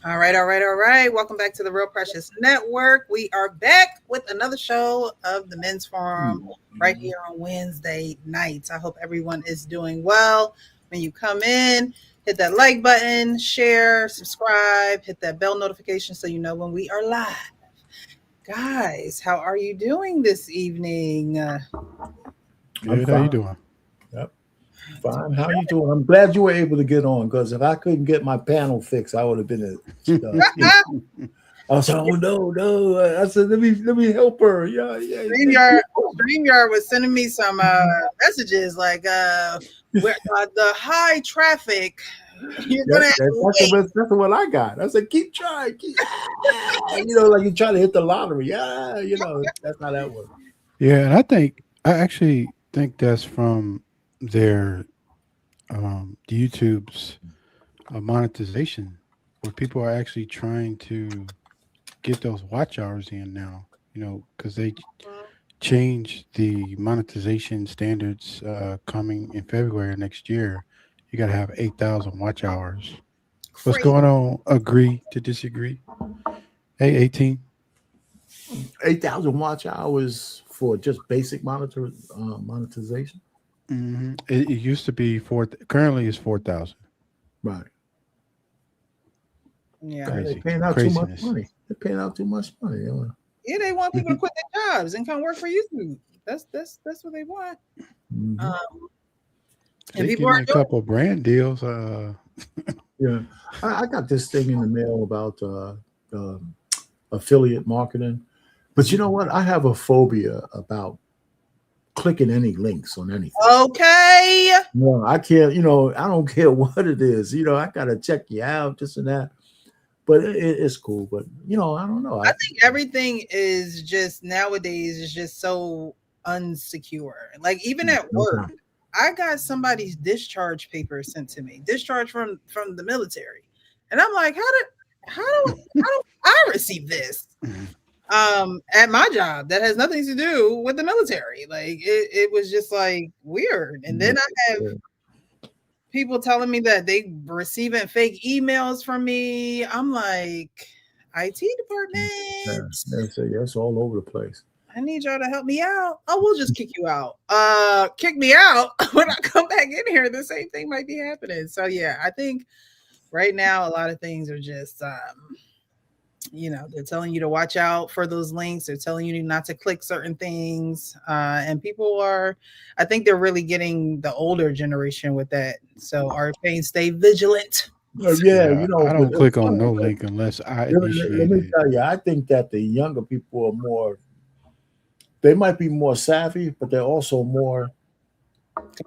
All right, all right, all right. Welcome back to the Real Precious Network. We are back with another show of the Men's Forum right here on Wednesday nights. I hope everyone is doing well. When you come in, hit that like button, share, subscribe, hit that bell notification so you know when we are live. Guys, how are you doing this evening? I'm Good. How you fine. doing? Yep, fine. How you doing? I'm glad you were able to get on because if I couldn't get my panel fixed, I would have been I was like, oh no, no. I said, let me help her. Yeah, yeah. StreamYard was sending me some messages like where the high traffic, you're gonna have to wait. That's what I got. I said, keep trying, like you try to hit the lottery. Yeah, that's how that works. Yeah, and I actually think that's from their YouTube's monetization, where people are actually trying to get those watch hours in now. Because they changed the monetization standards coming in February next year. You got to have 8,000 watch hours. What's Crazy. going on? Agree to disagree? Hey, 18. 8,000 watch hours for just basic monetization. It used to be four. Currently, is 4,000. Right. Yeah. God, they're Crazy paying out too much craziness. money. They're paying out too much money. Yeah, they want people to quit their jobs and come work for YouTube. That's what they want. Mhm. Um, and They people give me are a doing couple brand deals. Yeah, I got this thing in the mail about um affiliate marketing, but you know what? I have a phobia about clicking any links on anything. it. Okay. No, I can't. I don't care what it is. I gotta check you out, this and that. But it's cool. But I don't know. I think everything is just nowadays is just so unsecure. Like even at No work, doubt. I got somebody's discharge paper sent to me, discharge from the military, and I'm like, how do I receive this? At my job that has nothing to do with the military. Like it was just like weird. And Yeah, then I have yeah, people telling me that they receiving fake emails from me. I'm like, IT yeah. department, Yeah, it's all over the place. I need y'all to help me out. Oh, we'll just kick you out. Kick me out. When I come back in here, the same thing might be happening. So yeah, I think right now a lot of things are just they're telling you to watch out for those links. They're telling you not to click certain things. And people are, I think they're really getting the older generation with that. So our saying stay vigilant. Yeah, Yeah, I but don't it's click on funny. no But link unless I let initiate me it. tell you, I think that the younger people are more. They might be more savvy, but they're also more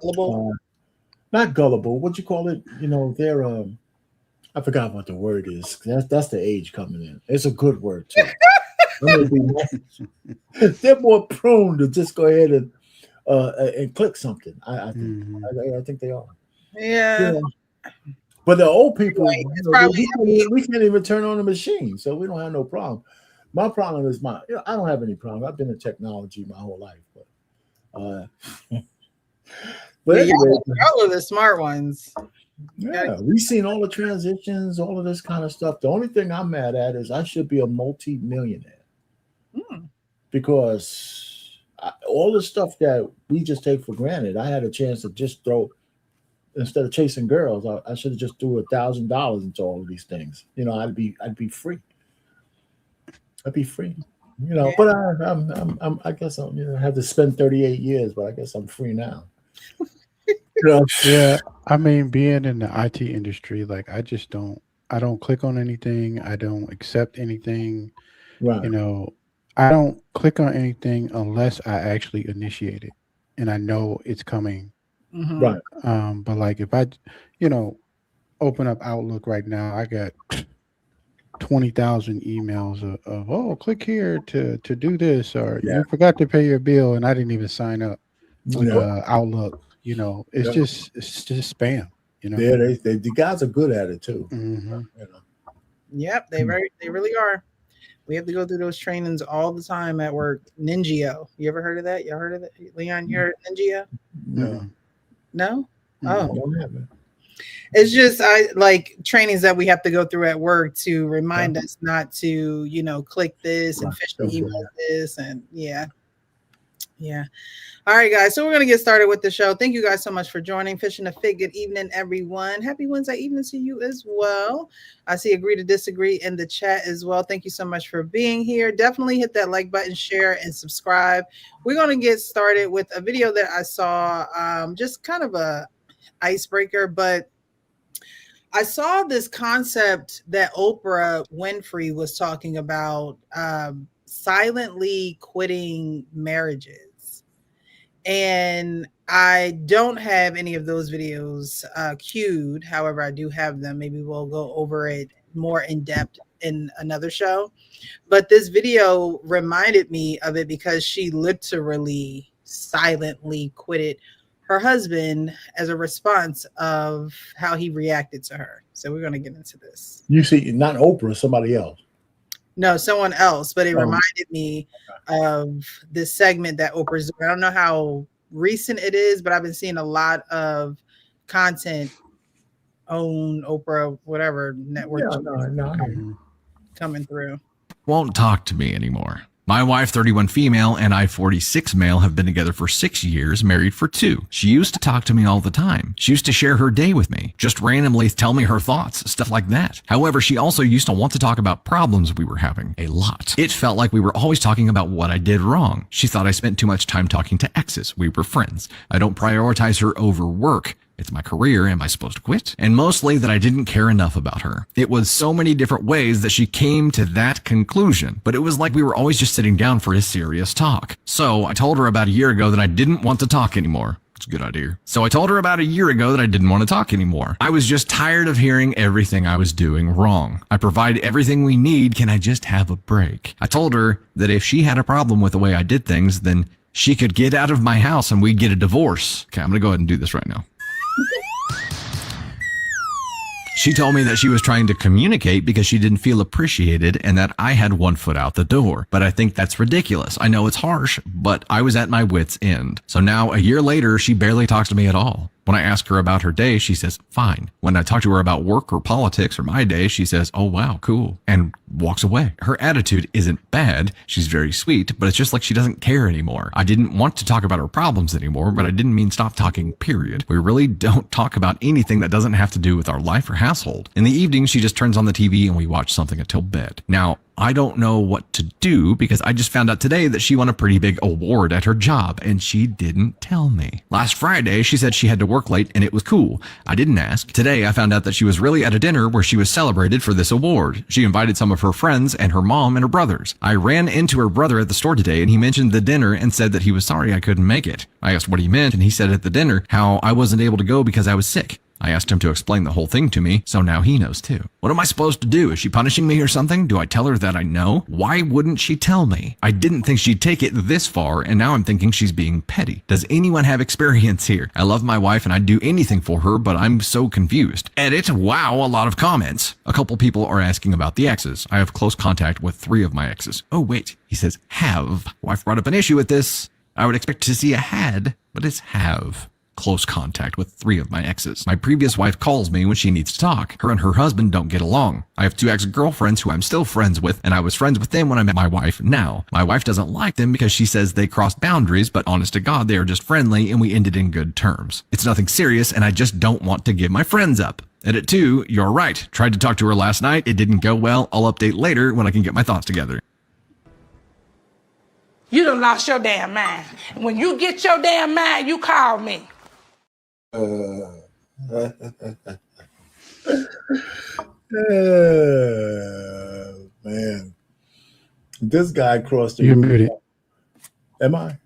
Gullible. uh, not gullible. What you call it? They're I forgot what the word is. That's the age coming in. It's a good word too. I mean, they're more prone to just go ahead and click something. I think. hmm I think they are. Yeah. Yeah. But the old people, Anyway, it's probably we can't even turn on the machine, so we don't have no problem. My problem is I don't have any problem. I've been in technology my whole life, uh, but yeah, anyway, y'all are the smart ones. Gotta yeah, we've seen all the transitions, all of this kind of stuff. The only thing I'm mad at is I should be a multi-millionaire hmm. because all the stuff that we just take for granted, I had a chance to just throw instead of chasing girls. I should have just threw $1,000 into all of these things. I'd be free. I'd be free. Yeah. But I guess I had to spend 38 years, but I guess I'm free now. You know, Yeah, I mean, being in the IT industry, like I don't click on anything. I don't accept anything. right, You know, I don't click on anything unless I actually initiate it and I know it's coming. Hmm. right. But like if I, you know, open up Outlook right now, I got 20,000 emails of oh, click here to do this, or Yeah, you forgot to pay your bill and I didn't even sign up with yeah, Outlook. yeah. It's just spam. You know. The guys are good at it too. hmm You know. Yep, they really are. We have to go through those trainings all the time at work. Ninja. You ever heard of that? Y'all heard of it? Leon, you heard of Ninja? No, Mm-mm. No? Oh. Mm-mm. don't have it. It's just I like trainings that we have to go through at work to remind us not to, click this and phishing email this and yeah. Yeah. All right, guys. So we're gonna get started with the show. Thank you guys so much for joining. Fishing a Fig. Good evening, everyone. Happy Wednesday evening to you as well. I see agree to disagree in the chat as well. Thank you so much for being here. Definitely hit that like button, share, and subscribe. We're gonna get started with a video that I saw, just kind of a icebreaker, but I saw this concept that Oprah Winfrey was talking about, silently quitting marriages. And I don't have any of those videos queued. However, I do have them. Maybe we'll go over it more in depth in another show. But this video reminded me of it because she literally silently quitted her husband as a response of how he reacted to her. So we're going to get into this. You see, not Oprah, somebody else. No, someone else, but it reminded me of this segment that Oprah's doing. I don't know how recent it is, but I've been seeing a lot of content on Oprah, whatever network coming through. Won't talk to me anymore. My wife, 31 female, and I, 46 male, have been together for 6 years, married for 2. She used to talk to me all the time. She used to share her day with me, just randomly tell me her thoughts, stuff like that. However, she also used to want to talk about problems we were having, a lot. It felt like we were always talking about what I did wrong. She thought I spent too much time talking to exes. We were friends. I don't prioritize her over work. It's my career. Am I supposed to quit? And mostly that I didn't care enough about her. It was so many different ways that she came to that conclusion, but it was like we were always just sitting down for a serious talk. So I told her about a year ago that I didn't want to talk anymore. It's a good idea. So I told her about a year ago that I didn't want to talk anymore. I was just tired of hearing everything I was doing wrong. I provide everything we need. Can I just have a break? I told her that if she had a problem with the way I did things, then she could get out of my house and we'd get a divorce. Okay, I'm going to go ahead and do this right now. She told me that she was trying to communicate because she didn't feel appreciated and that I had one foot out the door. But I think that's ridiculous. I know it's harsh, but I was at my wit's end. So now, a year later, she barely talks to me at all. When I ask her about her day, she says, fine. When I talk to her about work or politics or my day, she says, oh, wow, cool, and walks away. Her attitude isn't bad. She's very sweet, but it's just like she doesn't care anymore. I didn't want to talk about her problems anymore, but I didn't mean stop talking, period. We really don't talk about anything that doesn't have to do with our life or household. In the evening, she just turns on the TV and we watch something until bed. Now, I don't know what to do because I just found out today that she won a pretty big award at her job and she didn't tell me. Last Friday, she said she had to work late and it was cool. I didn't ask. Today, I found out that she was really at a dinner where she was celebrated for this award. She invited some of her friends and her mom and her brothers. I ran into her brother at the store today and he mentioned the dinner and said that he was sorry I couldn't make it. I asked what he meant and he said at the dinner how I wasn't able to go because I was sick. I asked him to explain the whole thing to me, so now he knows too. What am I supposed to do? Is she punishing me or something? Do I tell her that I know? Why wouldn't she tell me? I didn't think she'd take it this far, and now I'm thinking she's being petty. Does anyone have experience here? I love my wife and I'd do anything for her, but I'm so confused. Edit, wow, a lot of comments. A couple people are asking about the exes. I have close contact with 3 of my exes. Oh wait, he says have. Wife brought up an issue with this. I would expect to see a had, but it's have. Close contact with 3 of my exes. My previous wife calls me when she needs to talk. Her and her husband don't get along. I have 2 ex-girlfriends who I'm still friends with, and I was friends with them when I met my wife now. My wife doesn't like them because she says they crossed boundaries, but honest to God, they are just friendly and we ended in good terms. It's nothing serious and I just don't want to give my friends up. Edit 2, you're right. Tried to talk to her last night. It didn't go well. I'll update later when I can get my thoughts together. You done lost your damn mind. When you get your damn mind, you call me. Man, this guy crossed the. You're muted. Am I?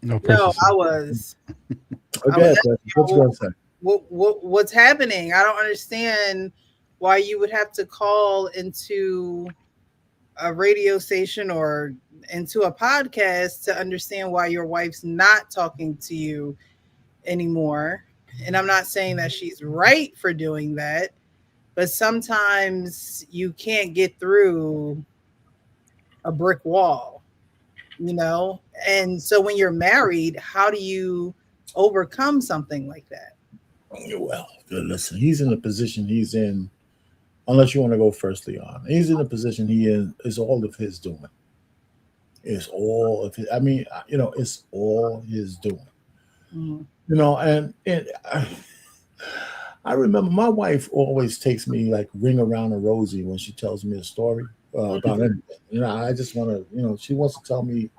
No, I was. Okay, what's going to say? What's happening? I don't understand why you would have to call into a radio station or into a podcast to understand why your wife's not talking to you anymore. And I'm not saying that she's right for doing that, but sometimes you can't get through a brick wall, And so when you're married, how do you overcome something like that? Well, listen, he's in the position he's in. Unless you want to go first, Leon, he's in the position he is all of his doing. It's all of his. I mean, it's all his doing. Mhm. And I remember my wife always takes me like ring around a rosy when she tells me a story about anything. I just want to, she wants to tell me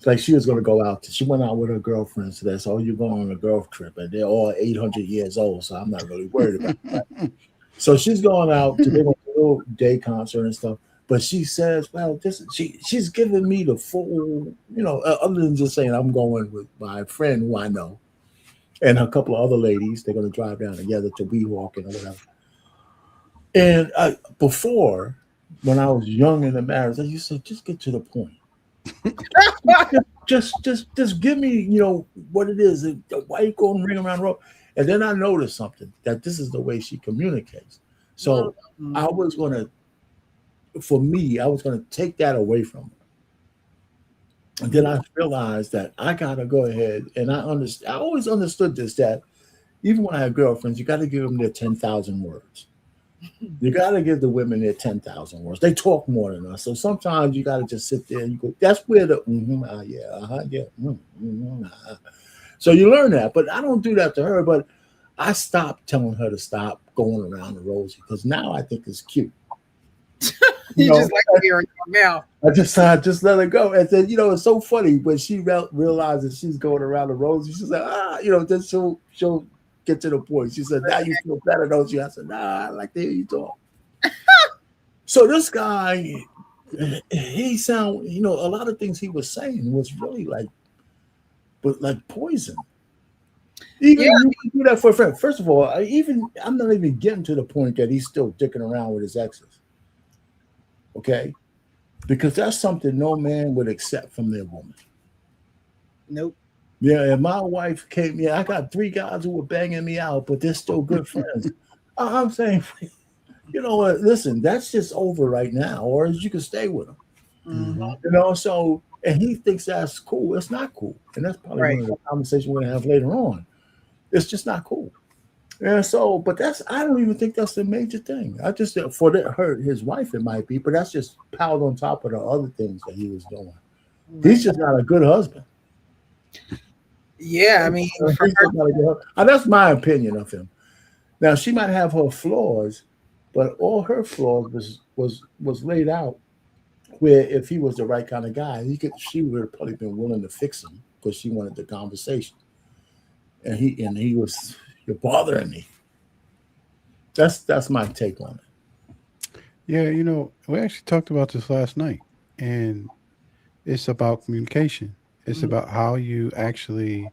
like she was going to go out. She went out with her girlfriends today. So you're going on a girl trip, and they're all 800 years old. So I'm not really worried about that. So she's going out to they went to a little day concert and stuff. But she says, "Well, she's giving me the full, other than just saying I'm going with my friend who I know and a couple of other ladies. They're going to drive down together to Weehawken or whatever." And before, when I was young in the marriage, I used to say, just get to the point. Just give me, what it is. Why you going ring around the road? And then I noticed something that this is the way she communicates. So I was going to, for me, I was going to take that away from her. And then I realized that I got to go ahead and I understand. I always understood this, that even when I have girlfriends, you got to give them their 10,000 words. You got to give the women their 10,000 words. They talk more than us. So sometimes you got to just sit there and you go, that's where the, yeah. So you learn that. But I don't do that to her. But I stopped telling her to stop going around the rosy because now I think it's cute. You just like to hear it now. I just let her go. And then, it's so funny when she realizes she's going around the rosy. She's like, then she'll get to the point. She said, now you feel better, don't you? I said, nah, I like to hear you talk. So this guy, he sound, a lot of things he was saying was really like poison. Even you can do that for a friend. First of all, I'm not even getting to the point that he's still dicking around with his exes. Okay? Because that's something no man would accept from their woman. Nope. Yeah, and my wife came. Yeah, I got 3 guys who were banging me out, but they're still good friends. I'm saying, you know what? Listen, that's just over right now, or you can stay with them. Mm-hmm. So, and he thinks that's cool. It's not cool, and that's probably one of the conversations we're gonna have later on. It's just not cool. And so, but I don't even think that's the major thing. I just for his wife it might be, but that's just piled on top of the other things that he was doing. He's just not a good husband. Yeah, I mean, that's my opinion of him. Now she might have her flaws, but all her flaws was laid out where if he was the right kind of guy, she would have probably been willing to fix him because she wanted the conversation. And he was, you're bothering me. That's my take on it. Yeah, we actually talked about this last night, and it's about communication. It's about how you actually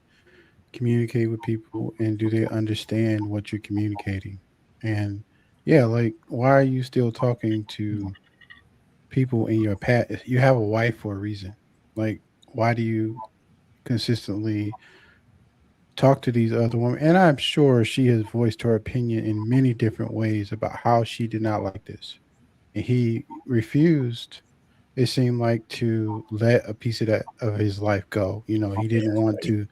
communicate with people and do they understand what you're communicating. And yeah, like why are you still talking to people in your past? You have a wife for a reason. Like why do you consistently talk to these other women? And I'm sure she has voiced her opinion in many different ways about how she did not like this. And he refused, it seemed like, to let a piece of that of his life go. He didn't want to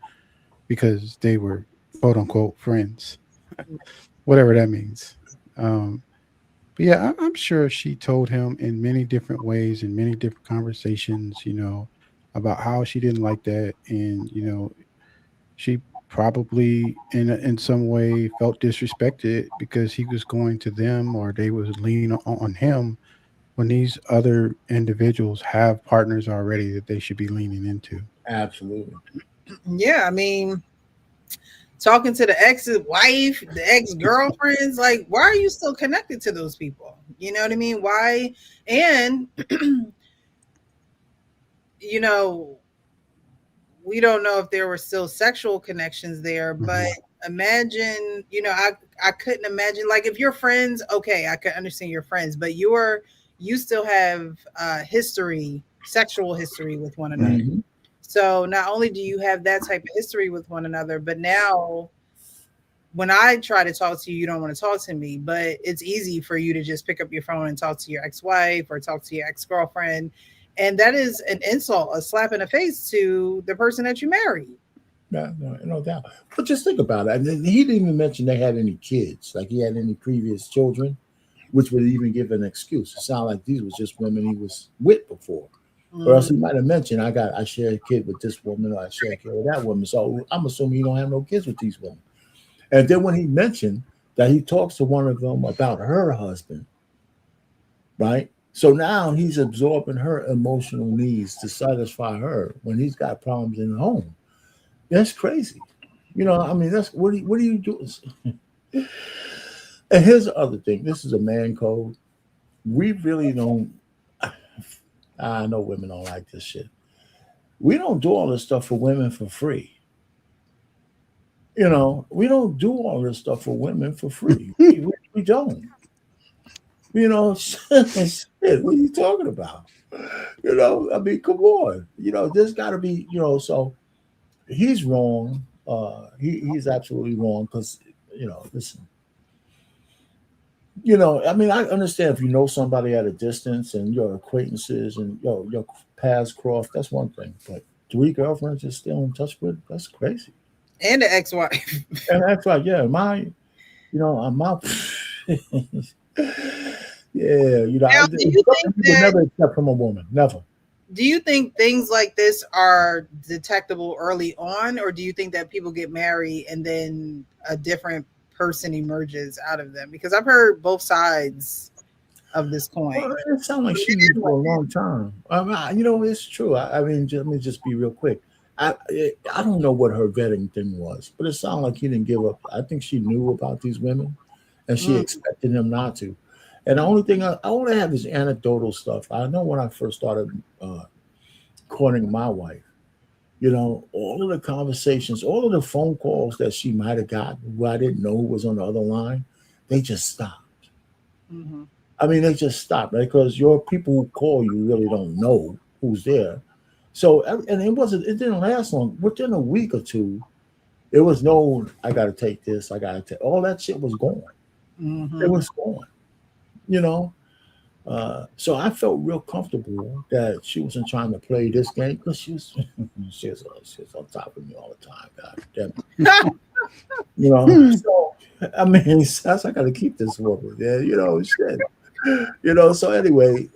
because they were quote unquote friends, whatever that means. But yeah, I'm sure she told him in many different ways, in many different conversations, about how she didn't like that. And, she probably in some way felt disrespected because he was going to them or they was leaning on him when these other individuals have partners already that they should be leaning into. Absolutely. Yeah, I mean, talking to the ex-wife, the ex-girlfriends, like, why are you still connected to those people? You know what I mean? Why? And, we don't know if there were still sexual connections there, but imagine, I couldn't imagine, like, if you're friends, okay, I could understand your friends, but you still have history, sexual history with one another. Mm-hmm. So not only do you have that type of history with one another, but now when I try to talk to you, you don't want to talk to me, but it's easy for you to just pick up your phone and talk to your ex-wife or talk to your ex-girlfriend. And that is an insult, a slap in the face to the person that you married. No doubt. But just think about it. And he didn't even mention they had any kids, like he had any previous children, which would even give an excuse. It sounded like these was just women he was with before. Or else he might have mentioned, I share a kid with this woman, or I share a kid with that woman. So I'm assuming he don't have no kids with these women. And then when he mentioned that he talks to one of them about her husband, right? So now he's absorbing her emotional needs to satisfy her when he's got problems in the home. That's crazy. I mean, that's what do you do? And here's the other thing. This is a man code. We really don't. I know women don't like this shit. We don't do all this stuff for women for free. We don't do all this stuff for women for free. We don't. Shit, what are you talking about? I mean, come on. There's got to be, so he's wrong. He's absolutely wrong because, listen, I mean, I understand if you know somebody at a distance and your acquaintances and your paths cross, that's one thing. But 3 girlfriends you're still in touch with, that's crazy. And the ex-wife. And that's like, yeah, I'm out. Yeah, Now, do you think would never accept from a woman. Never. Do you think things like this are detectable early on, or do you think that people get married and then a different person emerges out of them? Because I've heard both sides of this coin. Well, it sounds like she knew for a long time. It's true. I mean, let me just be real quick. I don't know what her vetting thing was, but it sounded like he didn't give up. I think she knew about these women, and she expected him not to. And the only thing I want to have is anecdotal stuff. I know when I first started courting my wife, all of the conversations, all of the phone calls that she might have gotten who I didn't know who was on the other line, they just stopped. Mm-hmm. I mean, they just stopped, right? Because your people who call you really don't know who's there. So, and it didn't last long. Within a week or two, it was no, I got to take this, I got to take, all that shit was gone. Mm-hmm. It was gone. So I felt real comfortable that she wasn't trying to play this game because she was on top of me all the time. God damn it. So I mean, I got to keep this woman. Yeah, shit. So anyway,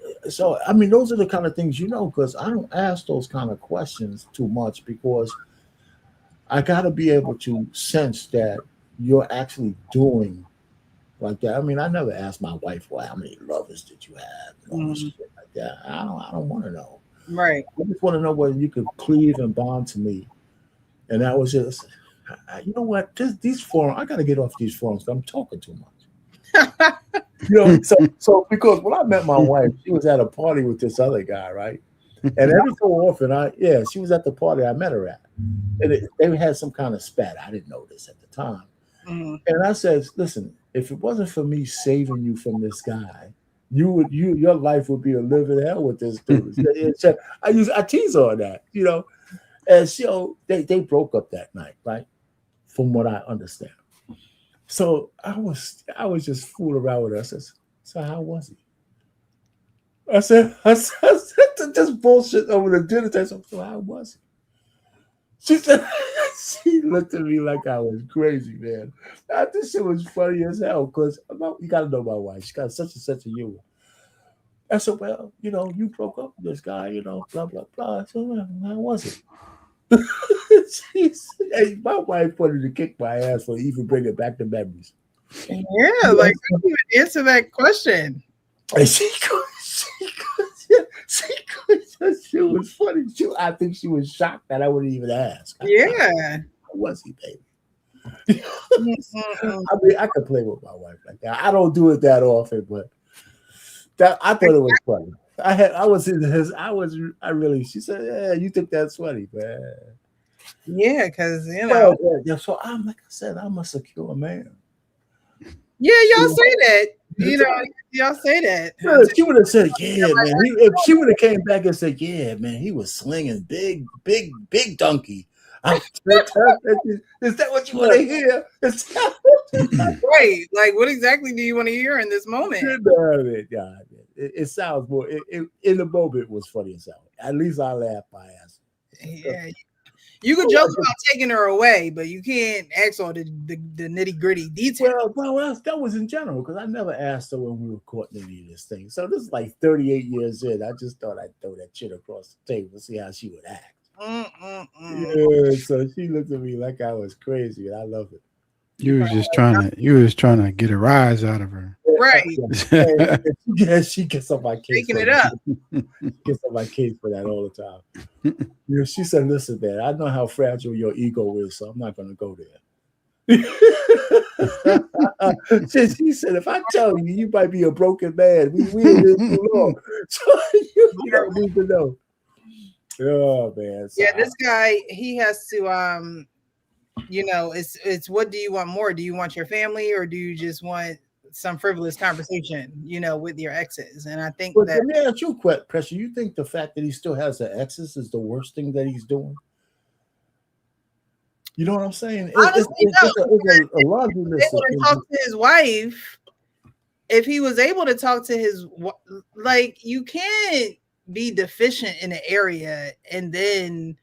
I mean, those are the kind of things because I don't ask those kind of questions too much because I got to be able to sense that you're actually doing like that. I mean, I never asked my wife, well, how many lovers did you have? And all this shit like that. I don't want to know. Right. I just want to know whether you could cleave and bond to me. And that was just, you know what? These forums, I got to get off these forums. I'm talking too much. So because when I met my wife, she was at a party with this other guy, right? And every so often, she was at the party I met her at. And they had some kind of spat. I didn't know this at the time. Mm-hmm. And I said, listen, if it wasn't for me saving you from this guy, your life would be a living hell with this dude. I tease her on that, And so they broke up that night, right? From what I understand. So I was just fooling around with her. I said, so how was he? I said just bullshit over the dinner table. So how was he? She said, she looked at me like I was crazy, man. This shit was funny as hell because you got to know my wife. She got such and such a humor. I said, well, you broke up with this guy, blah, blah, blah. I said, well, how was it? Hey, my wife wanted to kick my ass for even bringing back the memories. Yeah, like I didn't even answer that question. And she was funny. I think she was shocked that I wouldn't even ask. Yeah. How was he, baby? I mean, I could play with my wife like that. I don't do it that often, but I thought it was funny. She said, yeah, you think that's funny, man. Yeah, because so I'm like I said, I'm a secure man. Yeah, y'all say that. Y'all say that. Yeah, she would have said, yeah, man. If she would have came back and said, yeah, man, he was slinging big donkey. Is that what you want to hear? Right. Like, what exactly do you want to hear in this moment? It sounds more. In the moment, it was funny as hell. At least I laughed my ass. Yeah. You could joke about taking her away, but you can't ask all the nitty gritty details. Well, that was in general because I never asked her when we were caught in any of this thing. So this is like 38 years in. I just thought I'd throw that shit across the table and see how she would act. Yeah, so she looked at me like I was crazy, and I love it. You was trying to get a rise out of her. Right. Yeah, she gets on my case. Taking it up. Gets on my case for that all the time. She said, "Listen, man, I know how fragile your ego is, so I'm not going to go there." she said, "If I tell you, you might be a broken man. We in this too long, so you don't need to know." Oh man. So yeah, this guy, he has to it's what do you want more? Do you want your family or do you just want some frivolous conversation, with your exes? And I think that. Let me ask you a question. You think the fact that he still has the exes is the worst thing that he's doing? You know what I'm saying? Honestly, it's a laundry list. Able to talk to his wife, if he was able to talk to his, you can't be deficient in an area and then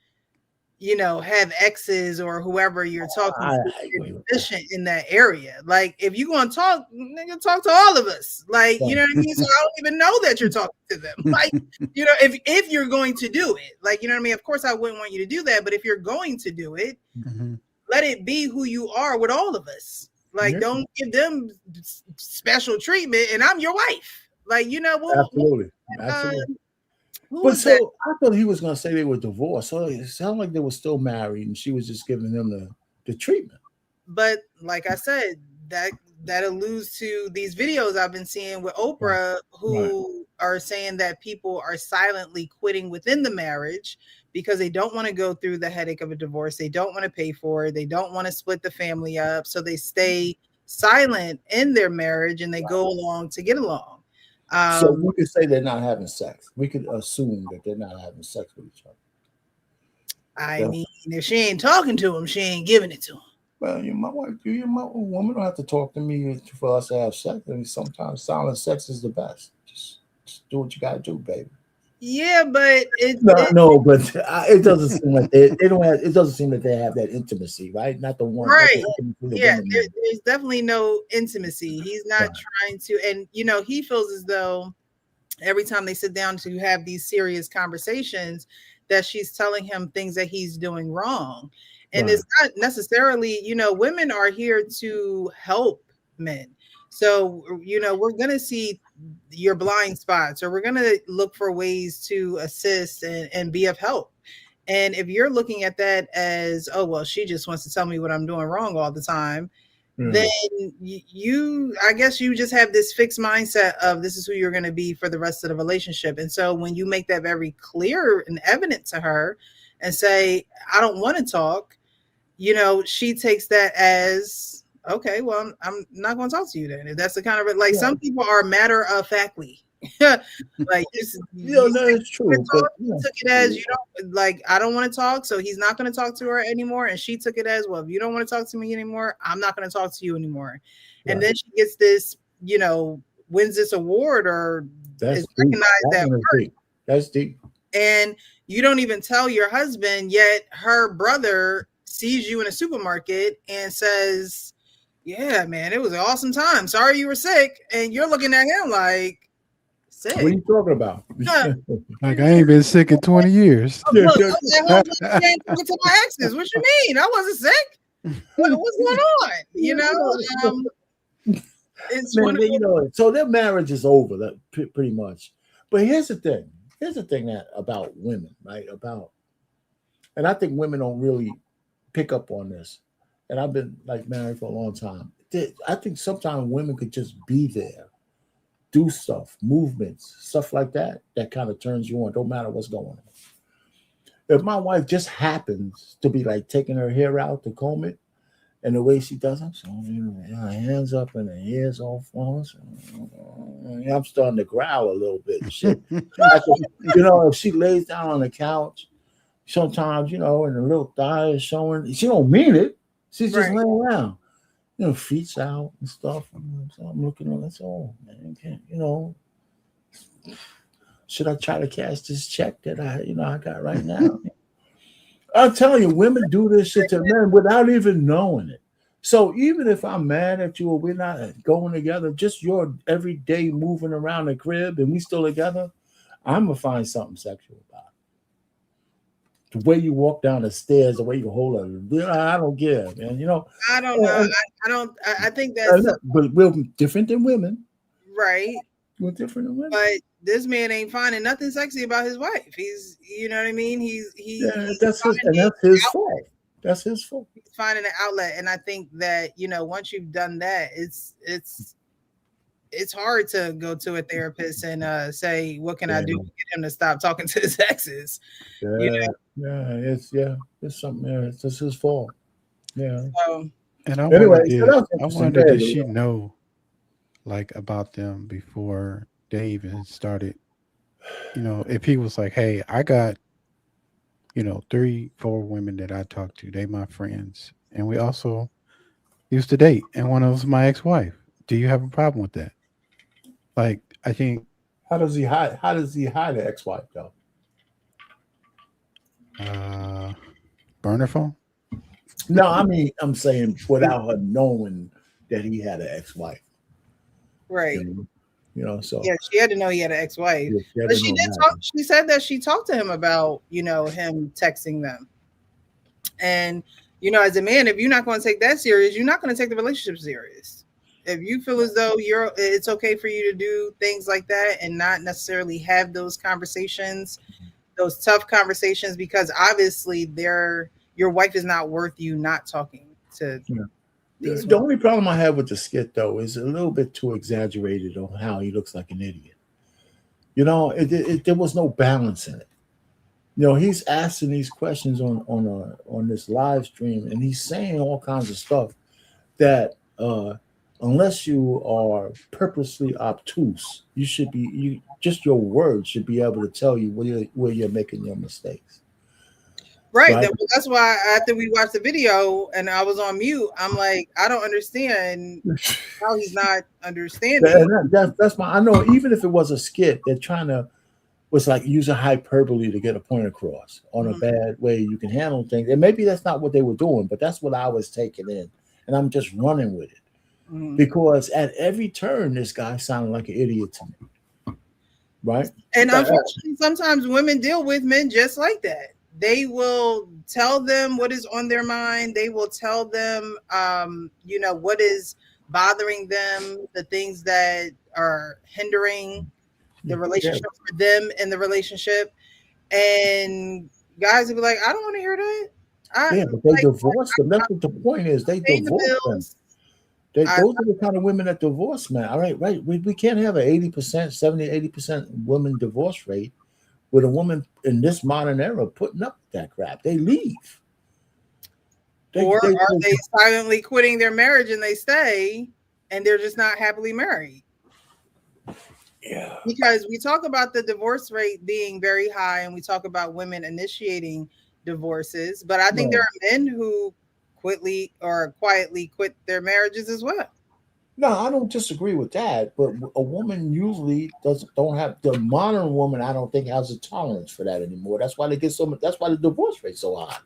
have exes or whoever you're talking to you're deficient in that area. Like if you're gonna talk, nigga, talk to all of us. Like, you know what I mean? So I don't even know that you're talking to them. Like, if you're going to do it, like, you know what I mean? Of course I wouldn't want you to do that, but if you're going to do it, let it be who you are with all of us. Like, don't give them special treatment and I'm your wife. Like, absolutely. But so I thought he was going to say they were divorced. So it sounded like they were still married, and she was just giving them the treatment. But like I said, that alludes to these videos I've been seeing with Oprah, who are saying that people are silently quitting within the marriage because they don't want to go through the headache of a divorce. They don't want to pay for it. They don't want to split the family up. So they stay silent in their marriage and they go along to get along. So we could say they're not having sex. We could assume that they're not having sex with each other. I mean, if she ain't talking to him, she ain't giving it to him. Well, my woman don't have to talk to me for us to have sex. I mean, sometimes silent sex is the best. Just do what you gotta do, baby. Yeah, but but it doesn't seem like they don't have. It doesn't seem that they have that intimacy, right? Not the one, right? Yeah, there's definitely no intimacy. He's not trying to, and he feels as though every time they sit down to have these serious conversations, that she's telling him things that he's doing wrong, and it's not necessarily. Women are here to help men. So, we're going to see your blind spots, or we're going to look for ways to assist and be of help. And if you're looking at that as, oh, well, she just wants to tell me what I'm doing wrong all the time, then I guess you just have this fixed mindset of this is who you're going to be for the rest of the relationship. And so when you make that very clear and evident to her and say, I don't want to talk, she takes that as, okay, well, I'm not going to talk to you then. If that's the kind of some people are matter of factly, like it's true. Took it as I don't want to talk, so he's not going to talk to her anymore. And she took it as, well, if you don't want to talk to me anymore, I'm not going to talk to you anymore. And then she gets this, wins this award or is recognized at work. That's deep. And you don't even tell your husband, yet her brother sees you in a supermarket and says, yeah, man, it was an awesome time. Sorry you were sick. And you're looking at him like, sick? What are you talking about? Like, I ain't been sick in 20 years. Look, I ain't talking to my exes. What you mean? I wasn't sick. What's going on? It's so their marriage is over, pretty much. But here's the thing. Here's the thing about women, right? And I think women don't really pick up on this. And I've been married for a long time. I think sometimes women could just be there, do stuff, movements, stuff like that kind of turns you on. Don't matter what's going on. If my wife just happens to be taking her hair out to comb it, and the way she does it, so her hands up and her hair's all falling. I'm starting to growl a little bit. Shit. If she lays down on the couch, sometimes, and the little thigh is showing, she don't mean it. She's just laying around, feet's out and stuff. So I'm looking at this, oh man, should I try to cash this check that I got right now? I'm telling you, women do this shit to men without even knowing it. So even if I'm mad at you or we're not going together, just your everyday moving around the crib and we still together, I'm gonna find something sexual about it. The way you walk down the stairs, the way you hold her, I don't care, man. I don't know. And, I don't. I think that's but we're different than women. right. We're different than women. But this man ain't finding nothing sexy about his wife. He's, you know what I mean. Yeah, He's that's his, and finding that's his fault. That's his fault. he's finding an outlet, and I think that once you've done that, it's hard to go to a therapist and say, "What can I do to get him to stop talking to his exes?" Yeah, it's something. Yeah, it's just his fault. Yeah. So, And I Anyway, wonder so did that's I interesting. wonder Go did ahead, she Leo. know like about them before they even started? If he was like, "Hey, I got 3, 4 women that I talk to. They my friends, and we also used to date, and one of them's my ex-wife. Do you have a problem with that?" Like, I think How does he hide? How does he hide the ex-wife though? uh burner phone. No, I mean I'm saying without her knowing that he had an ex-wife. right. You know, so Yeah, she had to know he had an ex-wife. yeah, she had But to she know did that. talk. She said that she talked to him about, him texting them. And, as a man, if you're not going to take that serious, you're not going to take the relationship serious. If you feel as though it's okay for you to do things like that and not necessarily have those conversations, those tough conversations, because obviously your wife is not worth you not talking to Yeah. these The women. only problem I have with the skit though is a little bit too exaggerated on how he looks like an idiot. There was no balance in it. He's asking these questions on this live stream, and he's saying all kinds of stuff that unless you are purposely obtuse, you just your words should be able to tell you where you're making your mistakes, Right. right? That's why after we watched the video and I was on mute, I'm like, I don't understand how he's not understanding. That's my. I know. Even if it was a skit, they're trying to was like use a hyperbole to get a point across on a Mhm. bad way you can handle things, and maybe that's not what they were doing, but that's what I was taking in, and I'm just running with it Mhm. because at every turn, this guy sounded like an idiot to me, right? And But, unfortunately, sometimes women deal with men just like that. They will tell them what is on their mind. They will tell them, what is bothering them, the things that are hindering the yeah, relationship for them in the relationship. And guys will be like, I don't want to hear that. I yeah, but they like divorced them. That's what the point is. They paying the divorced them. bills. I, Those are the kind of women that divorce, man. All right, right. We can't have an 80%, 70, 80% women divorce rate with a woman in this modern era putting up with that crap. They leave. or are they silently quitting their marriage and they stay and they're just not happily married? Yeah. Because we talk about the divorce rate being very high and we talk about women initiating divorces, but I think there No, are men who quietly quit their marriages as well. no, I don't disagree with that. But a woman usually don't have the modern woman. I don't think has a tolerance for that anymore. That's why they get so much. That's why the divorce rate's so high.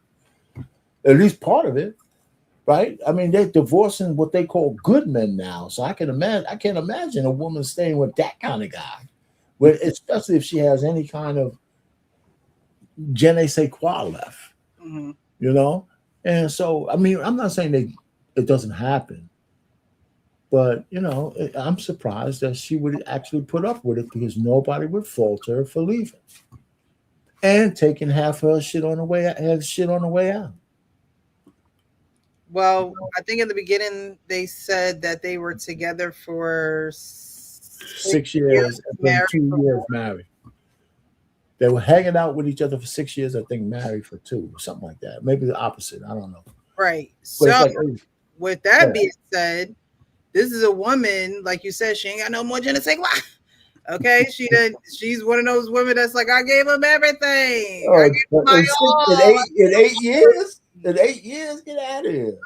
At least part of it, right? I mean, they're divorcing what they call good men now. So I can imagine. I can't imagine a woman staying with that kind of guy, especially if she has any kind of je ne sais quoi left. Mm-hmm. You know, and so I mean, I'm not saying it doesn't happen. But I'm surprised that she would actually put up with it because nobody would fault her for leaving and taking half her shit on the way out. Well, I think in the beginning they said that they were together for 6 years, 6 years and then married 2 years married. They were hanging out with each other for 6 years. I think married for 2 or something like that. Maybe the opposite. I don't know. right. But it's So, like, hey, with that yeah, being said, this is a woman, like you said, she ain't got no more je ne sais quoi. Okay, she's one of those women that's like, I gave him everything. I gave him but my all. in 8 years, get out of here.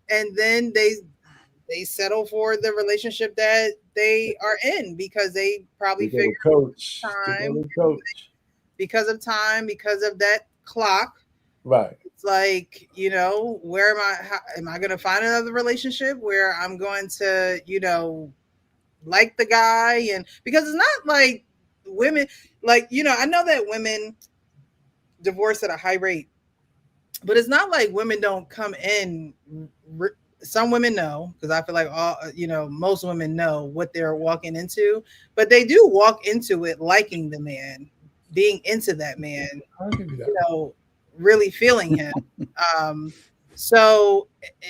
And then they settle for the relationship that they are in because they probably They go to figured coach. They go time to coach. because of time, because of that clock, Right. It's like, where am I? How, am I going to find another relationship where I'm going to, like the guy? And because it's not like women, like, I know that women divorce at a high rate, but it's not like women don't come in. Some women know, because I feel like most women know what they're walking into, but they do walk into it liking the man, being into that man, I'll give you that. really feeling him. Um, so I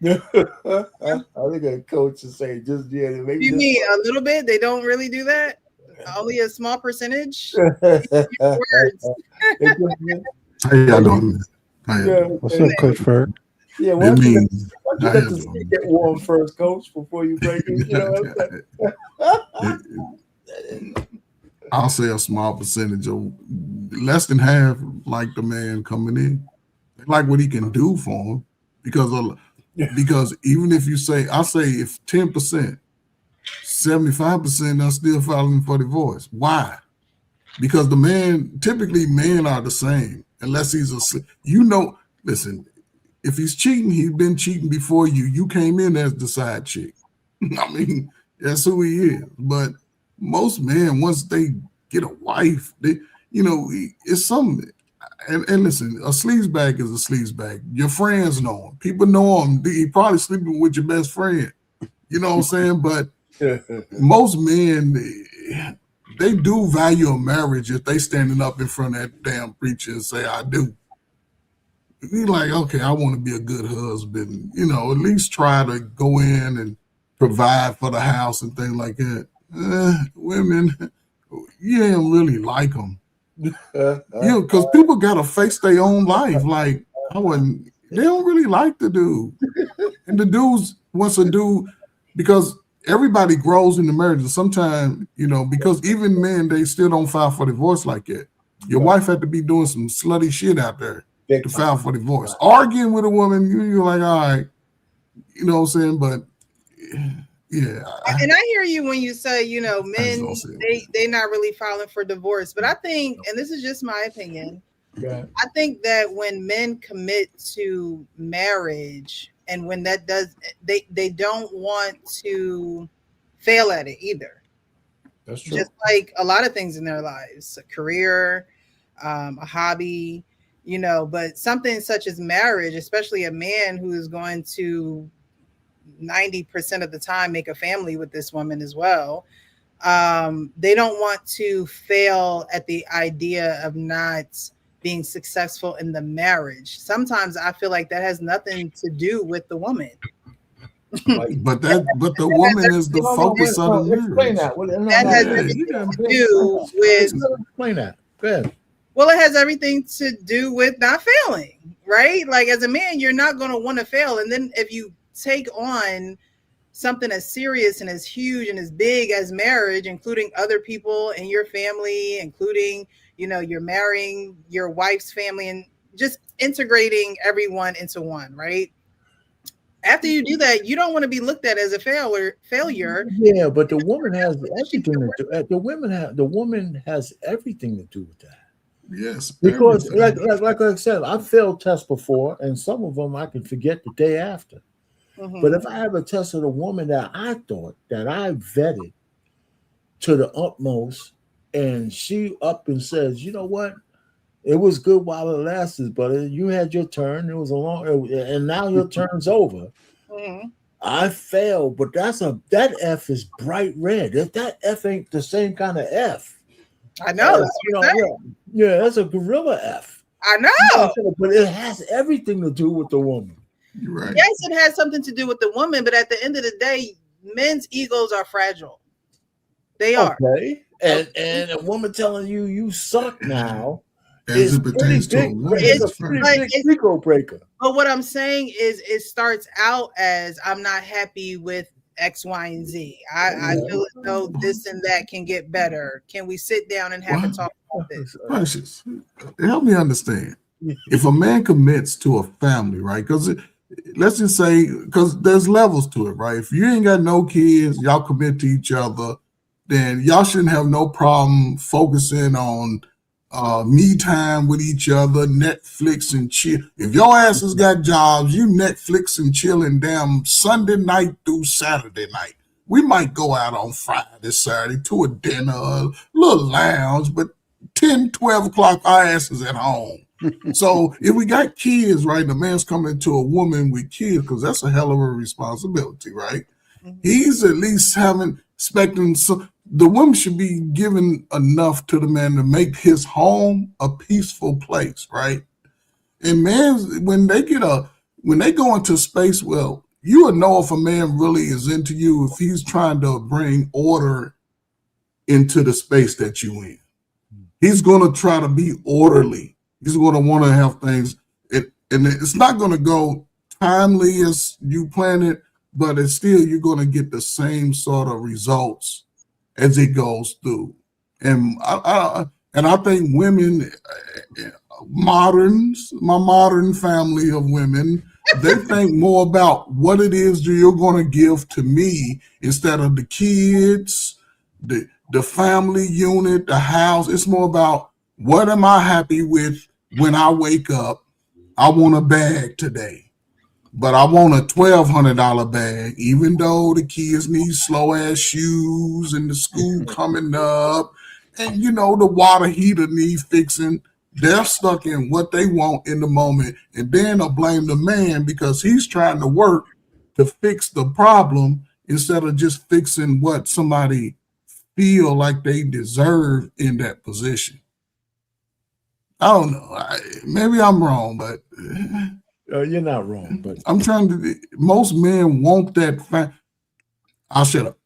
think a coach is saying just maybe you just mean a little bit? They don't really do that. Only a small percentage. Words. How y'all doing? How y'all doing? What's up, Coach Ferg? Yeah, why don't you let the seat get warm first, Coach, before you break it? I'll say a small percentage of less than half like the man coming in. They like what he can do for them because even if you say, I say if 10%, 75% are still filing for divorce. Why? Because typically men are the same unless he's listen, if he's cheating, he's been cheating before you. You came in as the side chick. I mean, that's who he is. But most men, once they get a wife, it's something. And listen, a sleazebag is a sleazebag. Your friends know him. People know him. He probably sleeping with your best friend. You know what I'm saying? But most men, they do value a marriage if they standing up in front of that damn preacher and say, I do. You're like, okay, I want to be a good husband. At least try to go in and provide for the house and things like that. Women, you ain't really like them. Because people got to face their own life. Like, they don't really like the dude. And the dudes wants a dude, because everybody grows in the marriage. And sometimes, because even men, they still don't file for divorce like that. Your wife had to be doing some slutty shit out there to file for divorce. Arguing with a woman, you're like, all right, you know what I'm saying? But yeah. And I hear you when you say, men, they not really filing for divorce. But I think, and this is just my opinion, I think that when men commit to marriage, and when that does, they don't want to fail at it either. That's true. Just like a lot of things in their lives, a career, a hobby, but something such as marriage, especially a man who is going to 90% of the time make a family with this woman as well. They don't want to fail at the idea of not being successful in the marriage. Sometimes I feel like that has nothing to do with the woman. But the woman is the focus of the marriage. That has everything to do with. Explain that. Go ahead. Well, it has everything to do with not failing, right? Like as a man, you're not going to want to fail, and then if you take on something as serious and as huge and as big as marriage, including other people in your family, including, you're marrying your wife's family and just integrating everyone into one, right? After you do that, you don't want to be looked at as a failure. Yeah, but the woman has everything to do. The woman has everything to do with that. Yes, because like I said, I've failed tests before, and some of them I can forget the day after. Mm-hmm. But if I have a test with a woman that I thought that I vetted to the utmost, and she up and says, you know what, it was good while it lasted, but you had your turn. It was a long, and now your turn's over. Mm-hmm. I failed, but that F is bright red. If that F ain't the same kind of F. I know. That's a gorilla F. I know. But it has everything to do with the woman. Right. Yes, it has something to do with the woman, but at the end of the day, men's egos are fragile. They are. Okay. And a woman telling you suck now as it pertains to a woman, it's a pretty big ego breaker. But what I'm saying is it starts out as I'm not happy with X, Y, and Z. I feel as though this and that can get better. Can we sit down and have a talk about this? Precious, help me understand. If a man commits to a family, right? Because let's just say, because there's levels to it, right? If you ain't got no kids, y'all commit to each other, then y'all shouldn't have no problem focusing on me time with each other, Netflix and chill. If your asses got jobs, you Netflix and chilling damn Sunday night through Saturday night. We might go out on Friday, Saturday to a dinner, a little lounge, but 10, 12 o'clock, our asses at home. So if we got kids, right, the man's coming to a woman with kids, because that's a hell of a responsibility, right? He's at least expecting some. The woman should be given enough to the man to make his home a peaceful place, right? And man, when they go into space, well, you will know if a man really is into you if he's trying to bring order into the space that you in. He's going to try to be orderly. He's going to want to have things, and it's not going to go timely as you plan it, but it's still you're going to get the same sort of results as it goes through. And I think women, my modern family of women, they think more about what it is that you're going to give to me instead of the kids, the family unit, the house. It's more about what am I happy with when I wake up? I want a bag today. But I want a $1,200 bag, even though the kids need slow ass shoes and the school coming up, and the water heater need fixing. They're stuck in what they want in the moment, and then they'll blame the man because he's trying to work to fix the problem instead of just fixing what somebody feel like they deserve in that position. I don't know. Maybe I'm wrong, but. You're not wrong, but I'm trying to. Most men want that. I'll shut up.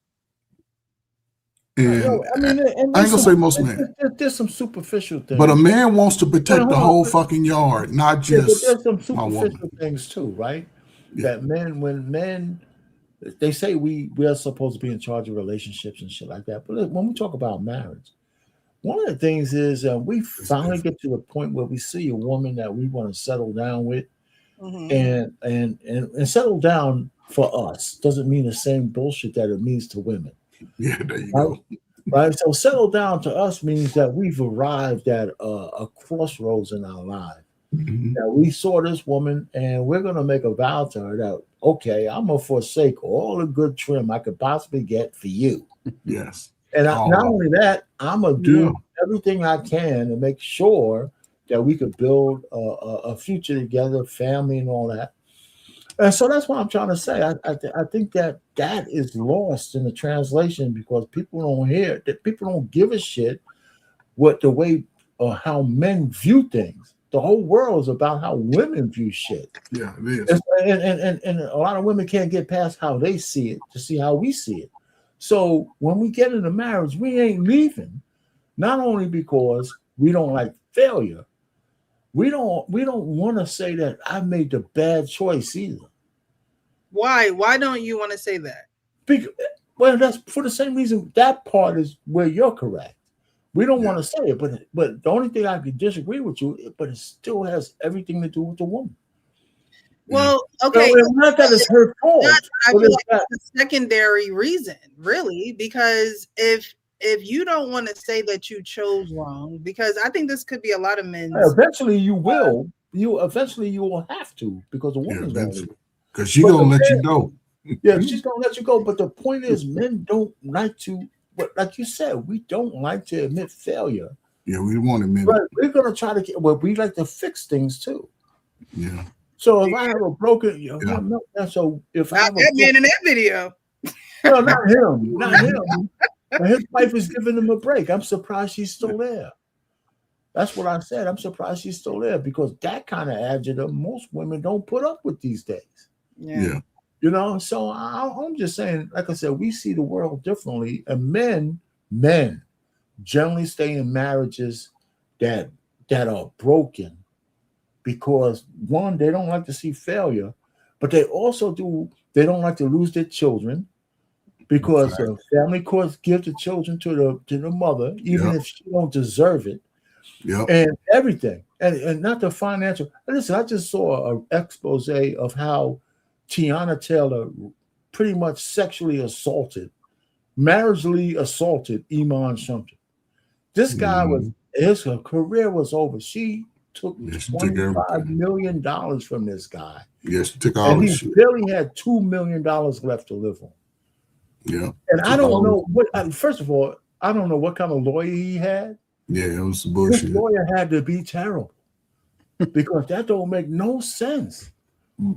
And I ain't gonna say most men. There's some superficial things, but a man wants to protect the whole fucking yard, not just. But there's some superficial things too, right? Yeah. That when men, they say we are supposed to be in charge of relationships and shit like that. But when we talk about marriage, one of the things is we finally get to a point where we see a woman that we want to settle down with. And settle down for us doesn't mean the same bullshit that it means to women. Yeah, there you go. Right. So settle down to us means that we've arrived at a crossroads in our life. That we saw this woman and we're going to make a vow to her that, okay, I'm going to forsake all the good trim I could possibly get for you. Yes. And not only that, I'm going to do everything I can to make sure that we could build a future together, family and all that. And so that's what I'm trying to say. I think that is lost in the translation because people don't hear that. People don't give a shit what the way or how men view things. The whole world is about how women view shit. Yeah, it is. And a lot of women can't get past how they see it to see how we see it. So when we get into marriage, we ain't leaving, not only because we don't like failure. We don't want to say that I made the bad choice either. Why? Why don't you want to say that? Well, that's for the same reason. That part is where you're correct. We don't want to say it, but the only thing I could disagree with you, but it still has everything to do with the woman. Well, okay. So it's not that it's her fault. I feel like it's a secondary reason, really, because if you don't want to say that you chose wrong, because I think this could be a lot of men. Eventually, you will. You will have to because the woman's going to. Because she's gonna let you go. Yeah, she's gonna let you go. But the point is, men don't like to. But like you said, we don't like to admit failure. Yeah, we want to admit. But we're gonna try to get. Well, we like to fix things too. Yeah. So if I have a broken, so if I have that man in that video. No, not him. Not him. His wife is giving him a break. I'm surprised she's still there. That's what I said. I'm surprised she's still there because that kind of adjective most women don't put up with these days. Yeah. So I'm just saying, like I said, we see the world differently, and men generally stay in marriages that are broken because one, they don't like to see failure, but they don't like to lose their children. Because the family courts give the children to the mother, even if she don't deserve it, and everything, and not the financial. Listen, I just saw an expose of how Tiana Taylor pretty much sexually assaulted, marriagely assaulted Iman Shumpton. This guy was his career was over. She took Yeah, she took $25 everything. million from this guy, Yeah, she took all and the he shit. barely had $2 million left to live on. Yeah. And I Took don't all know what. First of all, I don't know what kind of lawyer he had. Yeah, it was some This bullshit. lawyer had to be terrible because that don't make no sense,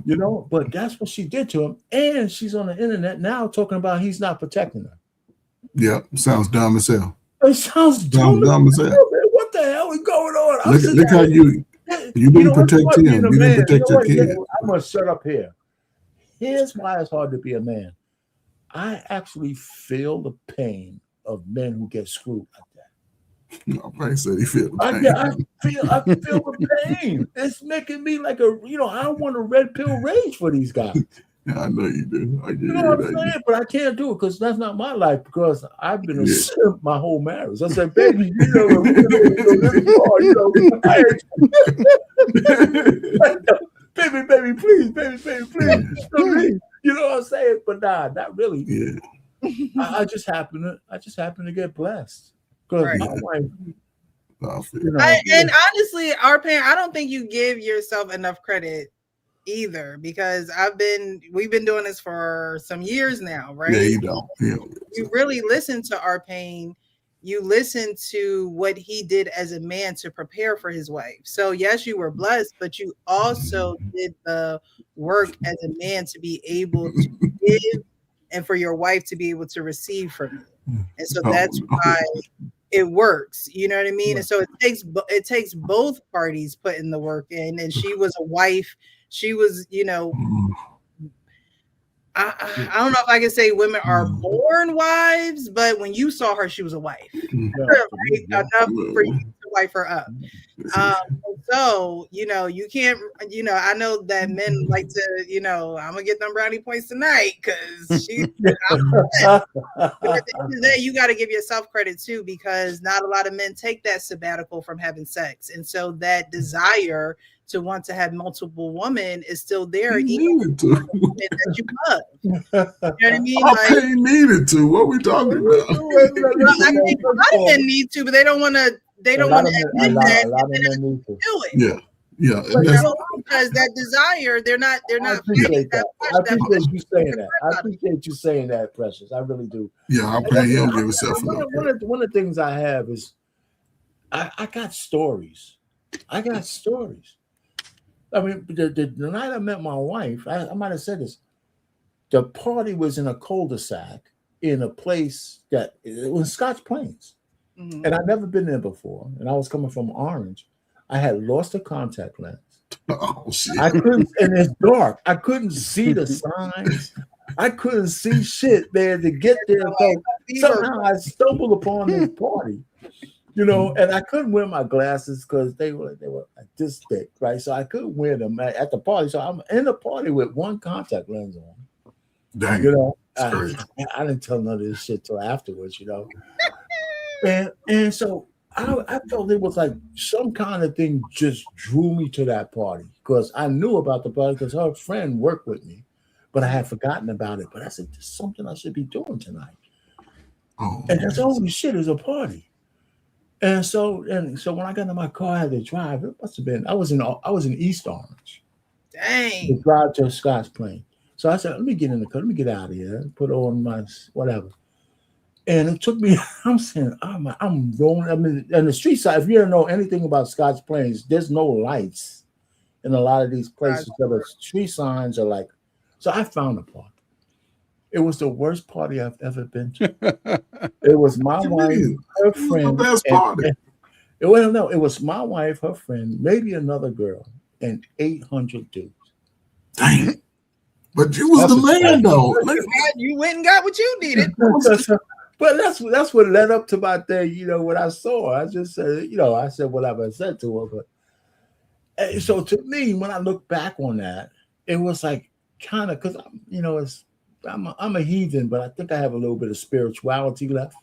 you know. But that's what she did to him, and she's on the internet now talking about he's not protecting her. Yeah, sounds dumb as hell. It sounds dumb. Sounds dumb as hell. Man. What the hell is going on? I'm sitting Look how there, you you didn't know what's protect hard being him. a You didn't man? You protect know your what? kids. I'm gonna shut up here. Here's why it's hard to be a man. I actually feel the pain of men who get screwed like that. No, Frank said he feel the I pain. feel the pain. It's making me like I want a red pill rage for these guys. Yeah, I know you do. I get You know what I'm saying? But I can't do it because that's not my life. Because I've been a simp my whole marriage. I said, baby, you know, when we go this far, you know, baby, please, please. You know what I'm saying? But nah, not really. Yeah. I just happen to get blessed because Right. my wife. You know, And honestly, our parent, I don't think you give yourself enough credit either, because we've been doing this for some years now, right? Yeah, you don't. Yeah. You really listen to our pain. You listen to what he did as a man to prepare for his wife. So yes, you were blessed, but you also did the work as a man to be able to give and for your wife to be able to receive from you. And so that's why it works. You know what I mean? And so it takes both parties putting the work in. And she was a wife. She was, you know, I don't know if I can say women are born wives, but when you saw her, she was a wife. Right? Enough for you to wife her up. So, you know, you can't, you know, I know that men like to, you know, I'm gonna get them brownie points tonight because she but at the end of the day, you got to give yourself credit too, because not a lot of men take that sabbatical from having sex. And so that desire to want to have multiple women is still there, even that you love. You know what I mean? Like, they needed to. What we talking about? I mean, a lot of men need to, but they don't want to. They don't want to admit that. A lot of men need to do it. Yeah. Yeah, because that desire, they're not. I appreciate that. I appreciate you saying that. I appreciate you saying that, Precious. I really do. Yeah, I'm paying him to give himself one of the things I have is I got stories. I mean, the night I met my wife, I might have said this. The party was in a cul-de-sac in a place that it was Scotch Plains, and I'd never been there before. And I was coming from Orange. I had lost a contact lens. Oh shit! I couldn't, and it's dark. I couldn't see the signs. I couldn't see shit there to get there. So somehow I stumbled upon this party, you know, and I couldn't wear my glasses because they were like this thick, right? So I couldn't wear them at the party. So I'm in the party with one contact lens on. Dang, you know, I didn't tell none of this shit till afterwards, you know. And so I felt it was like some kind of thing just drew me to that party because I knew about the party because her friend worked with me, but I had forgotten about it. But I said, there's something I should be doing tonight. And that's holy shit, is a party. And so when I got in my car, I had to drive. It must have been I was in East Orange. Dang. To drive to Scotch Plain. So I said, let me get in the car, let me get out of here, put on my whatever. And it took me, I'm saying, I'm rolling. I mean, on the street side, if you don't know anything about Scotch Plains, there's no lights in a lot of these places. So the street signs are like, so I found a party. It was the worst party I've ever been to. It was my wife, her friend. The best party. It was my wife, her friend, maybe another girl, and 800 dudes. Dang. But you was the man, though. You went and got what you needed. But that's what led up to my thing, you know, what I saw. I just said, you know, I said whatever I said to her. But so to me, when I look back on that, it was like kind of because, you know, I'm a heathen, but I think I have a little bit of spirituality left.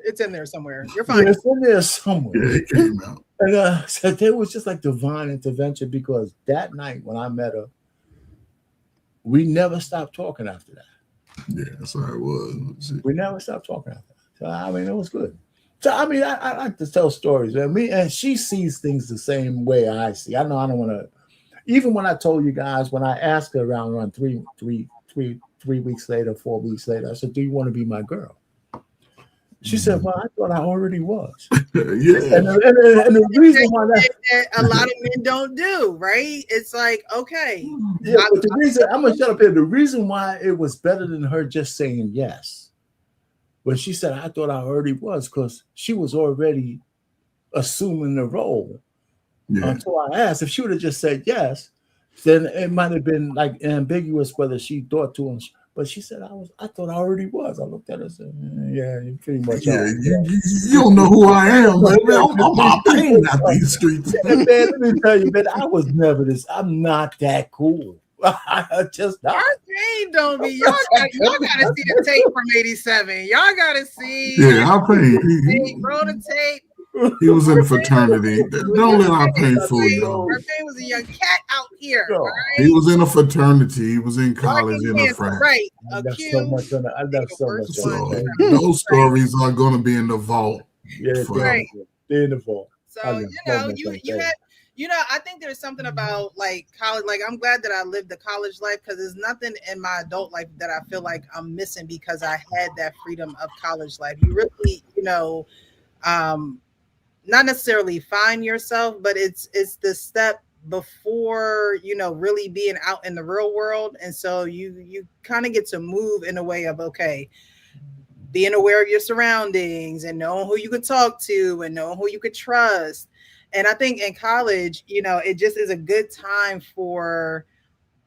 It's in there somewhere. You're fine. It's in there somewhere. Yeah, it came out. And so there was just like divine intervention because that night when I met her, we never stopped talking after that. Yeah, that's how it was. We never stopped talking after that. So, I mean, it was good. So I mean, I like to tell stories. And me and she sees things the same way I see. I know I don't want to. Even when I told you guys, when I asked her around 3 weeks later, 4 weeks later, I said, "Do you want to be my girl?" She said, "Well, I thought I already was." Yeah. And the reason why that, that a lot of men don't do, right? It's like, okay, yeah, but the reason I'm gonna shut up here. The reason why it was better than her just saying yes when she said, "I thought I already was," because she was already assuming the role Yeah. until I asked. If she would have just said yes, then it might have been like ambiguous whether she thought to him. But she said, I thought I already was. I looked at her and said, yeah, you pretty much Yeah, are. you don't know who I am, baby. I'm paying out these streets. Yeah, man, let me tell you, man, I was never this. I'm not that cool. I just not. our game don't be. Y'all gotta see the tape from '87. Y'all gotta see. Yeah, I pay. Roll the tape. He was in a fraternity. Don't let our pain fool Like, y'all. our game was a young cat out here. No. All He right, was in a fraternity. He was in college in a cancer, frat. right? I left Accused. so much on it. I left so much worst on So it. those stories are going to be in the vault. Yeah, Right. they're in the vault. So I left so much you on you it. had I think there's something about like college. Like I'm glad that I lived the college life because there's nothing in my adult life that I feel like I'm missing because I had that freedom of college life. You really, um, not necessarily find yourself, but it's the step before really being out in the real world, and so you kind of get to move in a way of okay, being aware of your surroundings and knowing who you could talk to and knowing who you could trust. And I think in college, it just is a good time for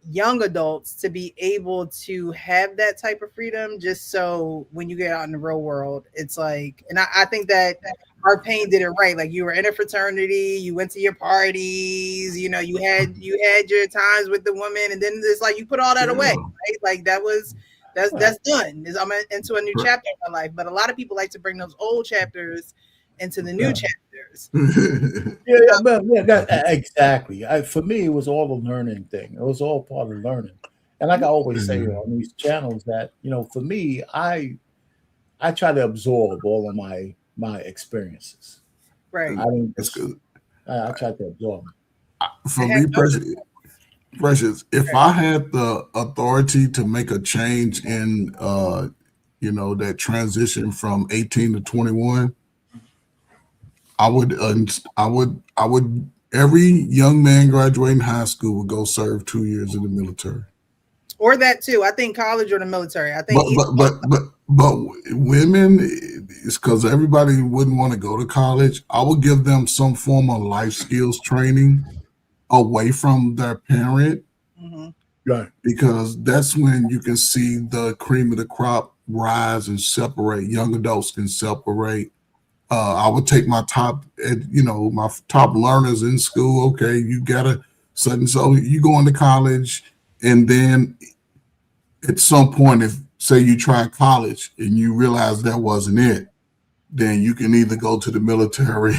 young adults to be able to have that type of freedom just so when you get out in the real world it's like, and I think that our pain did it right. Like you were in a fraternity, you went to your parties, you had your times with the woman, and then it's like you put all that away, Yeah. right? Like that's done. I'm into a new chapter in my life. But a lot of people like to bring those old chapters into the new Yeah. chapters. Exactly. For me, it was all a learning thing. It was all part of learning. And like I always say on these channels, that for me, I try to absorb all of my experiences. Right. I don't That's just, good. I try to absorb them. For me, Precious, if I had the authority to make a change in, that transition from 18 to 21, I would. Every young man graduating high school would go serve 2 years in the military. Or that too. I think college or the military. I think But women, it's because everybody wouldn't want to go to college. I would give them some form of life skills training away from their parent, Mhm. Right. because that's when you can see the cream of the crop rise and separate. Young adults can separate. I would take my my top learners in school. Okay, you gotta so you go into college, and then at some point, if say you try college and you realize that wasn't it, then you can either go to the military,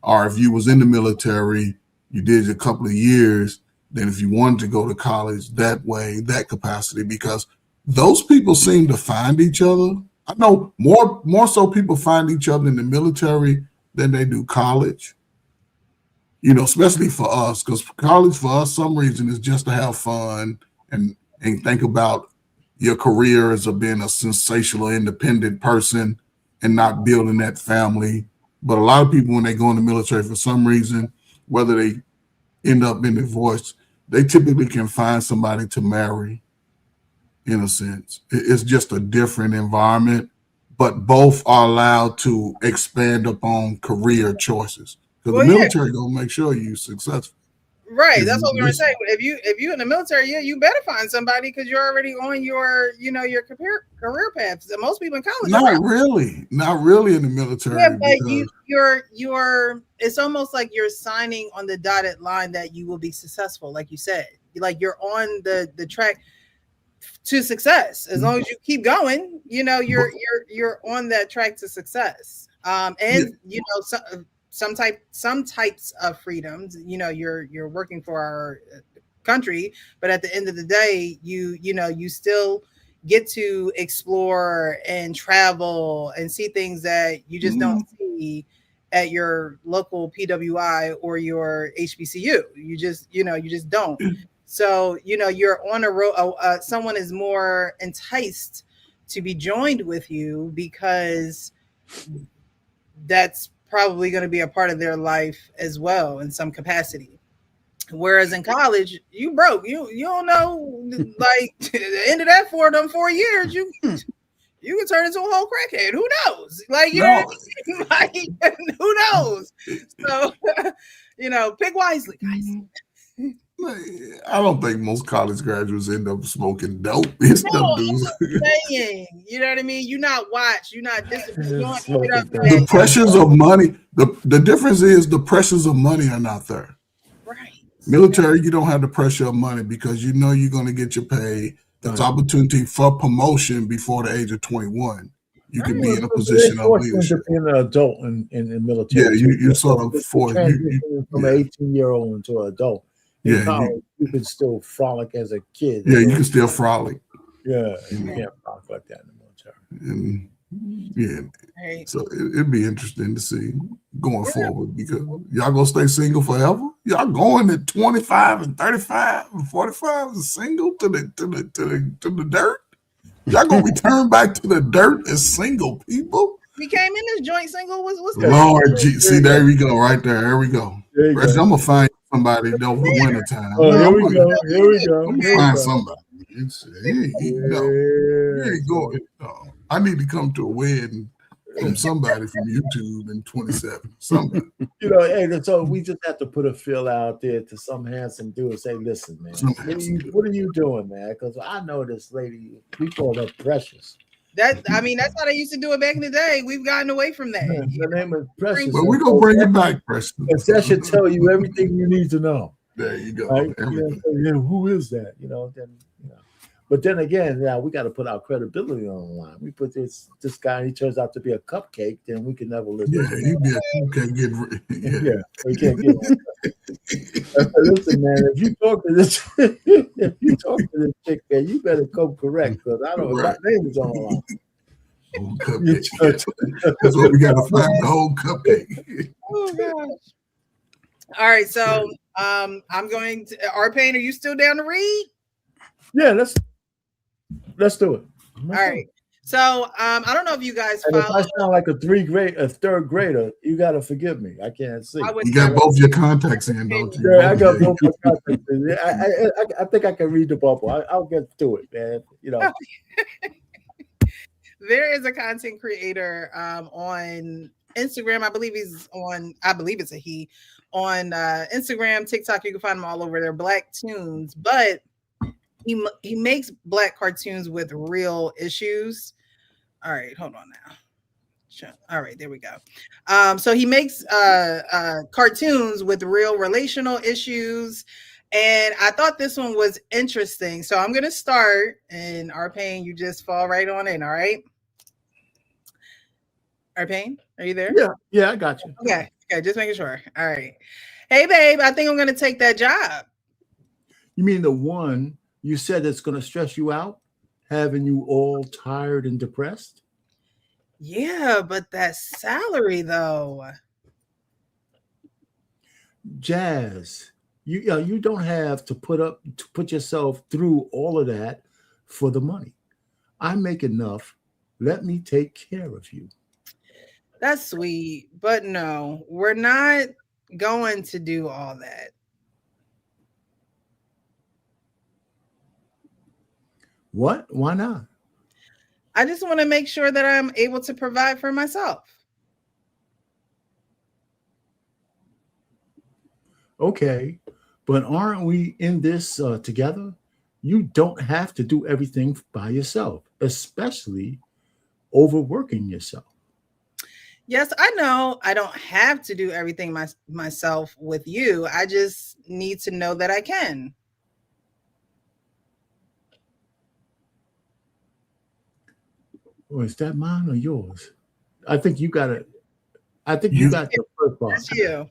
or if you was in the military, you did a couple of years. Then if you wanted to go to college that way, that capacity, because those people seem to find each other. I know more so people find each other in the military than they do college. Especially for us, because college for us, some reason is just to have fun and think about your career as being a sensational, independent person and not building that family. But a lot of people, when they go in the military, for some reason, whether they end up being divorced, they typically can find somebody to marry. In a sense, it's just a different environment, but both are allowed to expand upon career choices, because the Well, yeah, military gonna make sure you're successful. right. If That's you what we're gonna say. listen. If you in the military, yeah, you better find somebody because you're already on your career path. So most people in college are out. Not really in the Yeah, military, but you because you're it's almost like you're signing on the dotted line that you will be successful, like you said. Like you're on the track to success. As long as you keep going, but, you're on that track to success. yeah, And some types of freedoms. You're working for our country, but at the end of the day, you still get to explore and travel and see things that you just don't see at your local PWI or your HBCU. You just, you just don't. So, you're on a road. Someone is more enticed to be joined with you because that's probably going to be a part of their life as well in some capacity. Whereas in college, you broke. You don't know, like the end of that 4 years, you can turn into a whole crackhead. Who knows? Like you know, what I mean? Like, who knows? So pick wisely, guys. I don't think most college graduates end up smoking dope. It's them dudes. Saying, you know what I mean? You're not watched. You're not disciplined. The pressures of money. The difference is the pressures of money are not there. Right. Military, you don't have the pressure of money because you know you're going to get your pay. There's opportunity for promotion before the age of 21. You can be in a position of leadership. Being an adult in the military. Yeah, you sort of from an 18-year-old into an adult. In college, you can still frolic as a kid. Yeah, you can still frolic. Yeah, you can't frolic like that in the military. And so it'd be interesting to see going forward because y'all gonna stay single forever. Y'all going at 25 and 35 and 45 and single to the dirt. Y'all gonna return back to the dirt as single people. We came in this joint single. What's Lord, see, there we go, right there. There we go. I'm gonna find somebody over the winter time. Here we go. I'm gonna find somebody. I need to come to a wedding from somebody from YouTube in 27. Somebody. So we just have to put a feel out there to some handsome dude and say, listen, man, what are you doing, man? Because I know this lady, we call her Precious. That's how they used to do it back in the day. We've gotten away from that. Her name is Precious. But we're gonna bring it back, Precious. That should tell you everything you need to know. There you go. Right? Who is that? But then again, now we got to put our credibility on the line. We put this guy, and he turns out to be a cupcake, then we can never live. Yeah, he'd be a cupcake. We can't get. Listen, man, if you talk to this chick, man, you better come correct because I don't know my name is on the line. That's what we got to find the whole cupcake. Oh gosh! All right, so I'm going to. R-Pain, are you still down to read? Yeah, let's do it. All right. So I don't know if you guys follow. If I sound like a third grader, you gotta forgive me. I can't see. You got both your contacts in, don't you? Yeah, I got both my contacts in. I think I can read the bubble. I'll get to it, man. There is a content creator on Instagram. I believe it's a he on Instagram, TikTok. You can find them all over there. Black Tunes, but he makes black cartoons with real issues. All right, hold on now. All right, there we go. So he makes cartoons with real relational issues, and I thought this one was interesting. So I'm gonna start, and R-Pain, you just fall right on in. All right, R-Pain, are you there? Yeah, I got you. Okay, just making sure. All right. Hey, babe, I think I'm gonna take that job. You mean the one you said it's going to stress you out, having you all tired and depressed? Yeah, but that salary, though. Jazz, you don't have to put yourself through all of that for the money. I make enough. Let me take care of you. That's sweet, but no, we're not going to do all that. What? Why not? I just want to make sure that I'm able to provide for myself. Okay, but aren't we in this together? You don't have to do everything by yourself, especially overworking yourself. Yes, I know I don't have to do everything myself with you. I just need to know that I can. Or is that mine or yours? I think you got it. I think you got the first part. That's you.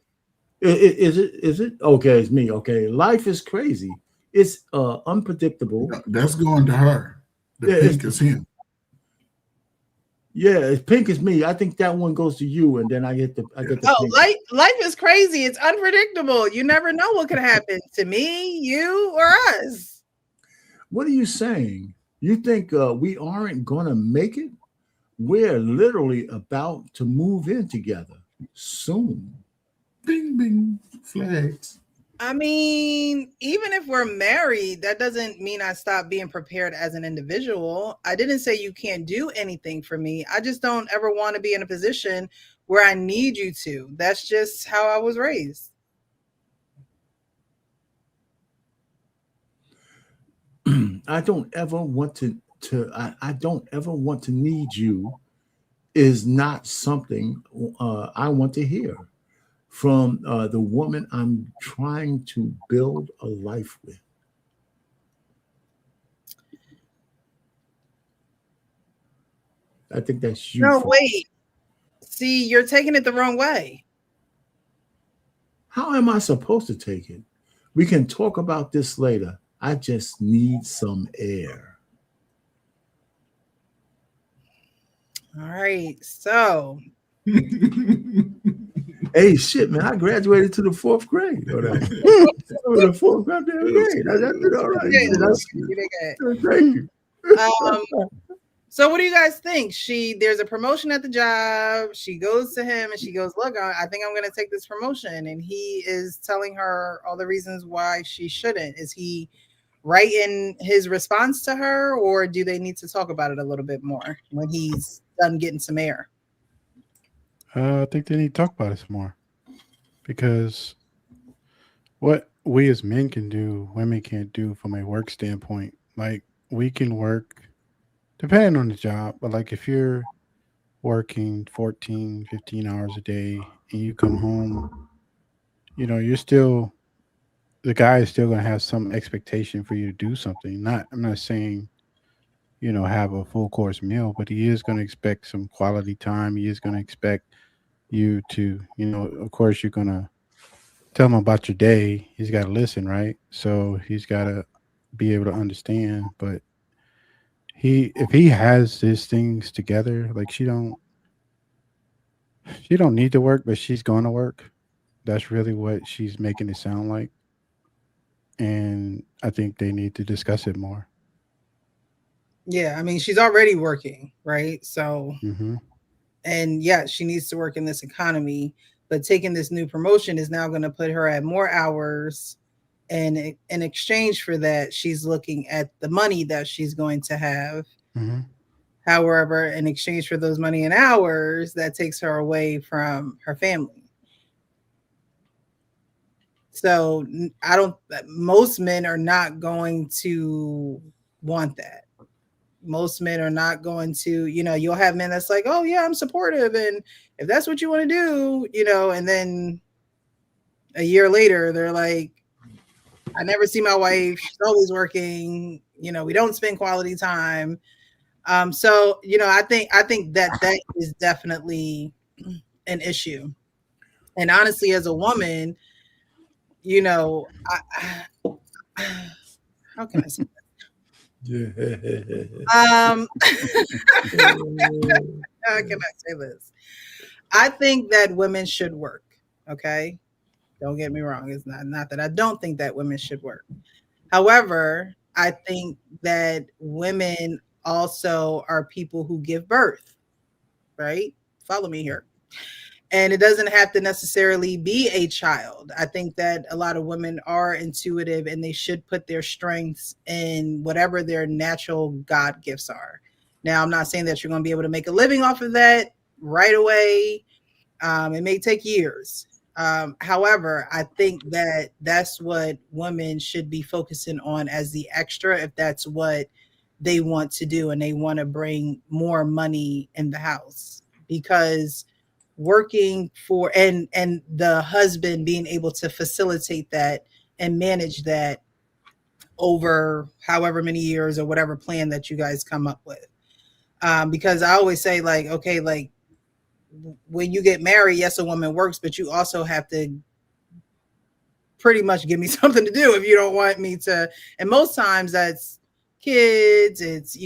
Is it? Okay, it's me. Okay. Life is crazy. It's unpredictable. That's going to her. The pink is him. Yeah, it's pink is me. I think that one goes to you, and then I get the Oh, pink. life is crazy. It's unpredictable. You never know what could happen to me, you, or us. What are you saying? You think we aren't gonna make it? We're literally about to move in together soon. Bing, bing, flags. I mean, even if we're married, that doesn't mean I stop being prepared as an individual. I didn't say you can't do anything for me. I just don't ever want to be in a position where I need you to. That's just how I was raised. I don't ever want I don't ever want to need you is not something I want to hear from the woman I'm trying to build a life with. I think that's you. No, wait. See, you're taking it the wrong way. How am I supposed to take it? We can talk about this later. I just need some air. All right. So, Hey, shit, man! I graduated to the fourth grade. The fourth goddamn grade. I did all right. you did good. Thank you. So what do you guys think? There's a promotion at the job. She goes to him and she goes, look, I think I'm going to take this promotion. And he is telling her all the reasons why she shouldn't. Is he right in his response to her, or do they need to talk about it a little bit more when he's done getting some air? I think they need to talk about it some more, because what we as men can do, women can't do from a work standpoint. Like, we can work depending on the job, but like if you're working 14, 15 hours a day and you come home, you're still, the guy is still going to have some expectation for you to do something. I'm not saying, have a full course meal, but he is going to expect some quality time. He is going to expect you to, of course, you're going to tell him about your day. He's got to listen, right? So he's got to be able to understand. But if he has his things together, like she don't need to work, but she's going to work. That's really what she's making it sound like. And I think they need to discuss it more. Yeah, I mean, she's already working, right? So, Mm-hmm. and yeah, she needs to work in this economy, but taking this new promotion is now going to put her at more hours. And in exchange for that, she's looking at the money that she's going to have. Mm-hmm. However, in exchange for those money and hours, that takes her away from her family. So most men are not going to want that. Most men are not going to, you'll have men that's like, oh yeah, I'm supportive. And if that's what you want to do, and then a year later, they're like, I never see my wife. She's always working. We don't spend quality time. So, I think that is definitely an issue. And honestly, as a woman, how can I say that? How can I say this? I think that women should work. Okay. Don't get me wrong. It's not that I don't think that women should work. However, I think that women also are people who give birth, right? Follow me here. And it doesn't have to necessarily be a child. I think that a lot of women are intuitive and they should put their strengths in whatever their natural God gifts are. Now, I'm not saying that you're going to be able to make a living off of that right away. It may take years. However, I think that that's what women should be focusing on as the extra, if that's what they want to do and they want to bring more money in the house. Because working for and the husband being able to facilitate that and manage that over however many years or whatever plan that you guys come up with. Because I always say, like, okay, like, when you get married, yes, a woman works, but you also have to pretty much give me something to do if you don't want me to. And most times that's kids, it's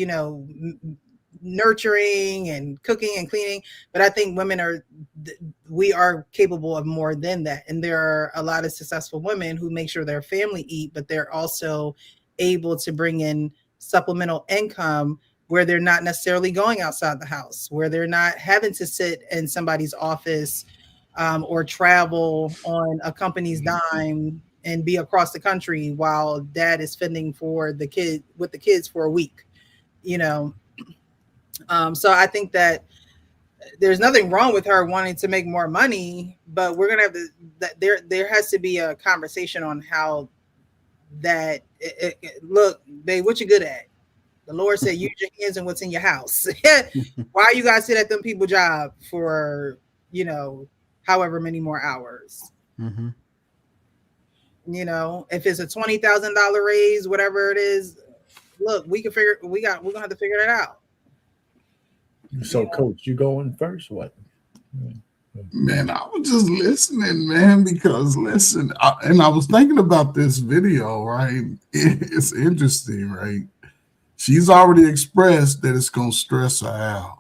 nurturing and cooking and cleaning. But I think we are capable of more than that, and there are a lot of successful women who make sure their family eat, but they're also able to bring in supplemental income where they're not necessarily going outside the house, where they're not having to sit in somebody's office, or travel on a company's dime and be across the country while dad is fending for the kid with the kids for a week. You know, so I think that there's nothing wrong with her wanting to make more money, but we're gonna have to that there has to be a conversation on how that look, babe, what you good at? The Lord said, use your hands and what's in your house. Why you guys sit at them people job for however many more hours? Mm-hmm. If it's a $20,000 raise, whatever it is, look, we're gonna have to figure it out. So, Coach, you going first? What? Man, I was just listening, man, because listen, and I was thinking about this video, right? It's interesting, right? She's already expressed that it's going to stress her out.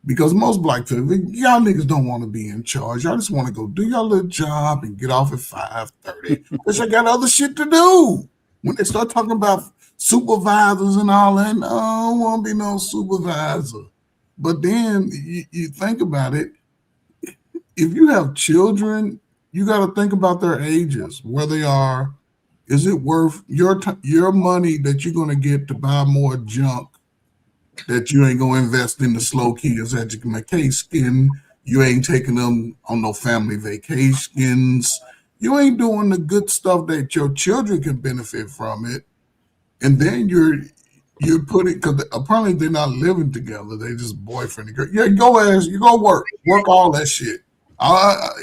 Because most black people, y'all niggas don't want to be in charge. Y'all just want to go do your little job and get off at 5:30. Because I got other shit to do. When they start talking about supervisors and all that, no, I don't want to be no supervisor. But then you think about it. If you have children, you got to think about their ages, where they are. Is it worth your money that you're going to get to buy more junk that you ain't going to invest in the slow kids education? You ain't taking them on no family vacations. You ain't doing the good stuff that your children can benefit from it. And then you're putting, because apparently they're not living together. They just boyfriend and girl. Yeah, you go work all that shit.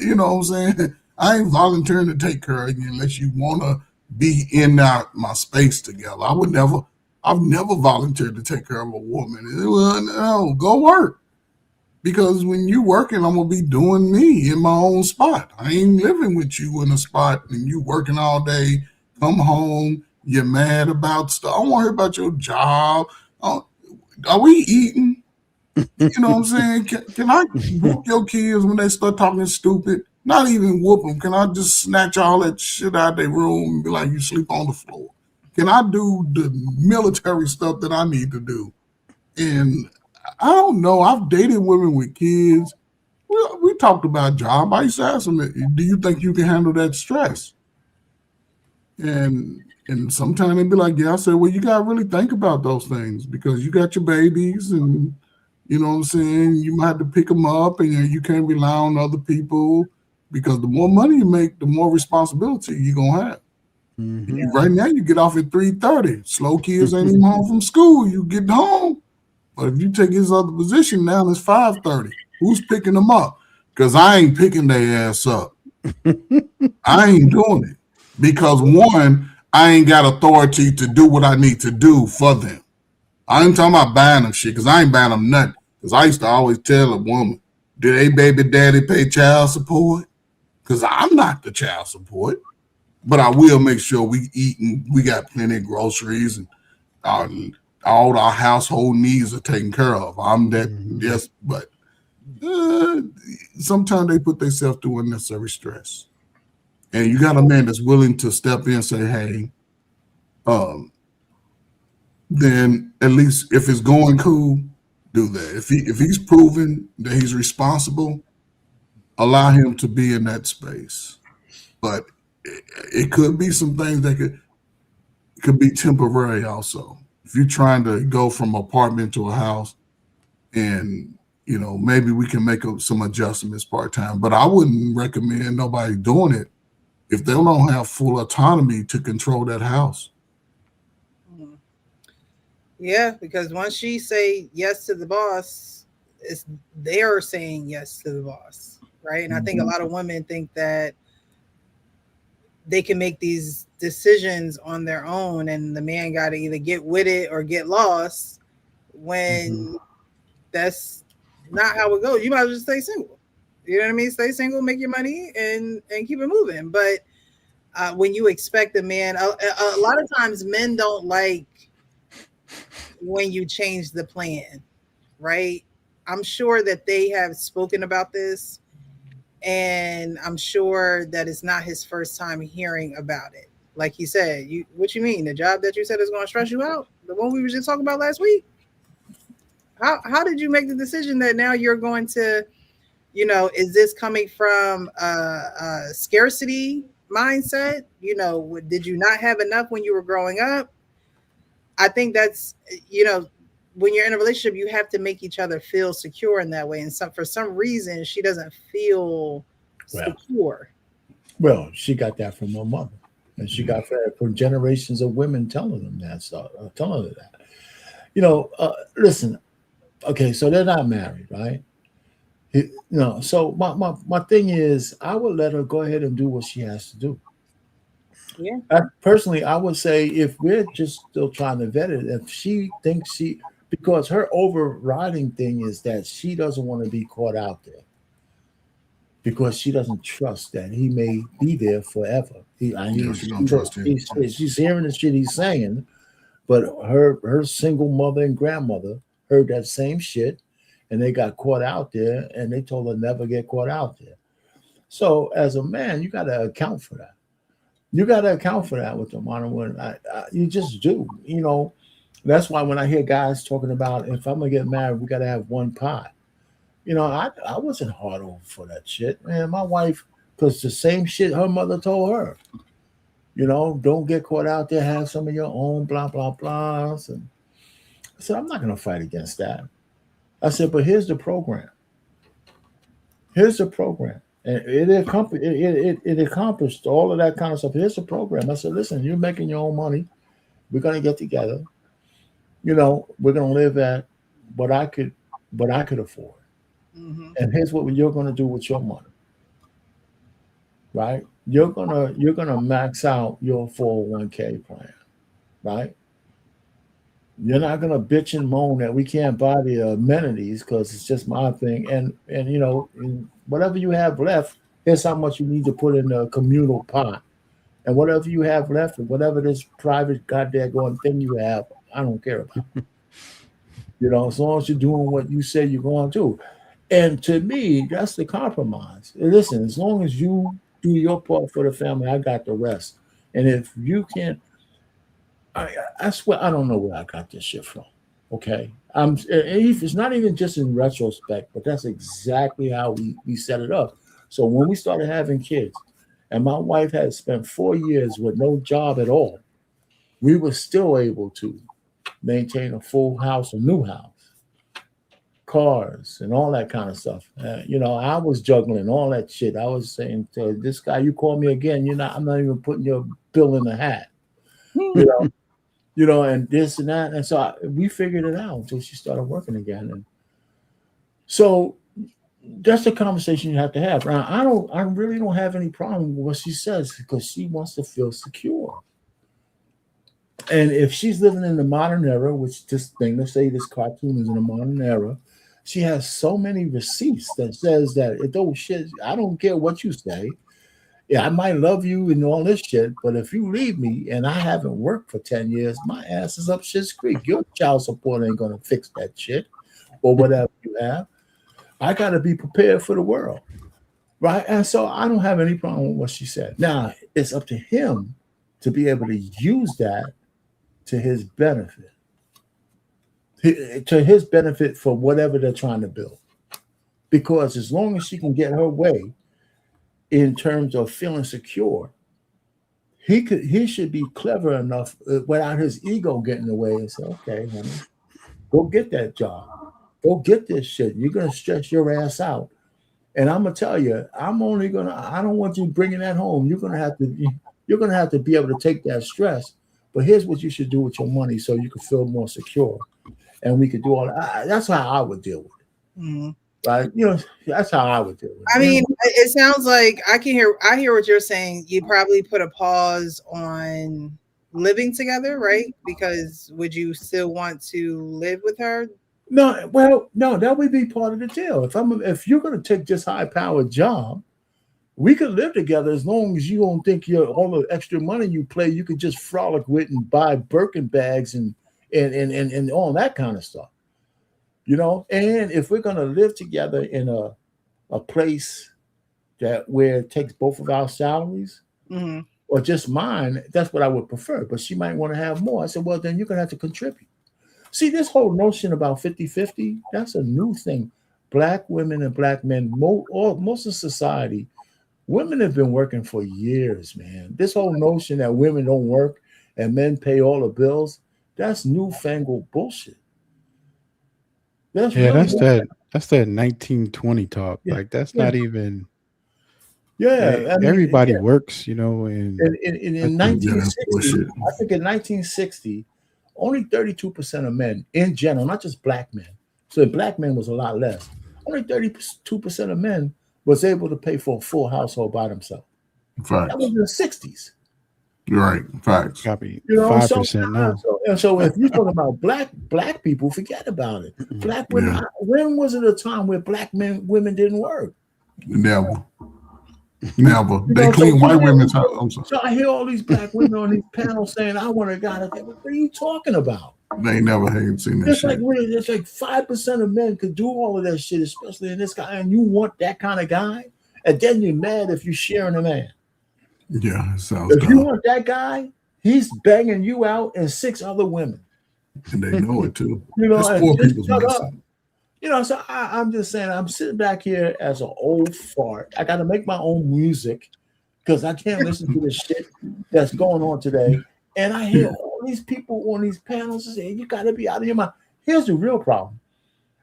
You know what I'm saying? I ain't volunteering to take care of you unless you want to be in my space together. I've never volunteered to take care of a woman. Well, no, go work. Because when you working, I'm going to be doing me in my own spot. I ain't living with you in a spot and you working all day, come home, you're mad about stuff. I don't want to hear about your job. Are we eating? You know what I'm saying? Can I whoop your kids when they start talking stupid? Not even whoop them. Can I just snatch all that shit out of their room and be like, you sleep on the floor? Can I do the military stuff that I need to do? And I don't know. I've dated women with kids. We talked about job. I used to ask them, do you think you can handle that stress? And sometimes they'd be like, yeah. I said, well, you got to really think about those things because you got your babies and you know what I'm saying? You might have to pick them up and you can't rely on other people because the more money you make, the more responsibility you're going to have. Mm-hmm. Right now, you get off at 3:30. Slow kids ain't even home from school. You get home. But if you take his other position now, it's 5:30. Who's picking them up? Because I ain't picking their ass up. I ain't doing it. Because one, I ain't got authority to do what I need to do for them. I ain't talking about buying them shit because I ain't buying them nothing. Because I used to always tell a woman, did a baby daddy pay child support? Because I'm not the child support. But I will make sure we eat and we got plenty of groceries and all our household needs are taken care of. I'm that, yes, but sometimes they put themselves through unnecessary stress. And you got a man that's willing to step in and say, hey, then at least if it's going cool, do that. If he's proven that he's responsible, allow him to be in that space. But it could be some things that could be temporary also. If you're trying to go from apartment to a house and maybe we can make some adjustments part-time, but I wouldn't recommend nobody doing it if they don't have full autonomy to control that house. Yeah, because once she say yes to the boss, they're saying yes to the boss, right? And I think a lot of women think that they can make these decisions on their own and the man got to either get with it or get lost when that's not how it goes. You might as well just stay single. You know what I mean? Stay single, make your money and keep it moving. But when you expect a man, a lot of times men don't like when you change the plan, right? I'm sure that they have spoken about this, and I'm sure that it's not his first time hearing about it. Like he said, you what you mean? The job that you said is going to stress you out? The one we were just talking about last week? How did you make the decision that now you're going to, is this coming from a scarcity mindset? Did you not have enough when you were growing up? I think that's, when you're in a relationship, you have to make each other feel secure in that way. And for some reason, she doesn't feel Well, secure. well, she got that from her mother, and she got that from generations of women telling them that stuff, telling her that. Listen. Okay, so they're not married, right? No. So my thing is, I would let her go ahead and do what she has to do. Yeah. Personally, I would say if we're just still trying to vet it, if she thinks because her overriding thing is that she doesn't want to be caught out there because she doesn't trust that he may be there forever. She don't trust him. She's hearing the shit he's saying, but her single mother and grandmother heard that same shit, and they got caught out there, and they told her never get caught out there. So as a man, you got to account for that. You got to account for that with the modern women. You just do. That's why when I hear guys talking about if I'm gonna get married, we got to have one pot. I wasn't hard over for that shit, man. My wife, because the same shit her mother told her. Don't get caught out there. Have some of your own, blah blah blah. And I said, I'm not gonna fight against that. I said, but here's the program. Here's the program. And it accomplished all of that kind of stuff. Here's the program. I said, listen, you're making your own money. We're gonna get together. We're gonna live at what I could afford. Mm-hmm. And here's what you're gonna do with your money. Right? You're gonna max out your 401k plan, right? You're not gonna bitch and moan that we can't buy the amenities because it's just my thing. And whatever you have left, here's how much you need to put in a communal pot. And whatever you have left, and whatever this private goddamn going thing you have, I don't care about. As long as you're doing what you say you're going to. And to me, that's the compromise. Listen, as long as you do your part for the family, I got the rest. And if you can't, I swear I don't know where I got this shit from. Okay, it's not even just in retrospect, but that's exactly how we set it up. So when we started having kids, and my wife had spent 4 years with no job at all, we were still able to maintain a full house, a new house, cars, and all that kind of stuff. I was juggling all that shit. I was saying to this guy, "You call me again, I'm not even putting your bill in the hat." And this and that. And so we figured it out until she started working again. And so that's the conversation you have to have. Now, I really don't have any problem with what she says because she wants to feel secure. And if she's living in the modern era, which this thing, let's say this cartoon is in the modern era, she has so many receipts that says that shit, I don't care what you say. Yeah, I might love you and all this shit, but if you leave me and I haven't worked for 10 years, my ass is up shit's creek. Your child support ain't going to fix that shit or whatever you have. I got to be prepared for the world, right? And so I don't have any problem with what she said. Now, it's up to him to be able to use that to his benefit, for whatever they're trying to build. Because as long as she can get her way, in terms of feeling secure, he should be clever enough without his ego getting in the way and say, okay, honey, go get that job. Go get this shit. You're going to stress your ass out. And I'm going to tell you, I don't want you bringing that home. You're going to have to be able to take that stress. But here's what you should do with your money so you can feel more secure. And we could do all that. That's how I would deal with it. Mm-hmm. Right? That's how I would do it. I mean, it sounds like I hear what you're saying. You probably put a pause on living together, right? Because would you still want to live with her? No, that would be part of the deal. If you're going to take this high-powered job, we could live together as long as you don't think all the extra money you play, you could just frolic with and buy Birkin bags and and all that kind of stuff. And if we're gonna live together in a place that where it takes both of our salaries Mhm. or just mine, that's what I would prefer. But she might want to have more. I said, well, then you're gonna have to contribute. See, this whole notion about 50-50, that's a new thing. Black women and black men, most of society, women have been working for years, man. This whole notion that women don't work and men pay all the bills, that's newfangled bullshit. That's Yeah, really that's that 1920 talk. yeah, Like that's yeah, not even yeah. I mean, everybody yeah. works, and In I think Yeah, that's 1960, bullshit. I think in 1960, only 32% of men in general, not just black men. So black men was a lot less. Only 32% of men was able to pay for a full household by themselves. That was Facts. in the 60s. You're right. Facts. copy So, 5% now. so if you're talking about black people, forget about it. Black women. Yeah. When was it a time where women didn't work? Never. Never. You They know, clean so white you hear- women's house. I'm sorry. So I hear all these black women on these panels saying, "I want a guy like that." What are you talking about? They never ain't seen that It's shit. like 5% of men could do all of that shit, especially in this guy, and you want that kind of guy, and then you're mad if you're sharing a man. Yeah, it sounds If you dumb. want that guy, he's banging you out and 6 other women. And they know it too. That's That's poor just people's shut up. medicine. So I'm just saying, I'm sitting back here as an old fart. I got to make my own music because I can't listen to the shit that's going on today. And I hear all these people on these panels saying, you got to be out of your mind. Here's the real problem.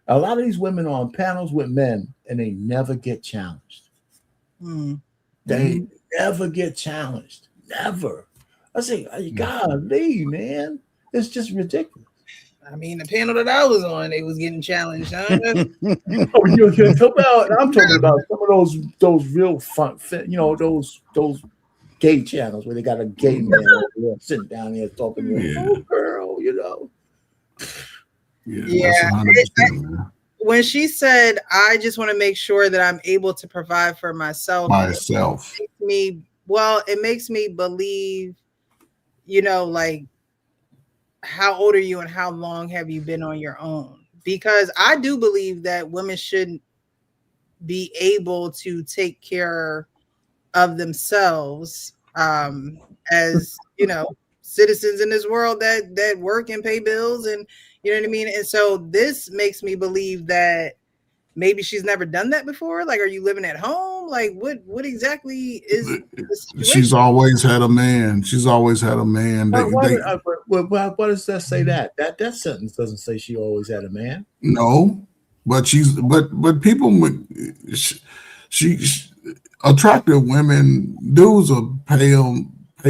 A lot of these women are on panels with men and they never get challenged. Mm. They never get challenged. Never. I say, golly, man. It's just ridiculous. I mean, the panel that I was on, they was getting challenged. Huh? I'm talking about some of those real fun, those gay channels where they got a gay man over there sitting down there talking to Yeah. oh girl, Yeah. That's 100%, man. When she said, "I just want to make sure that I'm able to provide for myself," Myself. it makes me believe, like, how old are you and how long have you been on your own? Because I do believe that women should be able to take care of themselves, as citizens in this world that work and pay bills, and you know what I mean. And so this makes me believe that maybe she's never done that before. Like, are you living at home? Like, what exactly is the situation? She's always had a man. She's always had a man. Why does that say that? That sentence doesn't say she always had a man. No, but people she attractive women, dudes will pay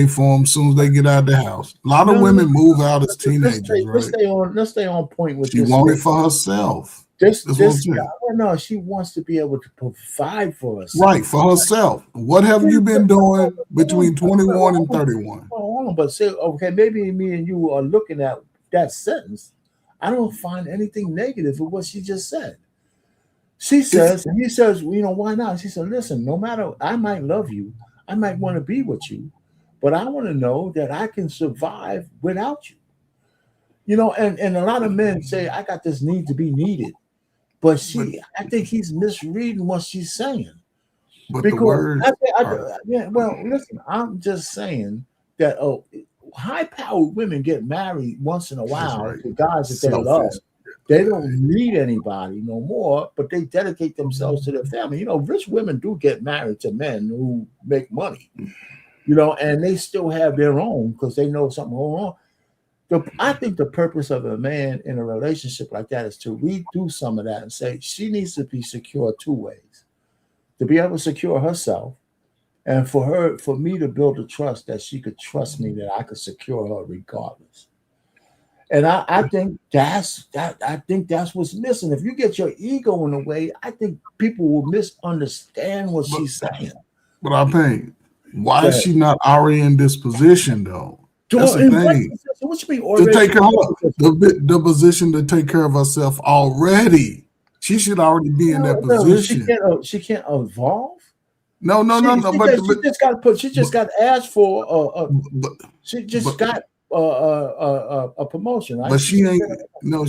for them as soon as they get out of the house. A lot of women move out as teenagers, right? Let's stay on point with she this. She wanted for herself. She wants to be able to provide for herself. Right, for herself. What have you been doing between 21 and 31? Hold on, but say, okay, maybe me and you are looking at that sentence. I don't find anything negative in what she just said. He says, why not? She said, listen, no matter, I might love you, I might want to be with you, but I want to know that I can survive without you. And a lot of men say, I got this need to be needed. But I think he's misreading what she's saying. But because listen, I'm just saying that high-powered women get married once in a while to guys that they love. They don't need anybody no more, but they dedicate themselves to their family. Rich women do get married to men who make money, and they still have their own because they know something going on. I think the purpose of a man in a relationship like that is to redo some of that and say she needs to be secure 2 ways: to be able to secure herself, and for me to build a trust that she could trust me, that I could secure her regardless. And I think that's what's missing. If you get your ego in the way, I think people will misunderstand what she's saying. But I think, why is she not already in this position though? That's the thing. What you mean already? To take care of the position to take care of herself already. She should already be in that position. She can't evolve. No. She just got asked for. She just got a promotion. Right? But she ain't. No,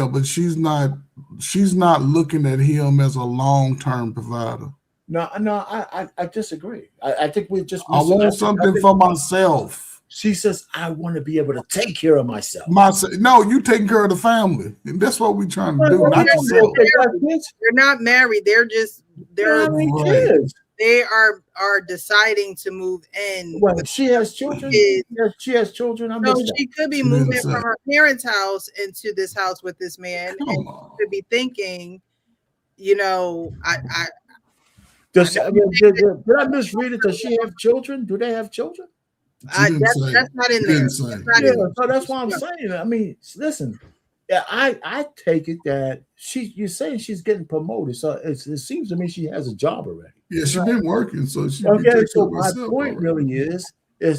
but she's not. She's not looking at him as a long-term provider. No, I disagree. I think we just. I want something for myself. She says, "I want to be able to take care of myself." No, you taking care of the family, and that's what we're trying to do. Not yourself. They're not married. They're kids. They are deciding to move in. Well, she has children. She has children. So she could be moving from her parents' house into this house with this man, and she could be thinking, you know, did I misread it? Does she have children? Do they have children? That's not in there. So that's what I'm saying. I mean, listen, I take it that you're saying she's getting promoted, so it seems to me she has a job already. Yeah, she's been working, so she. Okay, so my point really is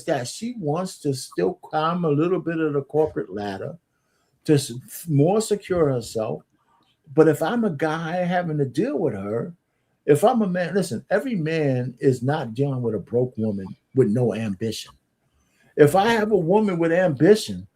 that she wants to still climb a little bit of the corporate ladder to more secure herself. But if I'm a guy having to deal with her, if I'm a man, listen, every man is not dealing with a broke woman with no ambition. If I have a woman with ambition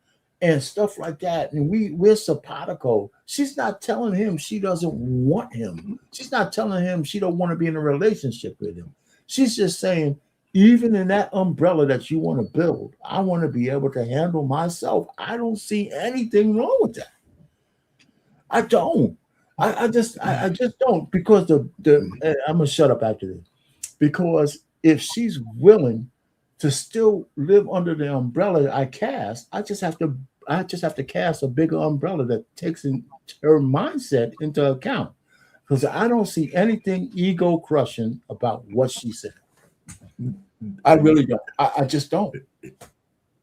and stuff like that, and we're simpatico, she's not telling him she doesn't want him. She's not telling him she don't want to be in a relationship with him. She's just saying, even in that umbrella that you want to build, I want to be able to handle myself. I don't see anything wrong with that. I don't. I just don't, because I'm gonna shut up after this. Because if she's willing to still live under the umbrella I cast, I just have to cast a bigger umbrella that takes her mindset into account. Because I don't see anything ego crushing about what she said. I really don't. I just don't.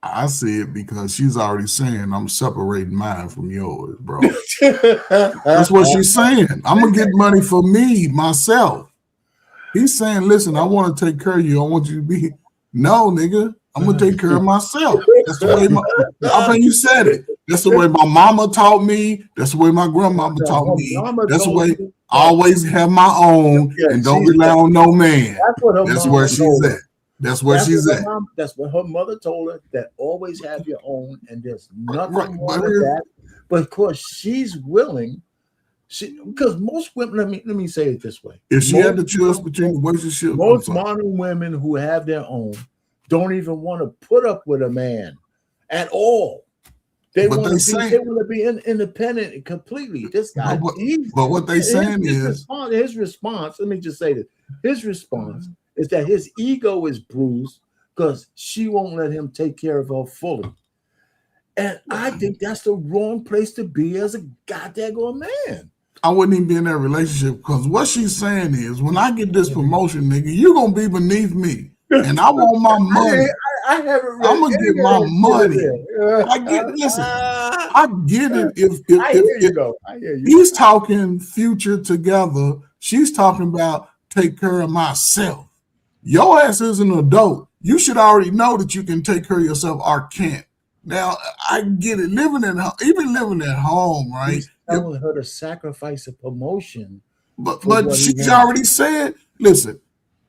I see it because she's already saying I'm separating mine from yours, bro. That's what she's saying. I'm gonna get money for me, myself. He's saying, listen, I want to take care of you. I want you to be. No, nigga, I'm gonna take care of myself. That's the way I think you said it. That's the way my mama taught me. That's the way my grandmama taught me. That's the way I always have my own and don't rely on no man. That's where she's at. That's where she's at. That's what her mother told her, that always have your own, and there's nothing wrong with that. But of course, she's willing. Because most women, let me say it this way: if she had the choice between the relationship, most modern women who have their own don't even want to put up with a man at all. They want to be independent completely. This guy, but what they saying is his response. Let me just say this: his response is that his ego is bruised because she won't let him take care of her fully. And I think that's the wrong place to be as a goddamn man. I wouldn't even be in that relationship, because what she's saying is, when I get this promotion, nigga, you're going to be beneath me. And I want my money. I'm going to get my money. I get it. If he's talking future together, she's talking about take care of myself. Your ass is an adult. You should already know that you can take care of yourself or can't. Now, I get it. Living at home, right? He's telling her to sacrifice a promotion. But she's already said, listen,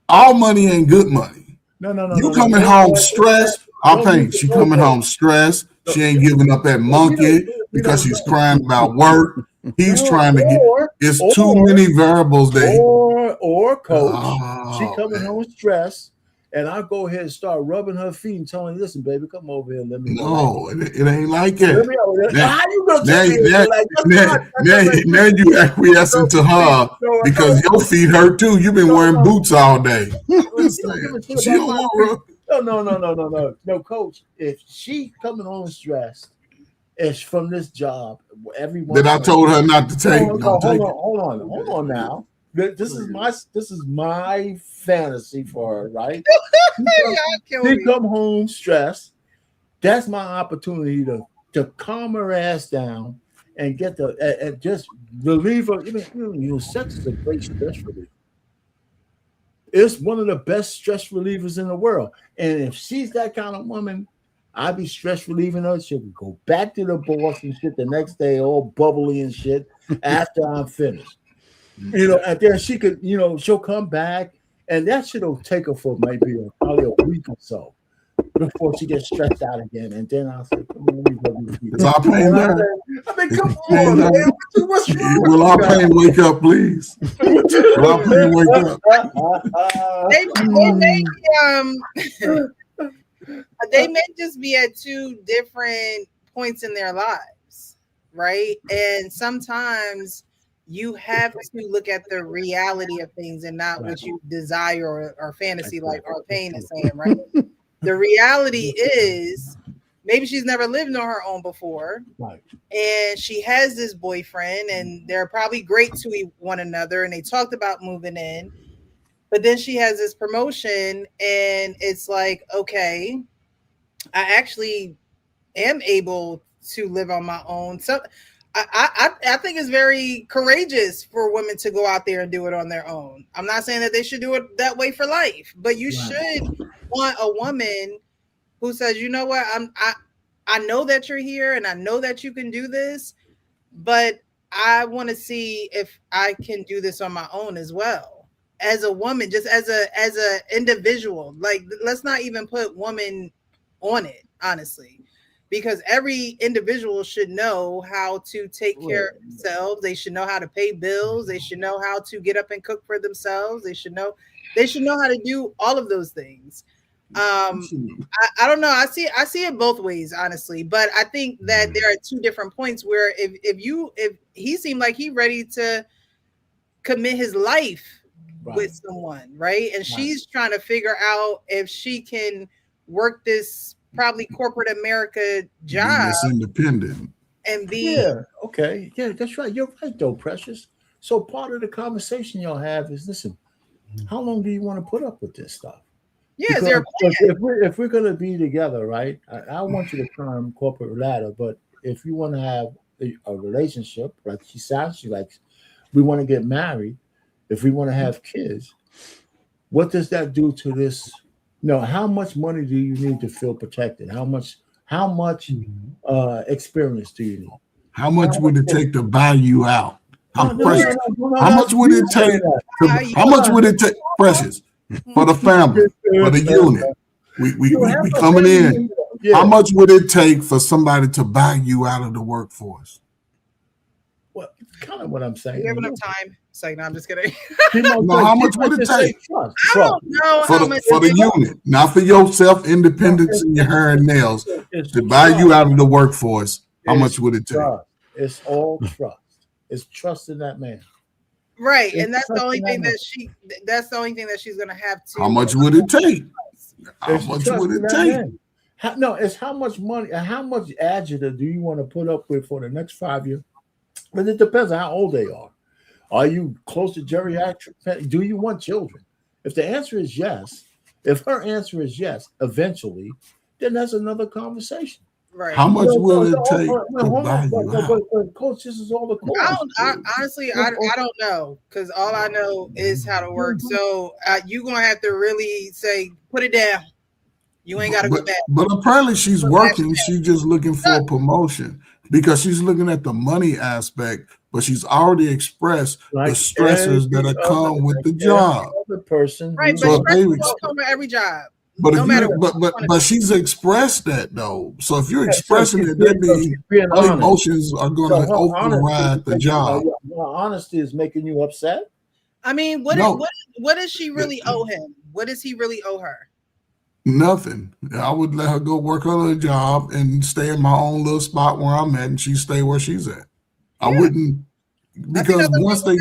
all money ain't good money. No. You coming home stressed. I think she coming home stressed. She ain't giving up that monkey because she's crying about work. He's trying to get. It's too many variables there. Or coach, she coming home stressed, and I go ahead and start rubbing her feet and telling her, listen, baby, come over here and let me. No, it ain't like that. Now you acquiescing to her because your feet hurt too. You've been wearing boots all day. No, coach. If she coming home stressed, it's from this job. Everyone that I told her not to take. Hold on now. This is my fantasy for her, right? She come home stressed. That's my opportunity to calm her ass down and get and just relieve her. Sex is a great stress reliever. It's one of the best stress relievers in the world. And if she's that kind of woman, I'd be stress relieving her. She'll go back to the boss and shit the next day, all bubbly and shit, after I'm finished. And then she could, she'll come back, and that shit'll take her for maybe probably a week or so. before she gets stressed out again. And then I'll say, come on, let me go to Is our pain done? I mean, come Pain on, done? man. What's wrong Will with our you pain wake up, please? Will our pain wake up? They may just be at two different points in their lives, right? And sometimes you have to look at the reality of things and not what you desire or fantasy, like our pain is saying, right? The reality is maybe she's never lived on her own before, Right. and she has this boyfriend, and they're probably great to one another, and they talked about moving in. But then she has this promotion, and it's like, okay, I actually am able to live on my own. So I think it's very courageous for women to go out there and do it on their own. I'm not saying that they should do it that way for life, but you should want a woman who says, you know what, I know that you're here and I know that you can do this, but I want to see if I can do this on my own as well. As a woman, just as a individual, like let's not even put woman on it, honestly, because every individual should know how to take care of themselves. They should know how to pay bills. They should know how to get up and cook for themselves. They should know how to do all of those things. I don't know. I see it both ways, honestly, but I think that there are two different points where if he seemed like he ready to commit his life with someone, right? And she's trying to figure out if she can work this probably corporate America job, It's independent, and be okay, yeah, that's right. You're right, though, Precious. So part of the conversation y'all have is, listen, how long do you want to put up with this stuff? Yeah, is there a plan? If we're going to be together, right? I want you to climb corporate ladder, but if you want to have a relationship, like she sounds, she likes, we want to get married. If we want to have kids, what does that do to this? No, how much money do you need to feel protected? How much experience do you need? How much would it take to buy you out? No, how much would it take? How much would it take, Precious, for the family, for the unit? We coming in. How much would it take for somebody to buy you out of the workforce? Well, kind of what I'm saying. You have enough time. It's like, no, I'm just kidding. No, how much would it take? I don't know for the unit, not for your self-independence and your hair and nails, to buy you out of the workforce. How much would it take? It's all trust. It's trust in that man. Right. And that's the only thing that she's gonna have to. How much would it take? How much would it take? No, it's how much money and how much agita do you want to put up with for the next 5 years? But it depends on how old they are. Are you close to geriatric? Do you want children? If the answer is yes, if her answer is yes, eventually, then that's another conversation. Right. How much will it take to buy you out? But coach, this is all the cost. Honestly, I don't know, because all I know is how to work. So you're gonna have to really say, put it down. You ain't gotta go back. But apparently she's working. She's just looking for a promotion because she's looking at the money aspect, but she's already expressed the stressors that come with the job. The person, right? So but stress come with every job. But but she's expressed that though. So if you're expressing it, that means her emotions are going to override the job. Honesty is making you upset. I mean, what does she really owe him? What does he really owe her? Nothing. I would let her go work her job and stay in my own little spot where I'm at, and she stay where she's at. I wouldn't, because once they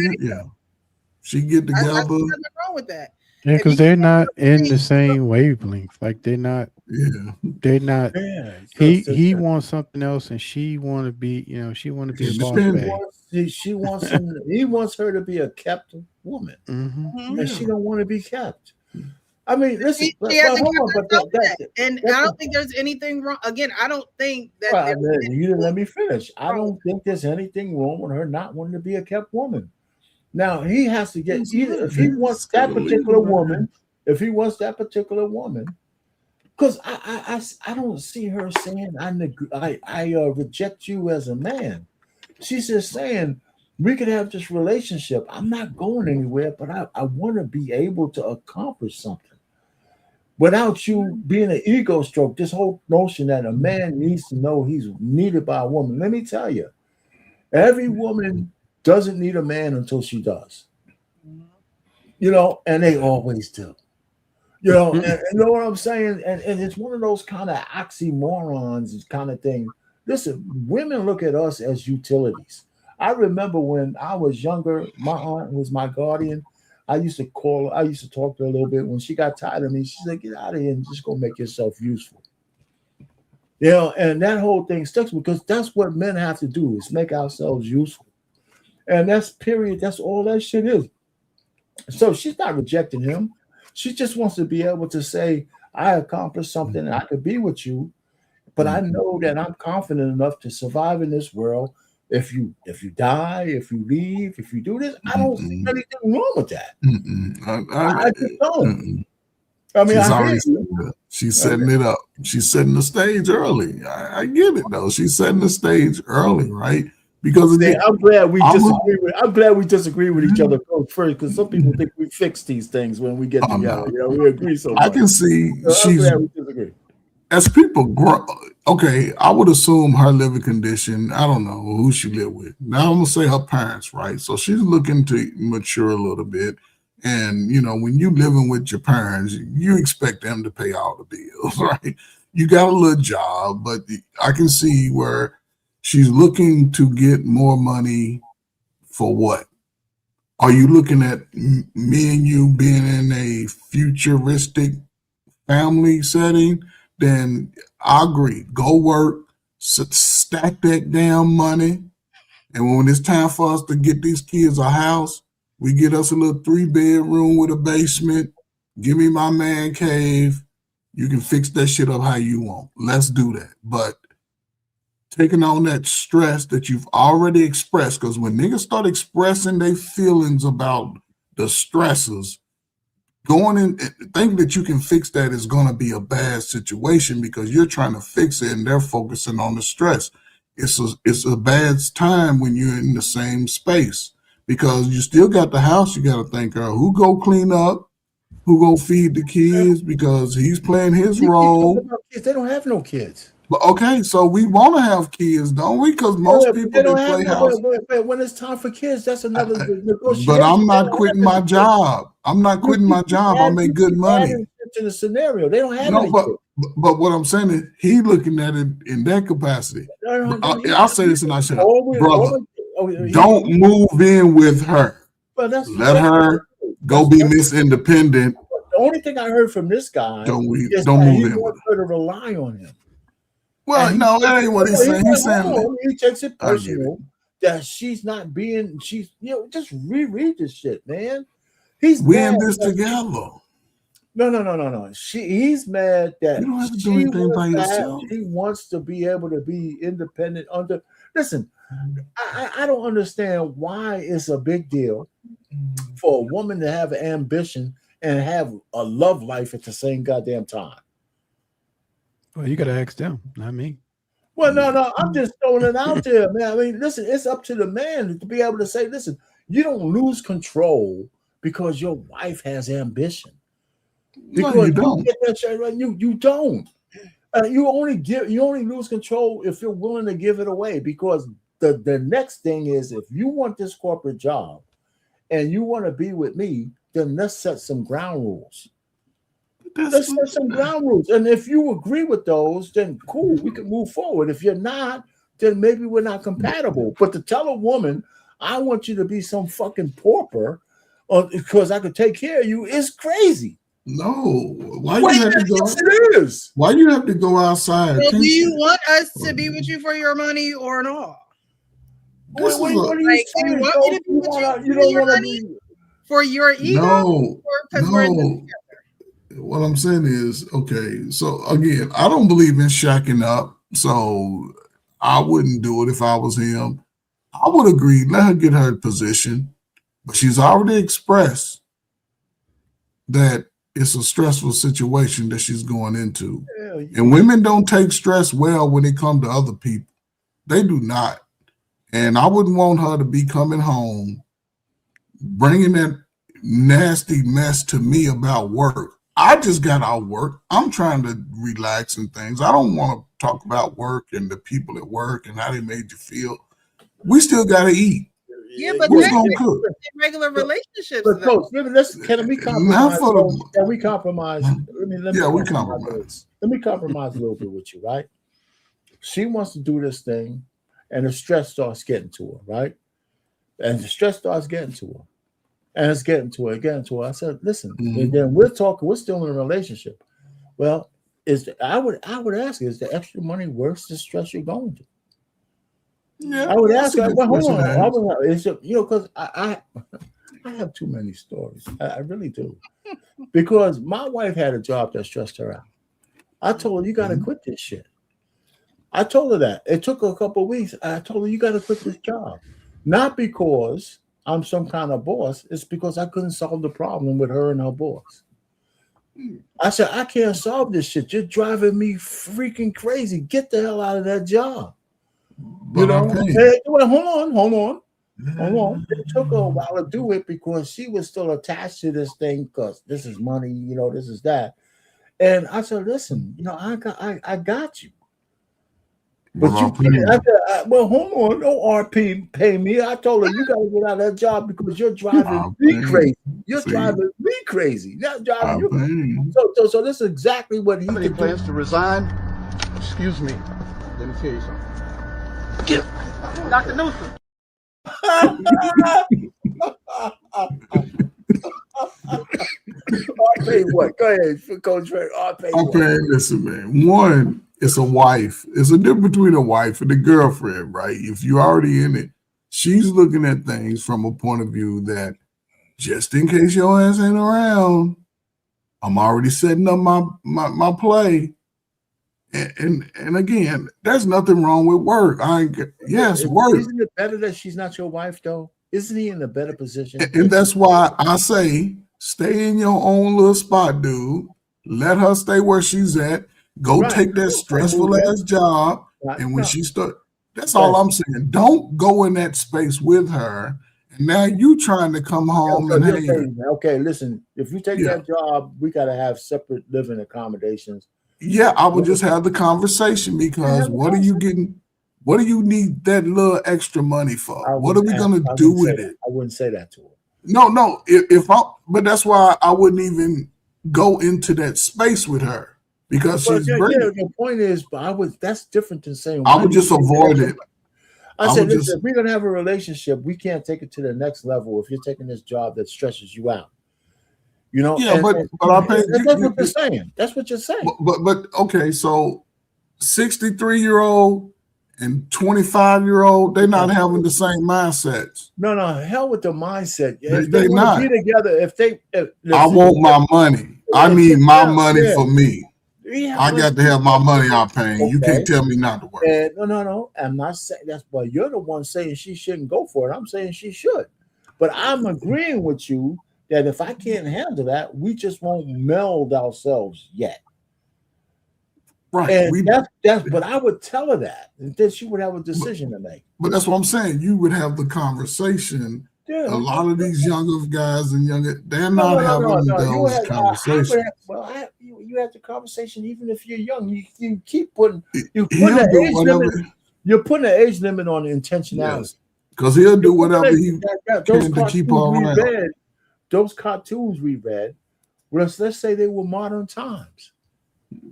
she get together. I nothing wrong with that. Yeah, because they're not in the same wavelength. Like they're not. Yeah. They're not. Yeah, he wants something else, and she want to be. She want to be a boss babe. She wants him. He wants her to be a kept woman, and she don't want to be kept. I mean, listen, and I don't think there's anything wrong. Again, I don't think that. You didn't let me finish. I don't think there's anything wrong with her not wanting to be a kept woman. Now he has to get either if he wants that particular woman, because I don't see her saying I reject you as a man. She's just saying we could have this relationship. I'm not going anywhere, but I want to be able to accomplish something. without you being an ego stroke, this whole notion that a man needs to know he's needed by a woman. Let me tell you, every woman doesn't need a man until she does. And they always do. And you know what I'm saying? And it's one of those kind of oxymorons kind of thing. Listen, women look at us as utilities. I remember when I was younger, my aunt was my guardian. I used to talk to her a little bit. When she got tired of me, she said, get out of here and just go make yourself useful. And that whole thing sticks because that's what men have to do is make ourselves useful. And that's period. That's all that shit is. So she's not rejecting him. She just wants to be able to say, I accomplished something and I could be with you, but I know that I'm confident enough to survive in this world. If you die, if you leave, if you do this, I don't see anything wrong with that. I just don't. I mean, she's setting it up. She's setting the stage early. I get it though. She's setting the stage early, right? Because I'm glad we disagree with each other first, because some people think we fix these things when we get together. No. We agree so much. I can see I'm glad we disagree. As people grow, okay, I would assume her living condition, I don't know who she lived with. Now I'm gonna say her parents, right? So she's looking to mature a little bit. And when you living with your parents, you expect them to pay all the bills, right? You got a little job, but I can see where she's looking to get more money for what? Are you looking at me and you being in a futuristic family setting? Then I agree. Go work, stack that damn money. And when it's time for us to get these kids a house, we get us a little 3-bedroom with a basement. Give me my man cave. You can fix that shit up how you want. Let's do that. But taking on that stress that you've already expressed, because when niggas start expressing their feelings about the stresses, going in thinking that you can fix that is going to be a bad situation because you're trying to fix it and they're focusing on the stress. It's a bad time when you're in the same space because you still got the house you got to think of. Who go clean up? Who go feed the kids because he's playing his role? They don't have no kids. But okay, so we want to have kids, don't we? Because most people don't play have house. But when it's time for kids, that's another negotiation. But I'm not quitting my job. I'm not quitting my job. I make good money. To the scenario, they don't have no. But what I'm saying is, he looking at it in that capacity. I'll say this and I shut up, brother. Don't move in with her. Let her go be Miss Independent. The only thing I heard from this guy don't move he in. Wants her to rely on him. Well, no, that ain't what he's saying. He's saying he takes it personal that she's not being. She's just reread this shit, man. We're in this together. No. He's mad that you don't have to do anything by yourself. He wants to be able to be independent. Listen, I don't understand why it's a big deal for a woman to have ambition and have a love life at the same goddamn time. Well, you got to ask them, not me. Well, no, I'm just throwing it out there, man. I mean, listen, it's up to the man to be able to say, listen, you don't lose control because your wife has ambition. Because no, you don't. Get that shit right. You don't. You only lose control if you're willing to give it away. Because the next thing is, if you want this corporate job and you want to be with me, then let's set some ground rules. Let's set some ground rules. And if you agree with those, then cool, we can move forward. If you're not, then maybe we're not compatible. But to tell a woman, I want you to be some fucking pauper because I could take care of you is crazy. No. Why you have to go? It is. Why you have to go outside? Well, do you want us to be with you for your money or not? What are you saying? You don't want to be for your ego? No. What I'm saying is, okay, so again, I don't believe in shacking up, so I wouldn't do it if I was him. I would agree, let her get her position, but she's already expressed that it's a stressful situation that she's going into. And women don't take stress well when it comes to other people. They do not. And I wouldn't want her to be coming home, bringing that nasty mess to me about work. I just got out of work. I'm trying to relax and things. I don't want to talk about work and the people at work and how they made you feel. We still got to eat. Yeah, but Who's that's gonna cook? in regular relationships. But though. coach, can we Not compromise? for Coach? the. Can we compromise? Let me Yeah, we compromise. compromise. Let me compromise a little bit with you, right? She wants to do this thing, and the stress starts getting to her, right? And the stress starts getting to her, and it's getting to her, getting to her. I said, listen, and then we're talking. We're still in a relationship. Well, I would ask, is the extra money worth the stress you're going through? Yeah, I would that's ask a her, good well, hold question to on. ask. Because I have too many stories. I really do. Because my wife had a job that stressed her out. I told her, you got to quit this shit. I told her that. It took her a couple of weeks. I told her, you got to quit this job. Not because I'm some kind of boss. It's because I couldn't solve the problem with her and her boss. I said, I can't solve this shit. You're driving me freaking crazy. Get the hell out of that job. But You know, I'm paying. hey, well, hold on. It took her a while to do it because she was still attached to this thing because this is money, this is that. And I said, listen, I got you. But But you I'm paying. I said, well, hold on, no RP pay me. I told her you gotta get out of that job because you're driving I'm me paying. crazy. You're See? driving me crazy. Not driving I'm you. paying. So this is exactly what he Have any could plans do. to resign? Excuse me. Let me tell you something. Get Dr. Newsom. RP what? Go ahead, Coach Ray. RP I'm what? paying. Listen, man. One, it's a wife. It's a difference between a wife and a girlfriend, right? If you're already in it, she's looking at things from a point of view that just in case your ass ain't around, I'm already setting up my play. And again, there's nothing wrong with work. Yes, work. Isn't it better that she's not your wife, though? Isn't he in a better position? And that's why I say stay in your own little spot, dude. Let her stay where she's at. Go Right. take that stressful ass job. Right. And when No. she start, that's all I'm saying. Don't go in that space with her. And now you trying to come home So and you're hey, saying, okay, listen, if you take Yeah. that job, we got to have separate living accommodations. yeah, I would just have the conversation because have the what are you getting? What do you need that little extra money for? I What are we wouldn't gonna ask- I do wouldn't say with that. it? I wouldn't say that to her. No. But that's why I wouldn't even go into that space with her because But she's brilliant. the point is, but that's different than saying I why would do you just take the avoid extra it. money? I I said, would listen, just- if we're gonna have a relationship, we can't take it to the next level if you're taking this job that stresses you out. Yeah, but I think that's what you're saying. That's what you're saying. but okay, so 63-year-old and 25-year-old, they're not having the same mindsets. No, hell with the mindset. If They they want not. to be together, I want my money. I need my money for me. Yeah, I got to have my money out paying. You Okay. can't tell me not to work. No. I'm not saying that's, but you're the one saying she shouldn't go for it. I'm saying she should. But I'm agreeing with you that if I can't handle that, we just won't meld ourselves yet. Right. And that's but I would tell her that, and then she would have a decision to make. But that's what I'm saying. You would have the conversation. Yeah. A lot of these younger guys and they're not having those conversations. You have the conversation even if you're young. You keep putting He'll do whatever. You're putting an age limit on intentionality. Because he'll do whatever he can to keep her around. Those cartoons we read, let's say they were modern times.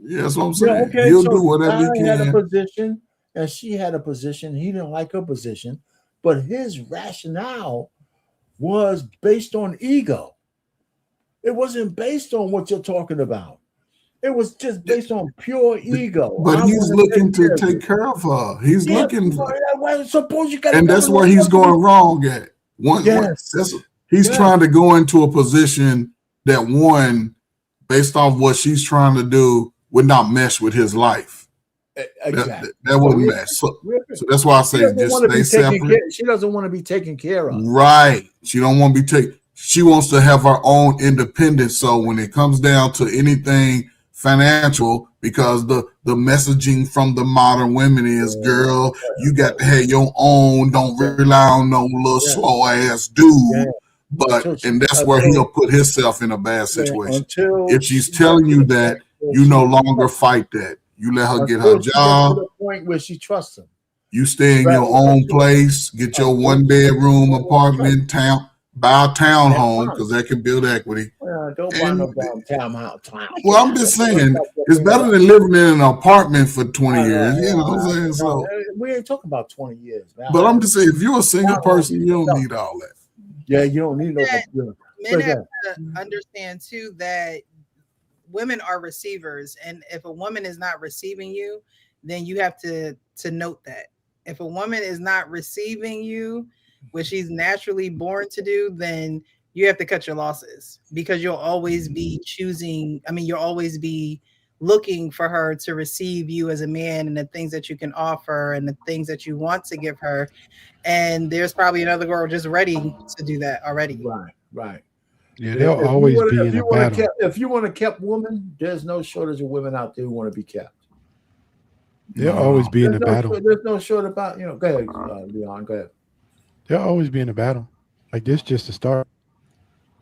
Yeah, that's what I'm saying. Yeah, okay, He'll do whatever he had a can. position and she had a position. He didn't like her position, but his rationale was based on ego. It wasn't based on what you're talking about. It was just based on pure ego. But he's looking to take care of her. He's looking. Well, suppose you got. And that's where he's going wrong at. He's trying to go into a position that one, based off what she's trying to do, would not mesh with his life. Exactly. That wouldn't mesh. So that's why I say just stay separate. She doesn't want to be taken care of. Right. She don't want to be taken. She wants to have her own independence. So when it comes down to anything financial, because the messaging from the modern women is, girl, you got to have your own. Don't rely on no little slow ass dude. But until and that's where he'll put himself in a bad situation. until If she's telling you that, you no longer fight that. You let her get her until she gets job. to the point where she trusts him. You stay in your own place, get your 1-bedroom apartment, buy a townhome because that can build equity. Don't buy no damn townhouse. Well, I'm just saying it's better than living in an apartment for 20 years. You know what I'm saying? So we ain't talking about 20 years now. but I'm just saying, if you're a single person, you don't need all that. Yeah, you don't need no. Men have to understand too that women are receivers, and if a woman is not receiving you, then you have to note that. If a woman is not receiving you, which she's naturally born to do, then you have to cut your losses, because you'll always be choosing. I mean, you'll always be looking for her to receive you as a man and the things that you can offer and the things that you want to give her. And there's probably another girl just ready to do that already. Right. Yeah, they'll always be in a battle. If you want a kept woman, there's no shortage of women out there who want to be kept. They'll always be in a battle. There's no short about, go ahead, Leon, go ahead. They'll always be in a battle. Like this just to start.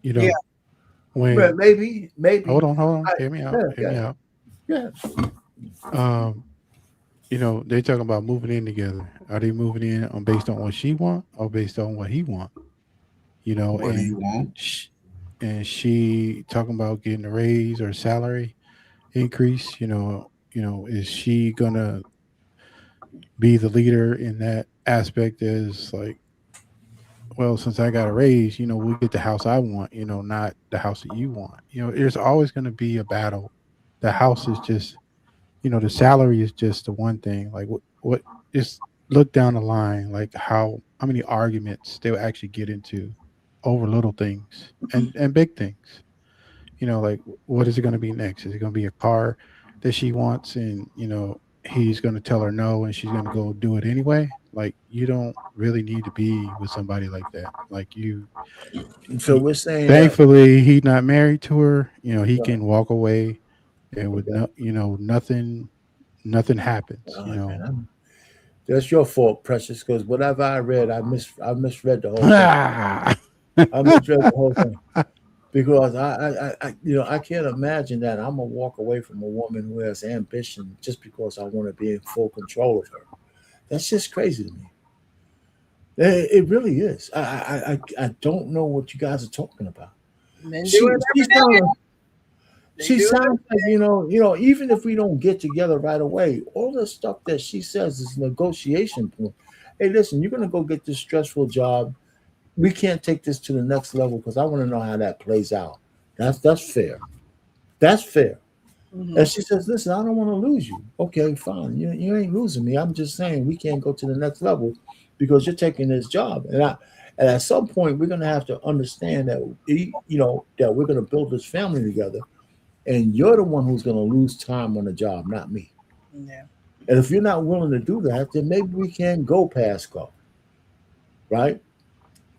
When maybe. Hold on. Hear me out. Yeah. They talking about moving in together. Are they moving in based on what she want or based on what he want? What do you want? And she talking about getting a raise or salary increase. Is she gonna be the leader in that aspect? Is like, well, since I got a raise, we'll get the house I want. Not the house that you want. There's always going to be a battle. The house is just, the salary is just the one thing. Like what just look down the line, like how many arguments they'll actually get into over little things and big things. Like what is it going to be next? Is it going to be a car that she wants, and he's going to tell her no, and she's going to go do it anyway? Like, you don't really need to be with somebody like that. Like So we're saying, thankfully, he's not married to her. He can walk away, and with nothing happens. Man, that's your fault, Precious. Because whatever I read, I misread the whole thing. I misread the whole thing because I can't imagine that I'm gonna walk away from a woman who has ambition just because I want to be in full control of her. That's just crazy to me. It really is. I don't know what you guys are talking about. She sounds like, even if we don't get together right away, all the stuff that she says is negotiation point. Hey, listen, you're gonna go get this stressful job. We can't take this to the next level because I want to know how that plays out. That's fair. That's fair. Mm-hmm. And she says, listen, I don't want to lose you. Okay, fine. You ain't losing me. I'm just saying we can't go to the next level because you're taking this job. And at some point, we're going to have to understand that, that we're going to build this family together. And you're the one who's going to lose time on the job, not me. Yeah. And if you're not willing to do that, then maybe we can go past go. Right?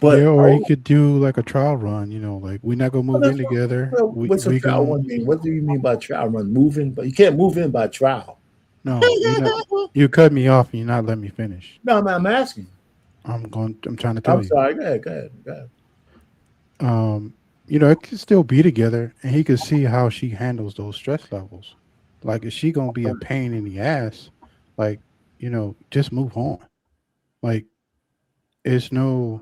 But or you could do like a trial run, like we're not gonna move in together. What's a trial run mean? What do you mean by trial run? Moving, but you can't move in by trial. No, you cut me off and you're not letting me finish. No, I'm asking. I'm trying to tell you. I'm sorry. Go ahead. It could still be together, and he could see how she handles those stress levels. Like, is she gonna be a pain in the ass? Like, just move on. Like, it's no.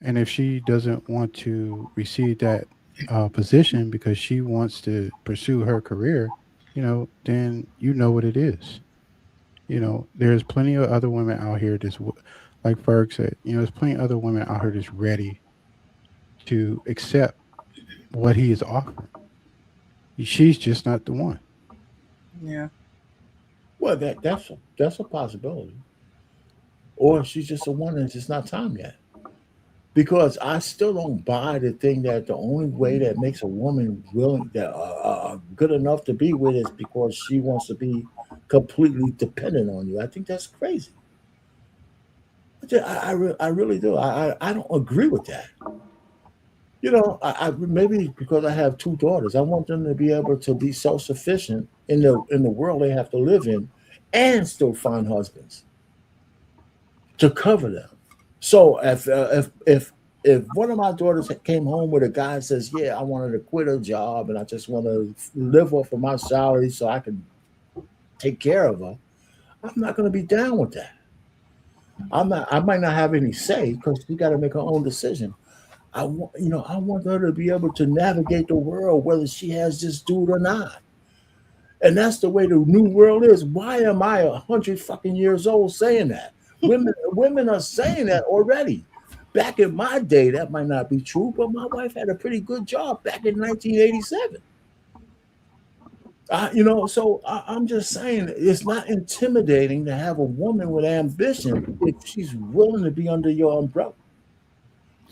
And if she doesn't want to receive that position because she wants to pursue her career, then what it is. There's plenty of other women out here that's, like Ferg said, there's plenty of other women out here that's ready to accept what he is offering. She's just not the one. Yeah. Well, that's a possibility. Or she's just a one and it's just not time yet. Because I still don't buy the thing that the only way that makes a woman willing, good enough to be with is because she wants to be completely dependent on you. I think that's crazy. I really do. I don't agree with that. I maybe because I have two daughters, I want them to be able to be self-sufficient in the world they have to live in, and still find husbands to cover them. So if if one of my daughters came home with a guy and says, "Yeah, I wanted to quit a job and I just want to live off of my salary so I can take care of her," I'm not going to be down with that. I'm not. I might not have any say because she got to make her own decision. I want her to be able to navigate the world, whether she has this dude or not. And that's the way the new world is. Why am I 100 fucking years old saying that? Women are saying that already. Back in my day, that might not be true, but my wife had a pretty good job back in 1987. I'm just saying it's not intimidating to have a woman with ambition if she's willing to be under your umbrella.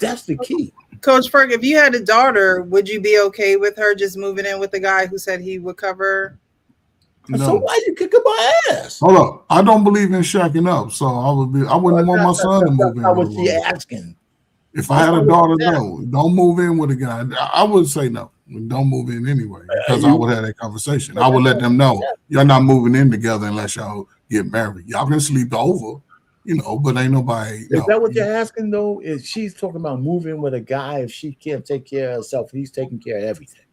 That's the key. Coach Ferg, if you had a daughter, would you be okay with her just moving in with the guy who said he would cover? No. So why you kicking my ass? Hold up. I don't believe in shacking up, so I wouldn't want my son to move in. That's what she asking. If I had a daughter, no, don't move in with a guy. I would say no. Don't move in anyway, because I would have that conversation. I would let them know you're not moving in together unless y'all get married. Y'all can sleep over, but ain't nobody. Is that what you're asking though? Is she's talking about moving with a guy if she can't take care of herself? He's taking care of everything.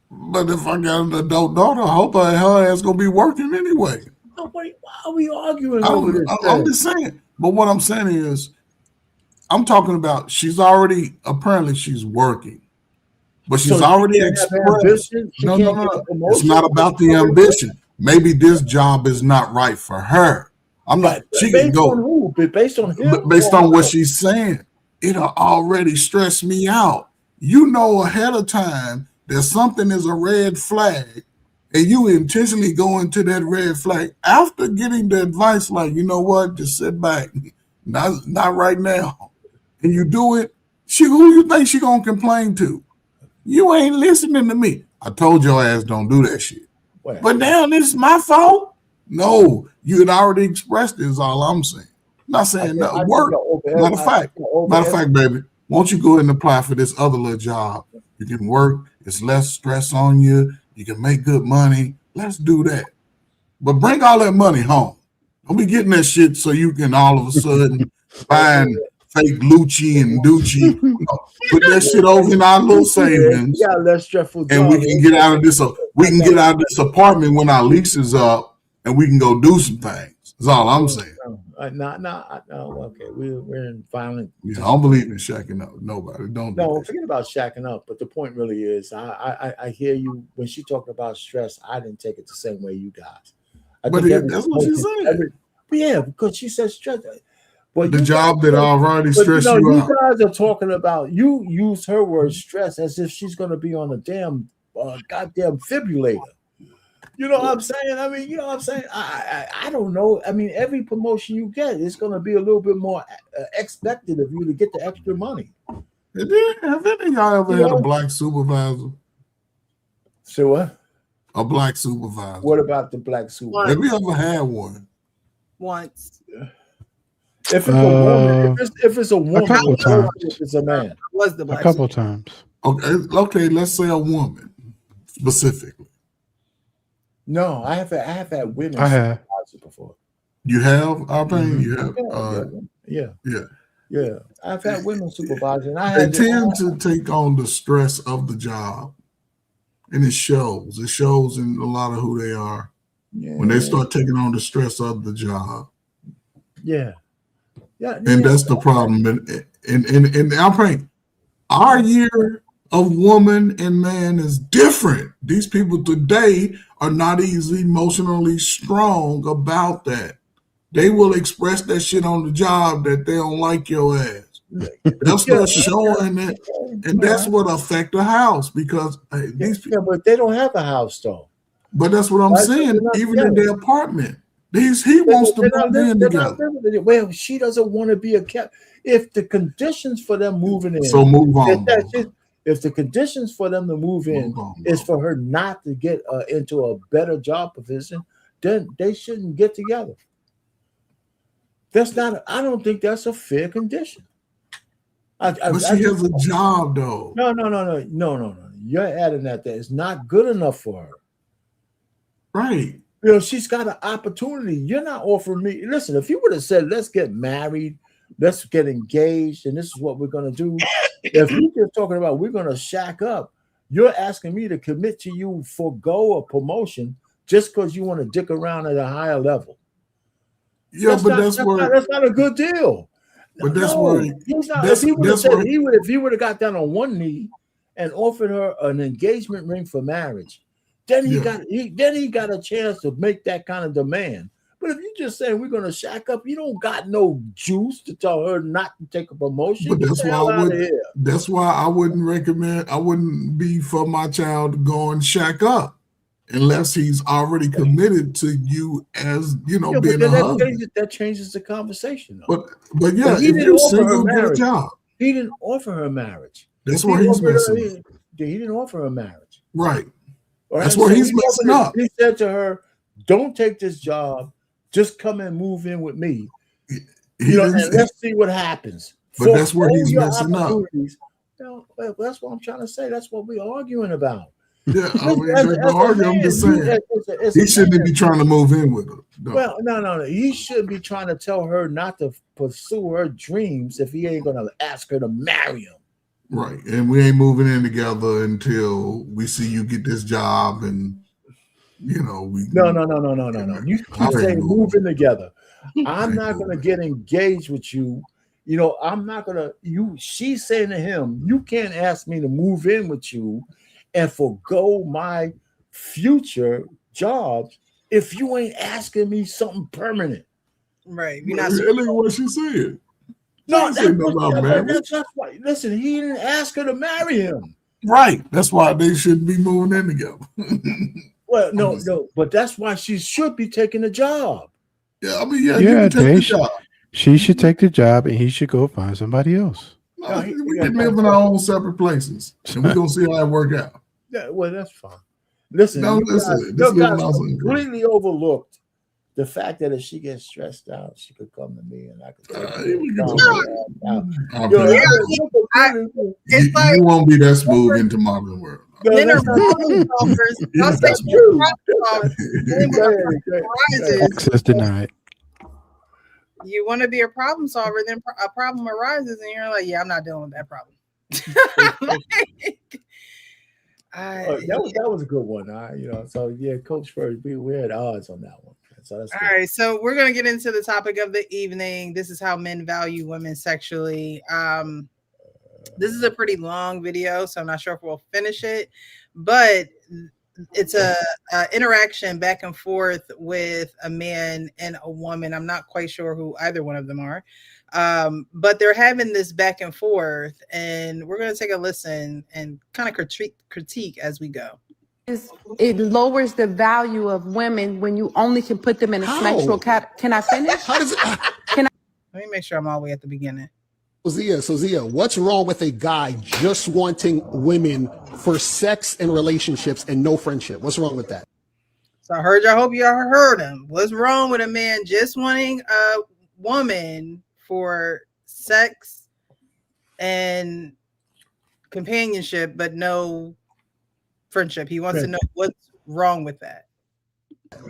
But if I got an adult daughter, I hope her ass gonna be working anyway. Why are we arguing over this? I'm just saying. But what I'm saying is, I'm talking about apparently she's working. But she's already expressed. No. It's not about the ambition. Maybe this job is not right for her. I'm not. She can go. On who? Based on him. Based on what she's saying, it'll already stress me out. You know ahead of time that something is a red flag, and you intentionally go into that red flag after getting the advice, like, you know what, just sit back, not right now, and you do it. Who you think she gonna complain to? You ain't listening to me. I told your ass don't do that shit. But now this is my fault? No, you had already expressed it, is all I'm saying. I'm not saying that work. Matter of fact, baby, won't you go ahead and apply for this other little job? You can work, it's less stress on you, you can make good money. Let's do that. But bring all that money home. Don't be getting that shit so you can all of a sudden find fake Lucci and Ducci. Put that shit over in our little savings. Yeah, less stressful. And we can get out of this. We can get out of this apartment when our lease is up, and we can go do some things. That's all I'm saying. No. Okay, we're in violent. Yeah, I don't believe in shacking up. Nobody. Don't. No, forget about shacking up. But the point really is, I hear you when she talked about stress. I didn't take it the same way you guys. But that's what she said. Yeah, because she said stress. But the job that already stressed you out. You guys are talking about, you use her word stress as if she's going to be on a damn goddamn defibrillator. You know what I'm saying? I mean, you know what I'm saying? I don't know. I mean, every promotion you get, it's going to be a little bit more expected of you to get the extra money. Have any of y'all ever had a black supervisor? So what? A black supervisor. What about the black supervisor? Have you ever had one? Once. If it's a woman, if it's a woman, a couple times. If it's a man, was the black a couple times. Okay. Let's say a woman specifically. No, I have had women. I have before. You have? I think you have. Yeah. I've had women supervising. They tend to take on the stress of the job, and it shows. It shows in a lot of who they are when they start taking on the stress of the job. Yeah. And that's the problem. And I think our year of woman and man is different. These people today are not as emotionally strong about that. They will express that shit on the job that they don't like your ass. That's what's showing it. And that's what affect the house because these people. But they don't have a house though. But that's what I'm saying. Even in their apartment. He wants to move in together. Well, she doesn't want to be a cat. If the conditions for them moving in, so move on. If the conditions for them to move in is for her not to get into a better job position, then they shouldn't get together. That's not. I don't think that's a fair condition. But she has a job, though. No. You're adding that it's not good enough for her. Right. You know, she's got an opportunity. You're not offering me. Listen, if you would have said, let's get married, let's get engaged, and this is what we're gonna do. If you're just talking about we're gonna shack up, you're asking me to commit to you, forego a promotion just because you want to dick around at a higher level. Yeah, but that's not a good deal. But that's where he's not. If he would have said if he would have got down on one knee and offered her an engagement ring for marriage, then he got a chance to make that kind of demand. But if you just saying we're gonna shack up, you don't got no juice to tell her not to take a promotion. But that's why I wouldn't recommend. I wouldn't be for my child to go and shack up unless he's already committed to you as being a husband. That changes the conversation. Though. But yeah, if you're single, get a job. He didn't offer her marriage. That's where he's messing up. He didn't offer her marriage. Right. That's where he's messing up. He said to her, "Don't take this job. Just come and move in with me. And let's see what happens." But that's where he's messing up. Well, that's what I'm trying to say. That's what we're arguing about. Yeah, I mean, I'm just saying he shouldn't be trying to move in with her. No. Well, no. He shouldn't be trying to tell her not to pursue her dreams if he ain't going to ask her to marry him. Right, and we ain't moving in together until we see you get this job, and we. No. You keep saying moving together. I'm not going to get engaged with you. I'm not going to. She's saying to him, "You can't ask me to move in with you and forgo my future jobs if you ain't asking me something permanent." Right. You're not really what she said. No, that's why. Listen, he didn't ask her to marry him. Right. That's why they shouldn't be moving in together. Well, no, but that's why she should be taking the job. Yeah, I mean, you can take the job. She should take the job, and he should go find somebody else. No, we can live in our own separate places, and we're gonna see how it work out. Yeah, well, that's fine. Listen, you guys completely overlooked the fact that if she gets stressed out, she could come to me and I could. You won't be that smooth into modern world. Men are problem solvers. That's true. Access denied. You want to be a problem solver, then a problem arises, and you're like, "Yeah, I'm not dealing with that problem." That was a good one. So yeah, Coach Furry, we had odds on that one. So that's all right. So we're gonna get into the topic of the evening. This is how men value women sexually. This is a pretty long video, so I'm not sure if we'll finish it, but it's a interaction back and forth with a man and a woman. I'm not quite sure who either one of them are, but they're having this back and forth, and we're going to take a listen and kind of critique as we go. It lowers the value of women when you only can put them in a sexual category. Can I finish? How does it? Let me make sure I'm all the way at the beginning. So Zia, what's wrong with a guy just wanting women for sex and relationships and no friendship? What's wrong with that? So I hope y'all heard him. What's wrong with a man just wanting a woman for sex and companionship, but no friendship? He wants to know what's wrong with that.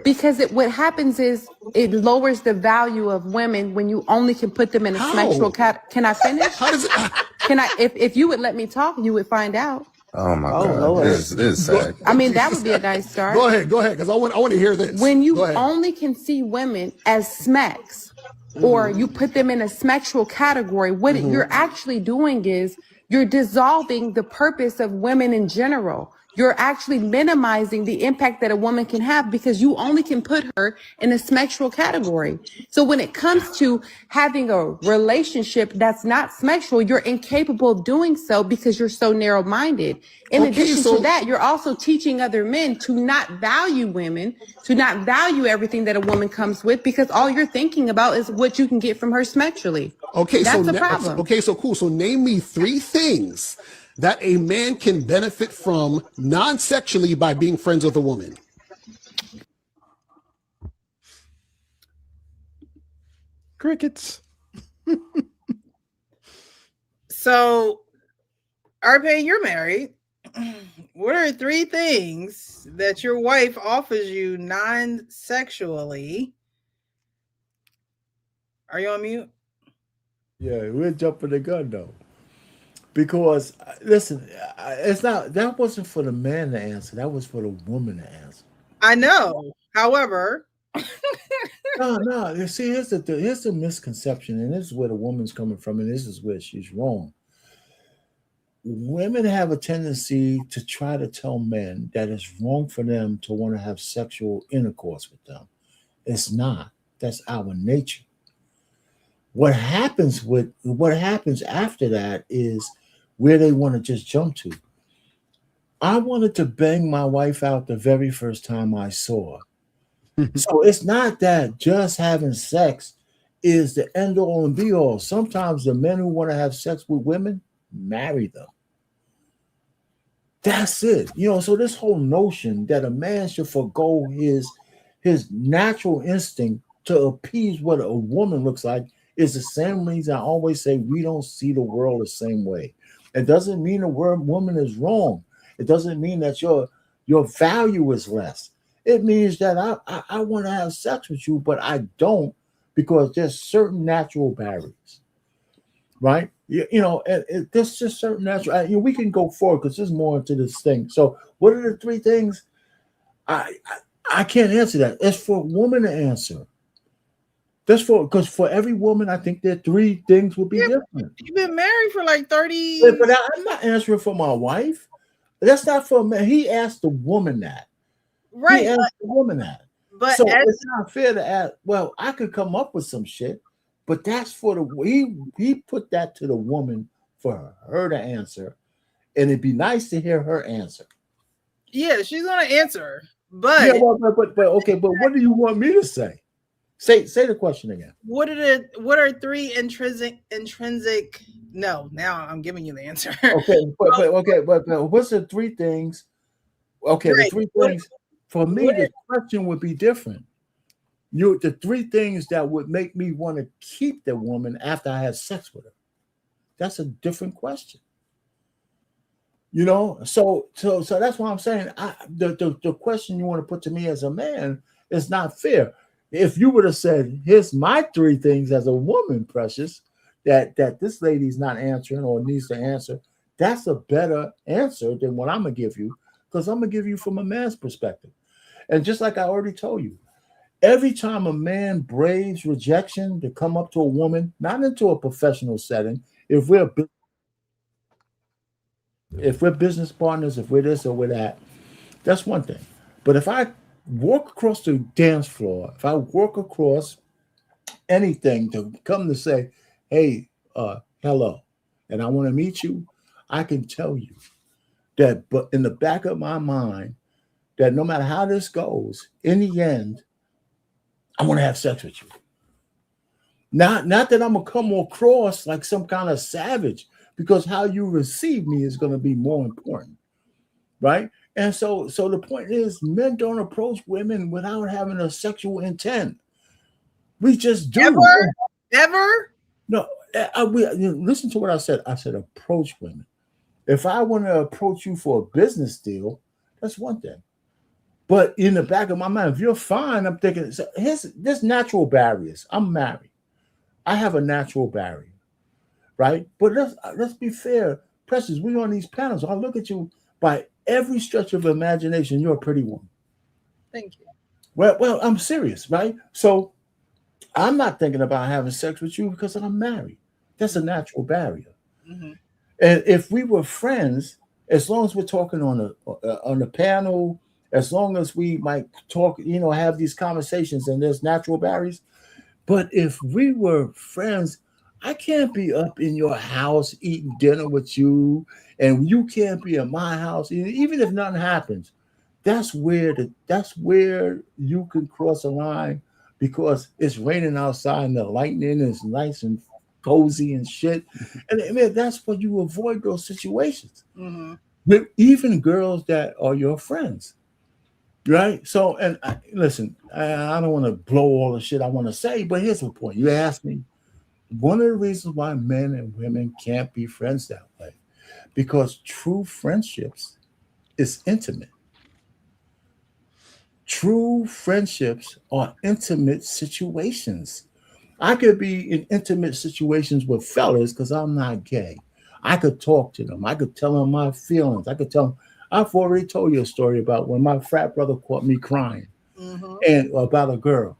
Because what happens is it lowers the value of women when you only can put them in a sexual category. Can I finish? How does it? Can I? If you would let me talk, you would find out. Oh my God, this is sad. I mean, that would be a nice start. Go ahead, because I want to hear this. When you only can see women as smecks, or you put them in a sexual category, what you're actually doing is you're dissolving the purpose of women in general. You're actually minimizing the impact that a woman can have because you only can put her in a sexual category. So when it comes to having a relationship that's not sexual, you're incapable of doing so because you're so narrow-minded. In addition to that, you're also teaching other men to not value women, to not value everything that a woman comes with because all you're thinking about is what you can get from her sexually. Okay, that's a problem. Okay, so cool. So name me 3 things that a man can benefit from non-sexually by being friends with a woman. Crickets. So, Arpay, you're married. What are 3 things that your wife offers you non-sexually? Are you on mute? Yeah, we're jumping the gun though. Because listen, it's not that wasn't for the man to answer. That was for the woman to answer. I know. However, No, no. You see, here's the misconception, and this is where the woman's coming from, and this is where she's wrong. Women have a tendency to try to tell men that it's wrong for them to want to have sexual intercourse with them. It's not. That's our nature. What happens after that is where they want to just jump to. I wanted to bang my wife out the very first time I saw her. So it's not that just having sex is the end all and be all. Sometimes the men who want to have sex with women marry them. That's it. So this whole notion that a man should forego his natural instinct to appease what a woman looks like is the same reason I always say we don't see the world the same way. It doesn't mean the word woman is wrong. It doesn't mean that your value is less. It means that I want to have sex with you, but I don't because there's certain natural barriers, right? There's just certain natural. We can go forward because there's more into this thing. So, what are the three things? I can't answer that. It's for a woman to answer. Because for every woman, I think that three things would be different. You've been married for like 30. But I'm not answering for my wife. That's not for a man. He asked the woman that. Right. He asked the woman that. But so it's not fair to ask. Well, I could come up with some shit, but that's for he put that to the woman for her to answer, and it'd be nice to hear her answer. Yeah, she's gonna answer. But yeah, but okay, but what do you want me to say? Say the question again. What are three intrinsic? No, now I'm giving you the answer. Okay, but what's the three things? Okay, right. The three things for me. The question would be different. The three things that would make me want to keep the woman after I had sex with her. That's a different question. So that's why I'm saying the question you want to put to me as a man is not fair. If you would have said, "Here's my three things as a woman, Precious, that this lady's not answering or needs to answer," that's a better answer than what I'm gonna give you, because I'm gonna give you from a man's perspective. And just like I already told you, every time a man braves rejection to come up to a woman, not into a professional setting, if we're business partners, if we're this or we're that, that's one thing. But if I walk across the dance floor, if I walk across anything to come to say, "Hey, hello," and I want to meet you, I can tell you that, but in the back of my mind, that no matter how this goes, in the end, I want to have sex with you. Not that I'm gonna come across like some kind of savage, because how you receive me is going to be more important, right? And so the point is, men don't approach women without having a sexual intent. We just do. Ever? No, listen to what I said. I said approach women. If I want to approach you for a business deal, that's one thing. But in the back of my mind, if you're fine, I'm thinking, so there's natural barriers. I'm married. I have a natural barrier, right? But let's be fair. Precious, we're on these panels. I look at you, by every stretch of imagination, you're a pretty woman. Thank you. Well, I'm serious, right? So I'm not thinking about having sex with you because I'm married. That's a natural barrier. Mm-hmm. And if we were friends, as long as we're talking on a panel, as long as we might talk, have these conversations, and there's natural barriers. But if we were friends, I can't be up in your house eating dinner with you, and you can't be in my house, even if nothing happens. That's where you can cross a line, because it's raining outside and the lightning is nice and cozy and shit. And I mean, that's when you avoid those situations. Mm-hmm. With even girls that are your friends. Right. So, and listen, I don't want to blow all the shit I want to say, but here's the point. You asked me, one of the reasons why men and women can't be friends that way, because true friendships is intimate. True friendships are intimate situations. I could be in intimate situations with fellas because I'm not gay. I could talk to them. I could tell them my feelings. I could tell them. I've already told you a story about when my frat brother caught me crying and about a girl.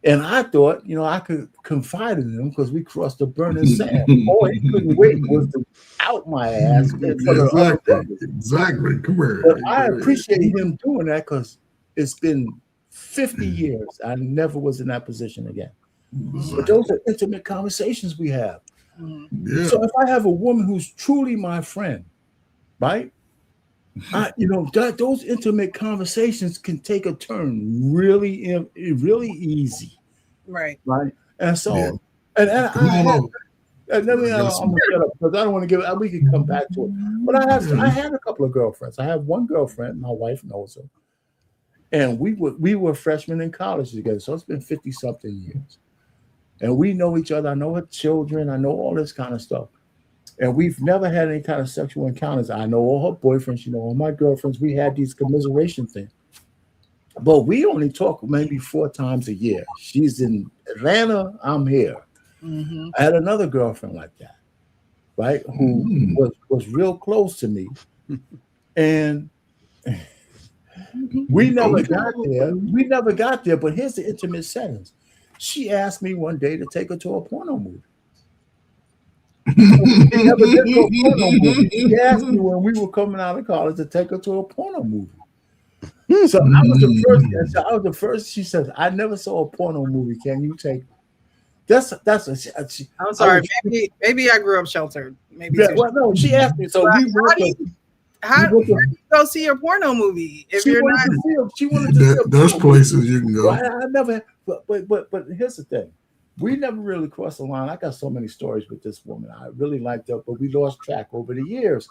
And I thought, I could confide in him because we crossed the burning sand. All he couldn't wait was to out my ass in front of other brothers. Exactly. Come here. But I appreciate him doing that because it's been 50 years. I never was in that position again. But those are intimate conversations we have. Yeah. So if I have a woman who's truly my friend, right? Those intimate conversations can take a turn really easy. Right. And so, Yeah. and let me, I'm gonna shut up because I don't want to give it. We can come back to it. But I had a couple of girlfriends. I have one girlfriend. My wife knows her, and we were freshmen in college together. So it's been 50 something years, and we know each other. I know her children. I know all this kind of stuff. And we've never had any kind of sexual encounters. I know all her boyfriends, all my girlfriends. We had these commiseration things. But we only talk maybe 4 times a year. She's in Atlanta, I'm here. I had another girlfriend like that, right? Who was real close to me. And we never got there. But here's the intimate settings. She asked me one day to take her to a porno movie. She never did go to a porno movie. She asked me when we were coming out of college to take her to a porno movie. So I was the first. She says, "I never saw a porno movie. Can you take?" That's. I'm sorry. Maybe I grew up sheltered. Maybe. Yeah, well, no. She asked me. So how do you go see a porno movie if you're not? She wanted to see. There's places you can go. Well, I never. But here's the thing. We never really crossed the line. I got so many stories with this woman. I really liked her, but we lost track over the years.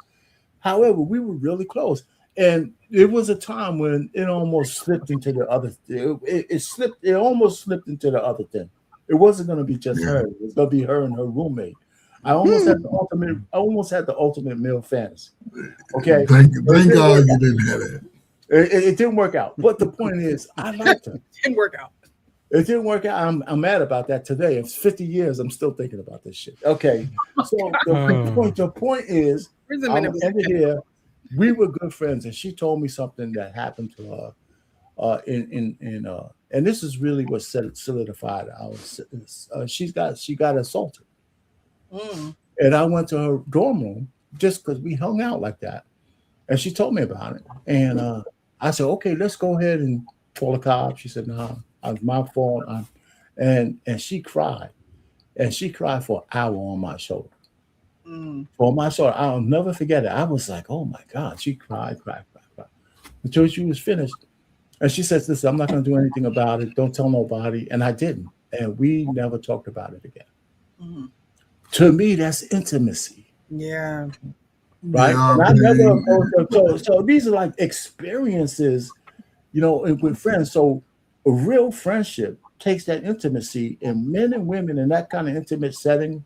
However, we were really close. And it was a time when it almost slipped into the other. It almost slipped into the other thing. It wasn't going to be just her. It was going to be her and her roommate. I almost had the ultimate male fantasy. Okay. Thank God you didn't have that. It didn't work out. But the point is, I liked her. It didn't work out. It didn't work out. I'm mad about that today. It's 50 years. I'm still thinking about this shit. Okay. So the point is, I'm ended here. We were good friends, and she told me something that happened to her. And this is really what solidified she got assaulted, and I went to her dorm room just because we hung out like that, and she told me about it, and I said, okay, let's go ahead and call the cops. She said, no, it was my fault, and she cried for an hour on my shoulder. For my shoulder, I'll never forget it. I was like, oh my God, she cried until she was finished. And she says, listen, I'm not going to do anything about it. Don't tell nobody. And I didn't. And we never talked about it again. To me, that's intimacy. Yeah. Right? Yeah, and I never, so these are like experiences, with friends. So a real friendship takes that intimacy, and men and women in that kind of intimate setting,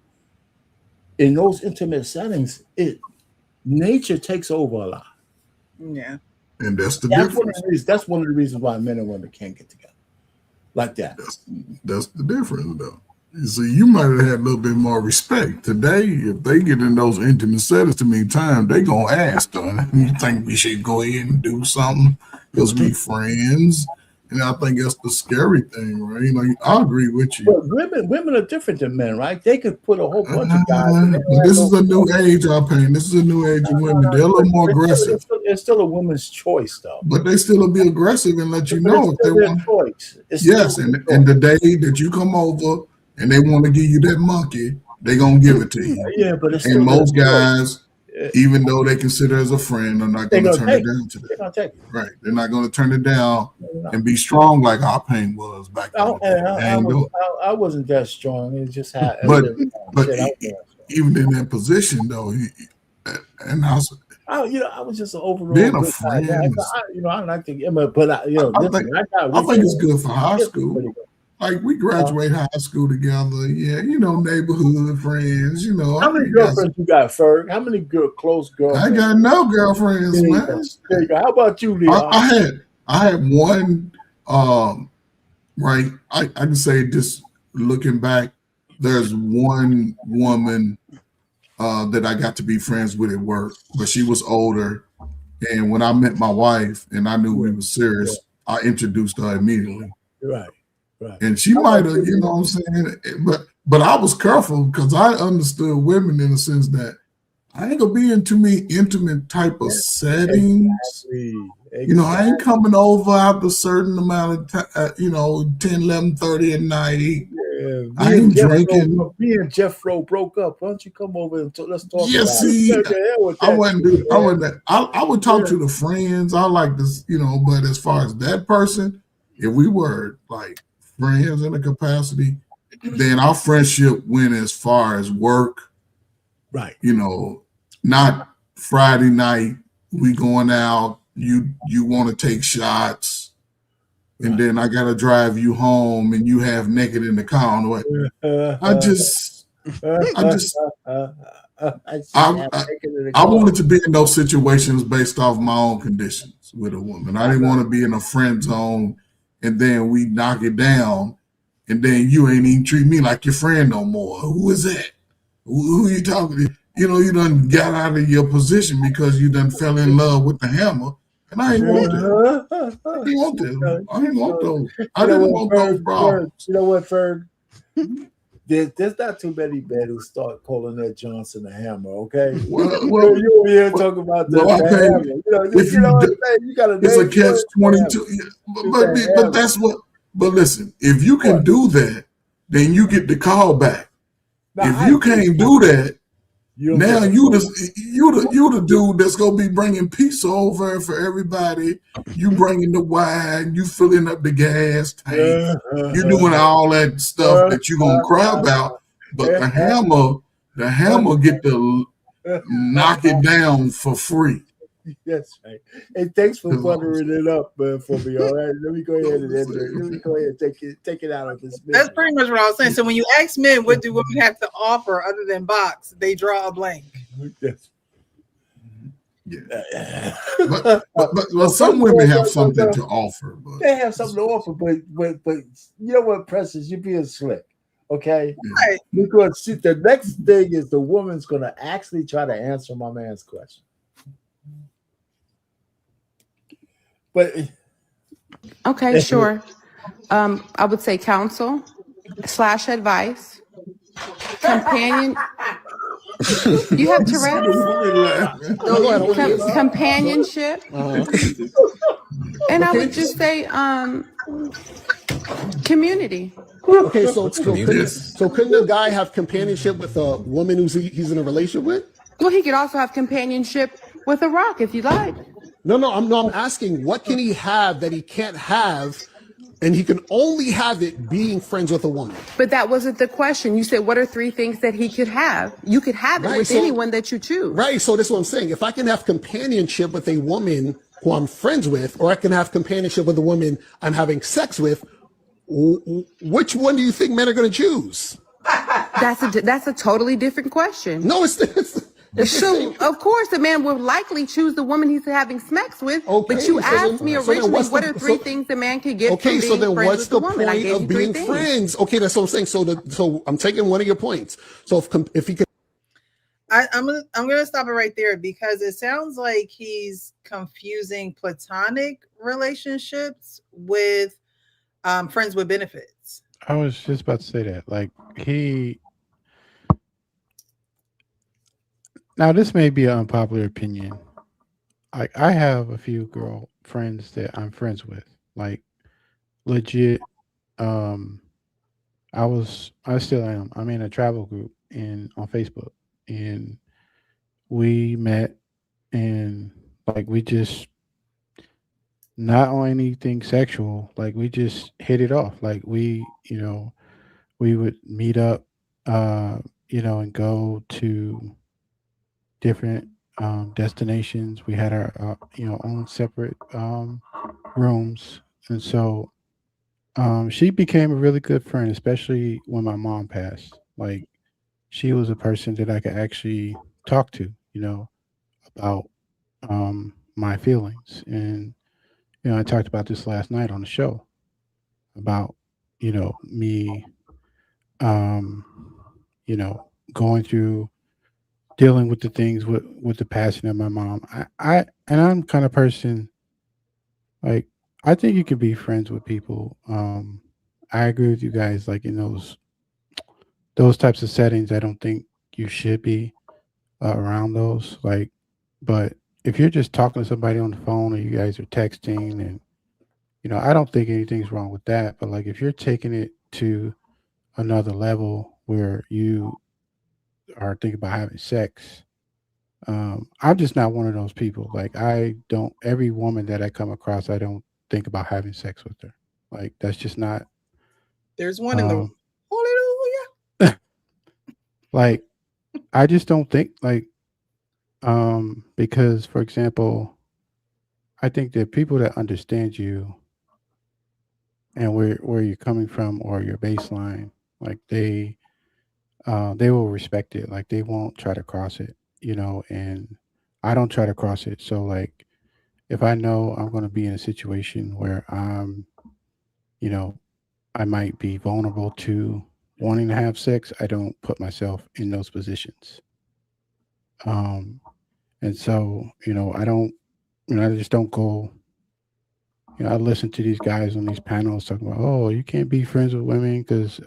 in those intimate settings, nature takes over a lot. Yeah. And that's the difference. That's one of the reasons why men and women can't get together like that. That's the difference, though. So you might have had a little bit more respect. Today, if they get in those intimate settings too many times, they going to ask them, you think we should go ahead and do something because we friends? And I think that's the scary thing, right? I agree with you. But women are different than men, right? They could put a whole bunch of guys. This is a new age, This is a new age of women. They're a little more aggressive. It's still a woman's choice, though. But they still will be aggressive and let you know if they want. Choice. Yes, and the day that you come over and they want to give you that monkey, they're going to give it to you. Yeah, but it's and most guys, even though they consider as a friend, are not going to turn it down to them. Right. They're not going to turn it down and be strong like our pain was back then. I wasn't that strong. It just had. But even in that position, though, I was just an overall being a friend. I like to, but I think it's good for high school. Like we graduate high school together, neighborhood friends. How many girlfriends you got, Ferg? How many close girlfriends? I got no girlfriends, man. There you go. How about you, Leon? I had one. Right, I can say just looking back there's one woman that I got to be friends with at work, but she was older. And when I met my wife and I knew we were serious, I introduced her immediately. Right. And she might have, you know what I'm saying? But I was careful because I understood women in the sense that I ain't gonna be in too many intimate type of settings. Exactly. You know, I ain't coming over after a certain amount of time, 10, 11, 30 at night. I ain't drinking. Me and Jeffro broke up. Why don't you come over and let's talk yeah, about see, it? I would talk to the friends. I like this, but as far as that person, if we were like friends in a capacity, then our friendship went as far as work. Right. Not Friday night, we going out, you want to take shots, and then I gotta drive you home and you half naked in the car. I wanted to be in those situations based off my own conditions with a woman. I didn't want to be in a friend zone and then we knock it down and then you ain't even treat me like your friend no more. Who is that? Who you talking to? You done got out of your position because you done fell in love with the hammer. And I didn't want that. I didn't want that. I didn't want those. I didn't want those problems. You know what, Ferg? There's not too many men who start calling that Johnson a hammer, okay? Well, you over here talking about the hammer. You know what I'm saying? You got it's a catch-22. But that's what. But listen, if you can do that, then you get the call back. If you can't do that, now you the dude that's gonna be bringing pizza over for everybody. You bringing the wine, you filling up the gas tank, you doing all that stuff that you gonna cry about. But the hammer get to knock it down for free. That's right. Hey, thanks for buttering it up for me. All right, let me go ahead and end it. Let me go ahead and take it out of this. That's pretty much what I was saying. So when you ask men, what do women have to offer other than box? They draw a blank. Yes. Yeah. but some women have something to offer. But they have something to offer, but you know what, Precious, you're being slick. Okay, right. Because the next thing is the woman's going to actually try to answer my man's question. But okay, sure. I would say counsel / advice, companion. You have Tourette's? Companionship. And I would just say community. Okay, so couldn't a guy have companionship with a woman he's in a relationship with? Well, he could also have companionship with a rock if you like. No, I'm asking, what can he have that he can't have, and he can only have it being friends with a woman? But that wasn't the question. You said, what are 3 things that he could have? You could have it with anyone that you choose. Right, so that's what I'm saying. If I can have companionship with a woman who I'm friends with, or I can have companionship with a woman I'm having sex with, which one do you think men are going to choose? That's a totally different question. No, it's so of course a man will likely choose the woman he's having sex with. Okay, but you asked me originally, what are 3 things a man could get from being friends with a woman? I gave you 3 things. Friends? Okay, that's what I'm saying. So I'm taking one of your points. So if he could, I'm gonna stop it right there because it sounds like he's confusing platonic relationships with friends with benefits. I was just about to say that. Like now this may be an unpopular opinion. Like I have a few girl friends that I'm friends with. Like legit. I still am. I'm in a travel group on Facebook, and we met, and like we just not on anything sexual. Like we just hit it off. Like we would meet up, and go to different destinations. We had our own separate rooms, and so she became a really good friend, especially when my mom passed. Like she was a person that I could actually talk to, about my feelings. And I talked about this last night on the show about me going through dealing with the things with the passing of my mom. I'm kind of person like I think you can be friends with people. I agree with you guys. Like in those types of settings, I don't think you should be around those. Like, but if you're just talking to somebody on the phone or you guys are texting, and I don't think anything's wrong with that. But like, if you're taking it to another level where you are thinking about having sex, I'm just not one of those people. Like, I don't. Every woman that I come across, I don't think about having sex with her. Like, that's just not. There's one in the Hallelujah. Like, I just don't think because, for example, I think that people that understand you and where you're coming from or your baseline, like they will respect it. Like they won't try to cross it, and I don't try to cross it. So like if I know I'm going to be in a situation where you know, I might be vulnerable to wanting to have sex, I don't put myself in those positions. Um, and so, I don't, I just don't go. I listen to these guys on these panels talking about, oh, you can't be friends with women because,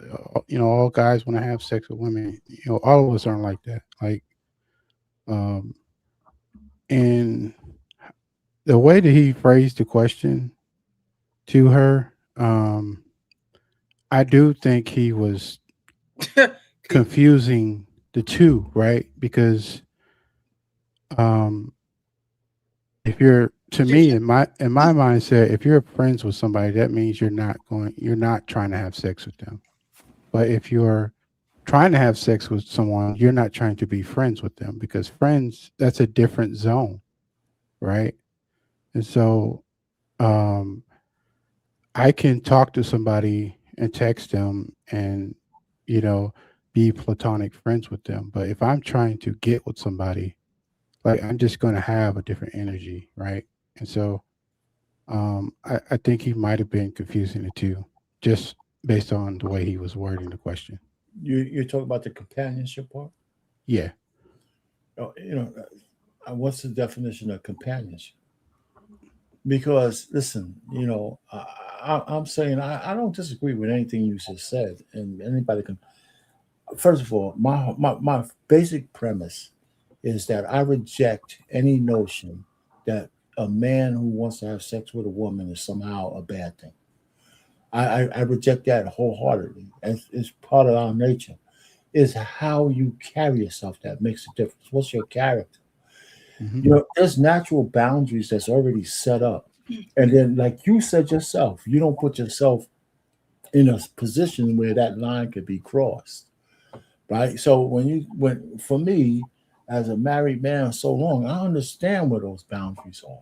all guys want to have sex with women. All of us aren't like that. Like, um, and the way that he phrased the question to her, I do think he was confusing the two, right? Because um, if you're to me in my mindset, if you're friends with somebody, that means you're not trying to have sex with them. But if you're trying to have sex with someone, you're not trying to be friends with them because friends, that's a different zone, right? And so um, I can talk to somebody and text them and, you know, be platonic friends with them. But if I'm trying to get with somebody, like I'm just going to have a different energy, right? And so I think he might have been confusing the two just based on the way he was wording the question. You're talking about the companionship part. Yeah. Oh, what's the definition of companionship? Because listen, I'm saying I don't disagree with anything you just said, and anybody can. First of all, my basic premise is that I reject any notion that a man who wants to have sex with a woman is somehow a bad thing. I reject that wholeheartedly. It's part of our nature. Is how you carry yourself that makes a difference. What's your character? Hmm. There's natural boundaries that's already set up. And then, like you said yourself, you don't put yourself in a position where that line could be crossed. Right. So when for me, as a married man so long, I understand where those boundaries are.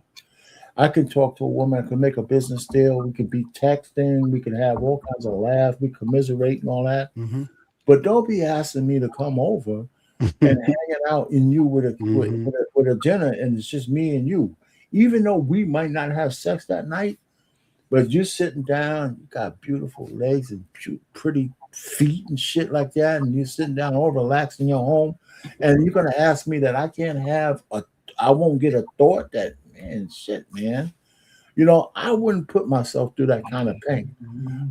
I can talk to a woman, I can make a business deal, we could be texting, we could have all kinds of laughs, we commiserate and all that. Hmm. But don't be asking me to come over and hanging out in you with a with, Hmm. with a with a dinner and it's just me and you. Even though we might not have sex that night, but you're sitting down, you got beautiful legs and pretty feet and shit like that, and you're sitting down all relaxed in your home, and you're gonna ask me that I won't get a thought that, man, shit, man. I wouldn't put myself through that kind of pain,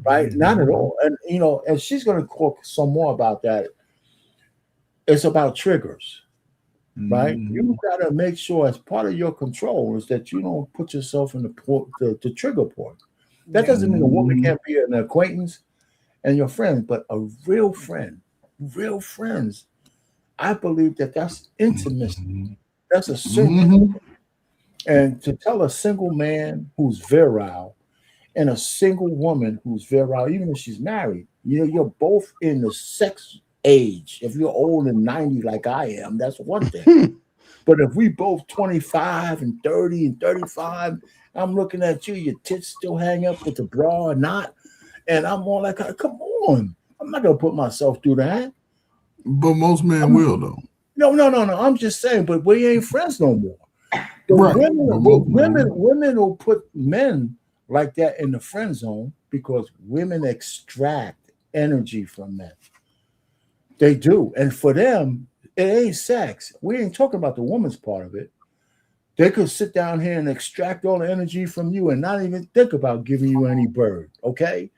right? Not at all. And she's gonna talk some more about that. It's about triggers, right? You gotta make sure as part of your control is that you don't put yourself in the trigger point. That doesn't mean a woman can't be an acquaintance and your friend, but a real friend, real friends. I believe that that's intimacy. That's a single. And to tell a single man who's virile and a single woman who's virile, even if she's married, you're both in the sex age. If you're old and 90 like I am, that's one thing. But if we both 25 and 30 and 35, I'm looking at you, your tits still hang up with the bra or not. And I'm all like, come on. I'm not gonna put myself through that. But most men will though. No. I'm just saying, but we ain't friends no more. The Right. women will put men like that in the friend zone because women extract energy from men. They do. And for them, it ain't sex. We ain't talking about the woman's part of it. They could sit down here and extract all the energy from you and not even think about giving you any bird, okay?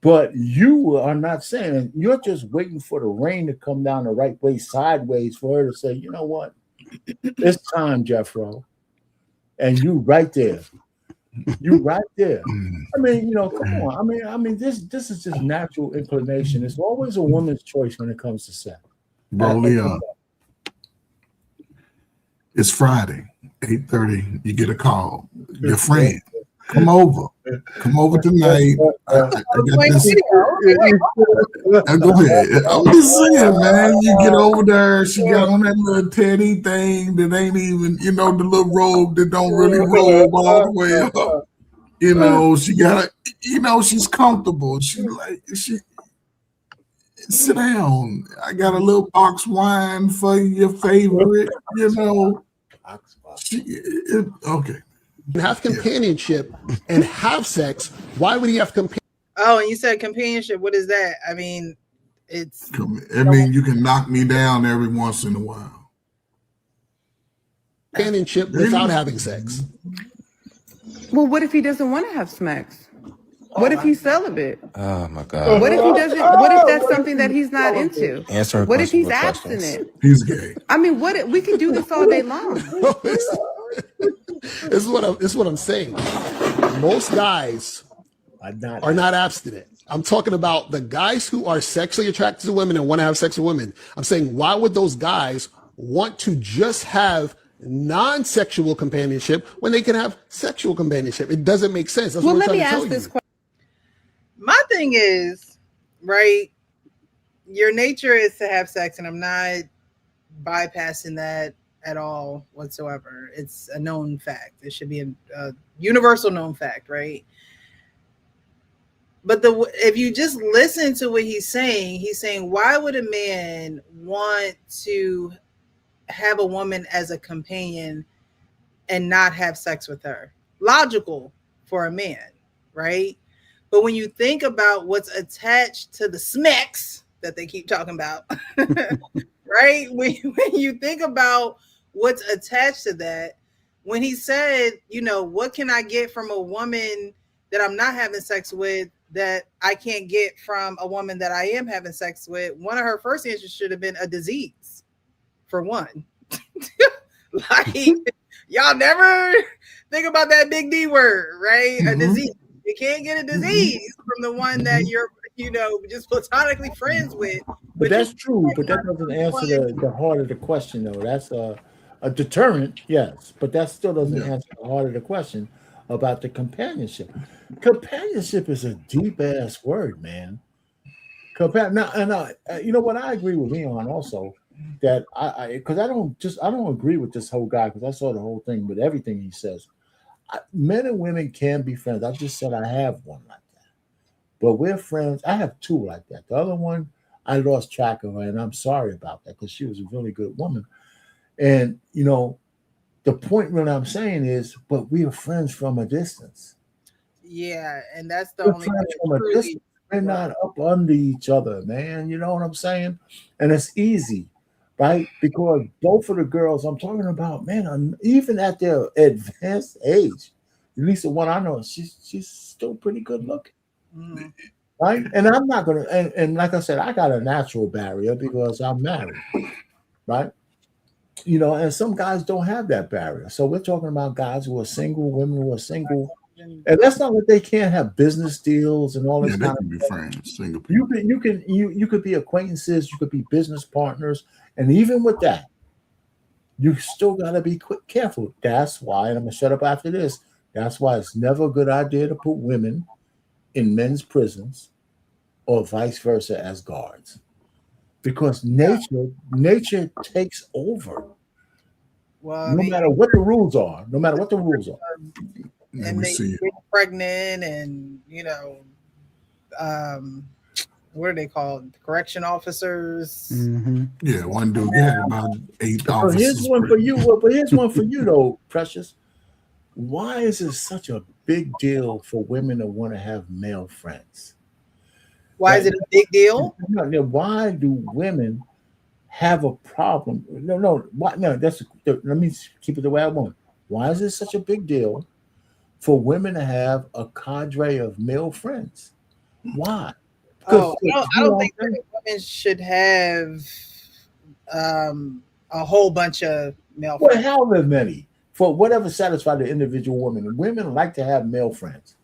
But you are not saying, you're just waiting for the rain to come down the right way sideways for her to say, you know what? It's time, Jeffro. And you right there. You right there. I mean, you know, come on. I mean, this is just natural inclination. It's always a woman's choice when it comes to sex. Bro, Leon, it's Friday, 8:30. You get a call. Your friend, come over tonight. I got this. Go ahead. I'm just saying, man. You get over there. She got on that little teddy thing that ain't even, you know, the little robe that don't really robe all the way up. You know, she got, you know, she's comfortable. She sit down. I got a little box wine for your favorite, you know. Okay. Have companionship and have sex. Why would he have companionship? Oh, and you said companionship. What is that? I mean, you can knock me down every once in a while. Companionship without having sex. Well, what if he doesn't want to have sex? What if he's celibate? Oh my God. What if he doesn't? What if that's something that he's not into? Answer her What if he's questions. abstinent? He's gay. I mean, what we can do this all day long. This is what I'm saying. Most guys are not abstinent. I'm talking about the guys who are sexually attracted to women and want to have sex with women. I'm saying, why would those guys want to just have non-sexual companionship when they can have sexual companionship? It doesn't make sense. That's Well, what I'm let me trying to ask tell this you. question. my thing is, right, your nature is to have sex, and I'm not bypassing that at all whatsoever. It's a known fact. It should be a universal known fact, right? But if you just listen to what he's saying, why would a man want to have a woman as a companion and not have sex with her? Logical for a man, right? But when you think about what's attached to the smecks that they keep talking about, right? When you think about what's attached to that, when he said, you know, what can I get from a woman that I'm not having sex with that I can't get from a woman that I am having sex with? One of her first answers should have been a disease, for one. Like, y'all never think about that big D word, right? A disease. You can't get a disease from the one that you're, you know, just platonically friends with. But that's true. But that doesn't answer the heart of the question, though. That's a deterrent, yes, but that still doesn't answer the heart of the question about the companionship. Companionship is a deep ass word, man. You know what? I agree with Leon also that because I don't agree with this whole guy because I saw the whole thing with everything he says. Men and women can be friends. I just said I have one like that, but we're friends. I have two like that. The other one I lost track of her, and I'm sorry about that because she was a really good woman. And you know, the point what I'm saying is, but we are friends from a distance. Yeah, and that's the We're only friends from a distance. We're not up under each other, man. You know what I'm saying? And it's easy, right? Because both of the girls I'm talking about, man, even at their advanced age, at least the one I know, she's still pretty good looking. Right? And I'm not gonna and like I said, I got a natural barrier because I'm married, right? You know, and some guys don't have that barrier. So we're talking about guys who are single, women who are single. And that's not that they can't have business deals and all this kind of be friends, single people. You could be acquaintances, you could be business partners, and even with that, you still gotta be careful. That's why, and I'm gonna shut up after this. That's why it's never a good idea to put women in men's prisons or vice versa as guards. Because nature takes over. Well, no matter what the rules are. And they get pregnant, and you know, what are they called? Correction officers. Mm-hmm. Yeah, one dude had about 8 officers. Here's one for you. But here's one for you though, Precious. Why is it such a big deal for women to want to have male friends? Why is it a big deal? Why do women have a problem? No. Why? No, let me keep it the way I want. Why is it such a big deal for women to have a cadre of male friends? Why? Because I don't think that women should have a whole bunch of male friends. However many, for whatever satisfies the individual woman. Women like to have male friends,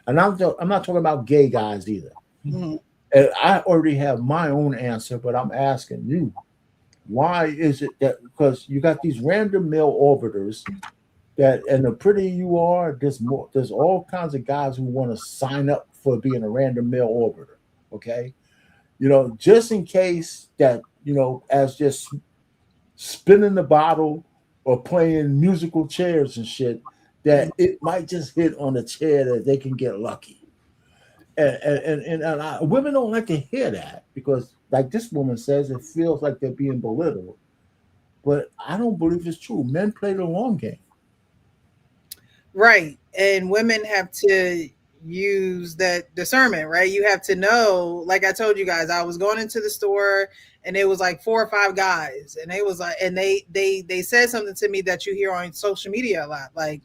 and I'm not talking about gay guys either. Mm-hmm. And I already have my own answer, but I'm asking you, why is it that because you got these random male orbiters that, and the prettier you are, there's all kinds of guys who want to sign up for being a random male orbiter. Okay, just in case that as just spinning the bottle or playing musical chairs and shit, that it might just hit on a chair that they can get lucky. And women don't like to hear that because, like this woman says, it feels like they're being belittled. But I don't believe it's true. Men play the long game. Right. And women have to use that discernment, right? You have to know, like I told you guys, I was going into the store and it was like 4 or 5 guys, and they was like, and they said something to me that you hear on social media a lot, like,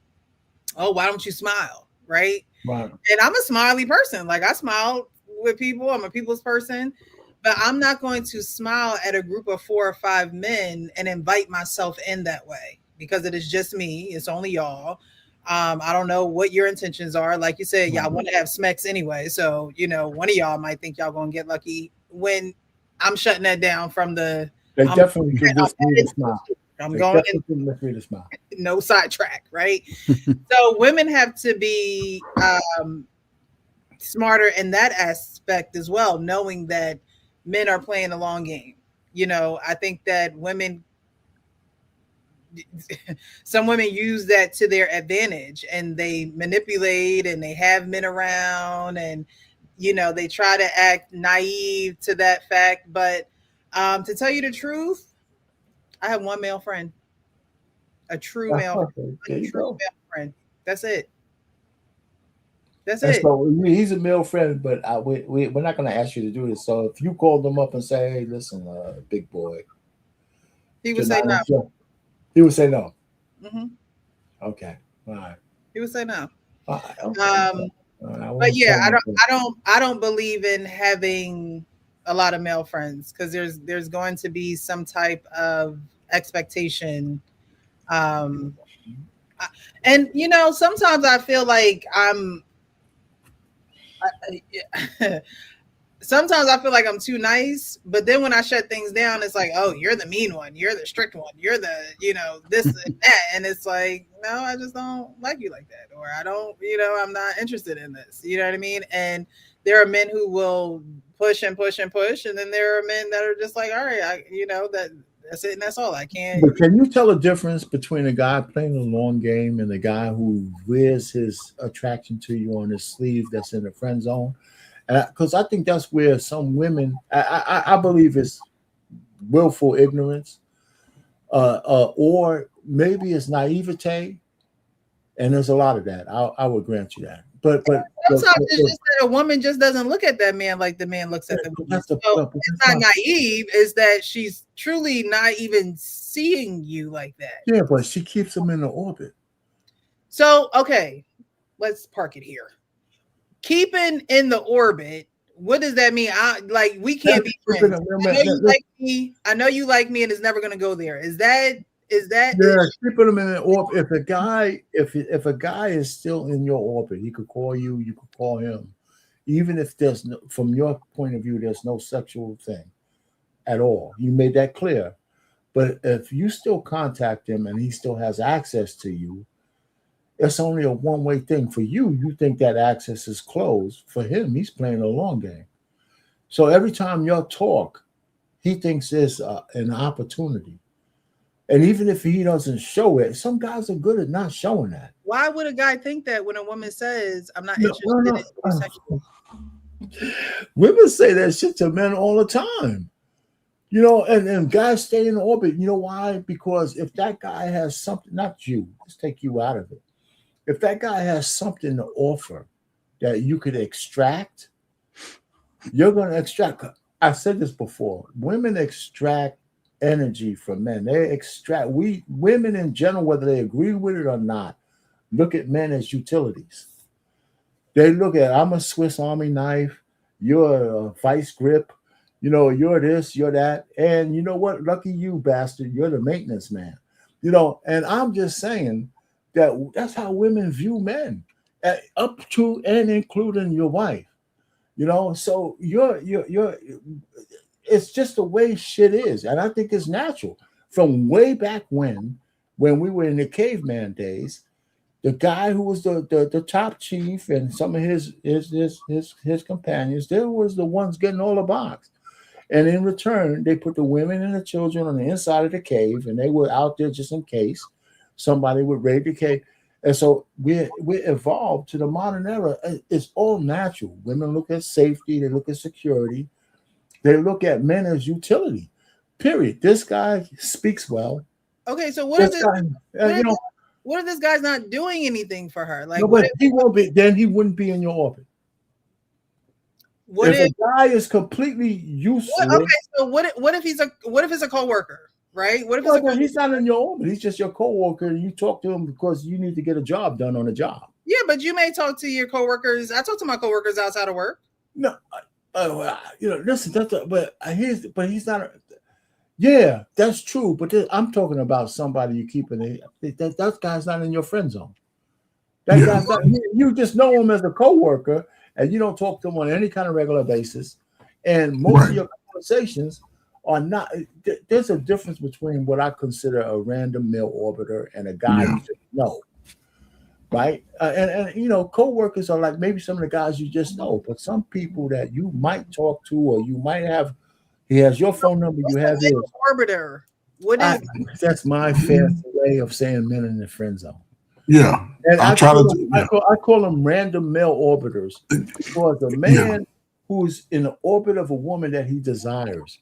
oh, why don't you smile? Right. Right. And I'm a smiley person. Like, I smile with people. I'm a people's person, but I'm not going to smile at a group of 4 or 5 men and invite myself in that way because it is just me. It's only y'all. I don't know what your intentions are. Like you said, y'all want to have smecks anyway. So, one of y'all might think y'all going to get lucky when I'm shutting that down from the. They definitely convince me to smile. I'm going in, no sidetrack, right? So women have to be smarter in that aspect as well, knowing that men are playing the long game. I think that some women use that to their advantage and they manipulate and they have men around and, they try to act naive to that fact. But to tell you the truth, I have one male friend. A true male friend. That's it. That's it. So he's a male friend, but we're not going to ask you to do this. So if you called him up and say, "Hey, listen, big boy," he would say no. He would say no. Mm-hmm. Okay, all right. He would say no. Okay. But yeah, I don't believe in having a lot of male friends because there's going to be some type of expectation. And sometimes I feel like sometimes I feel like I'm too nice, but then when I shut things down, it's like, oh, you're the mean one, you're the strict one, you're the, this and that. And it's like, no, I just don't like you like that. Or I don't, I'm not interested in this. You know what I mean? And there are men who will push and push and push. And then there are men that are just like, all right, that's it and that's all. I can't. But can you tell a difference between a guy playing a long game and a guy who wears his attraction to you on his sleeve that's in the friend zone? Because I think that's where some women, I believe it's willful ignorance, or maybe it's naivete, and there's a lot of that. I would grant you that. But sometimes it's just that a woman just doesn't look at that man like the man looks at the woman. So it's not naive, is that she's truly not even seeing you like that. Yeah, but she keeps him in the orbit. So, okay, let's park it here. Keeping in the orbit, what does that mean? We can't be friends. I know you like me and it's never going to go there. Is that keeping him in the orbit? If a guy is still in your orbit, he could call you, you could call him, even if there's no, from your point of view, there's no sexual thing at all. You made that clear. But if you still contact him and he still has access to you, it's only a one-way thing. For you, you think that access is closed. For him, he's playing a long game. So every time y'all talk, he thinks there's an opportunity. And even if he doesn't show it, some guys are good at not showing that. Why would a guy think that when a woman says, I'm not interested in sexual? Women say that shit to men all the time. And guys stay in orbit. You know why? Because if that guy has something, not you, let's take you out of it. If that guy has something to offer that you could extract you're going to extract. I said this before. Women extract energy from men. They extract. Women in general, whether they agree with it or not, look at men as utilities. They look at, I'm a Swiss Army knife, you're a vice grip, you're this, you're that. And you know what? Lucky you, bastard, you're the maintenance man. And I'm just saying that's how women view men, up to and including your wife. So you're it's just the way shit is. And I think it's natural. From way back when we were in the caveman days, the guy who was the top chief and some of his companions, they was the ones getting all the box. And in return, they put the women and the children on the inside of the cave, and they were out there just in case somebody would raid the cave. And so we evolved to the modern era. It's all natural. Women look at safety, they look at security, they look at men as utility. Period. This guy speaks well. Okay, so what if this guy's not doing anything for her? Like, no, he won't be. Then he wouldn't be in your orbit. If a guy is completely useless, okay. So what if it's a coworker, right? What if he's not in your orbit? He's just your coworker, and you talk to him because you need to get a job done on a job. Yeah, but you may talk to your coworkers. I talk to my coworkers outside of work. No, listen. But he's not. Yeah, that's true. But I'm talking about somebody you keep in that guy's not in your friend zone. That guy's not. You just know him as a coworker, and you don't talk to him on any kind of regular basis. And most of your conversations are not. There's a difference between what I consider a random male orbiter and a guy you just know, right? And coworkers are like maybe some of the guys you just know, but some people that you might talk to or you might have. He has your phone number. You have his. Orbiter. What is? That's my fancy way of saying men in the friend zone. Yeah, and I call them random male orbiters because a man who's in the orbit of a woman that he desires,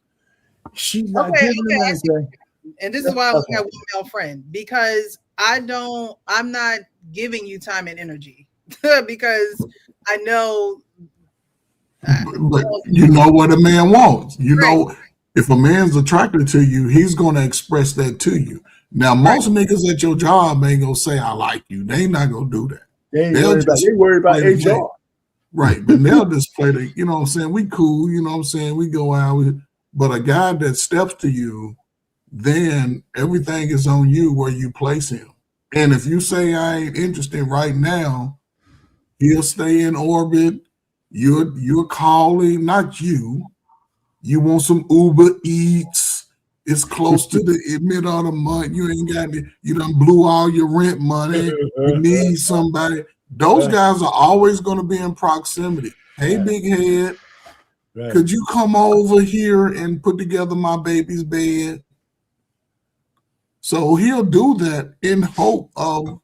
she's not giving him anything. And this is why I only got one male friend, because I'm not giving you time and energy because I know. But you know what a man wants. Know, if a man's attracted to you, he's going to express that to you. Now, most niggas at your job ain't going to say, I like you. They ain't not going to do that. They worry about HR. Right. But they'll just play the, you know what I'm saying? We cool, you know what I'm saying? We go out. But a guy that steps to you, then everything is on you where you place him. And if you say I ain't interested right now, he'll stay in orbit. You're calling, not you. You want some Uber Eats. It's close to the middle of the month. You ain't got it. You done blew all your rent money. You need somebody. Those guys are always going to be in proximity. Hey, big head, could you come over here and put together my baby's bed? So he'll do that in hope of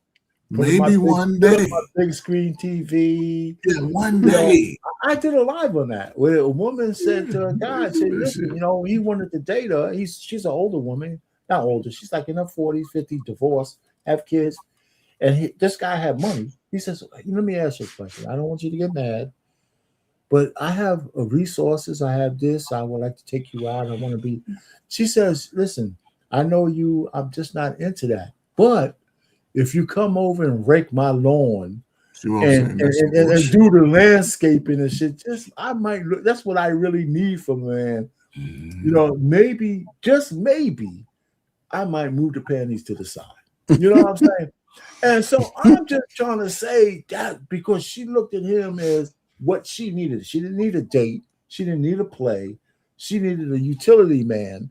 maybe one day. Big screen TV. Yeah, one day. I did a live on that where a woman said to a guy, listen, he wanted to date her. She's an older woman, not older. She's like in her 40s, 50s, divorced, have kids. And this guy had money. He says, let me ask you a question. I don't want you to get mad, but I have resources. I have this. I would like to take you out. I want to be. She says, listen, I know you. I'm just not into that. But if you come over and rake my lawn and do the landscaping and shit, I might look. That's what I really need from a man. Maybe, just maybe, I might move the panties to the side. You know what I'm saying? And so I'm just trying to say that because she looked at him as what she needed. She didn't need a date. She didn't need a play. She needed a utility man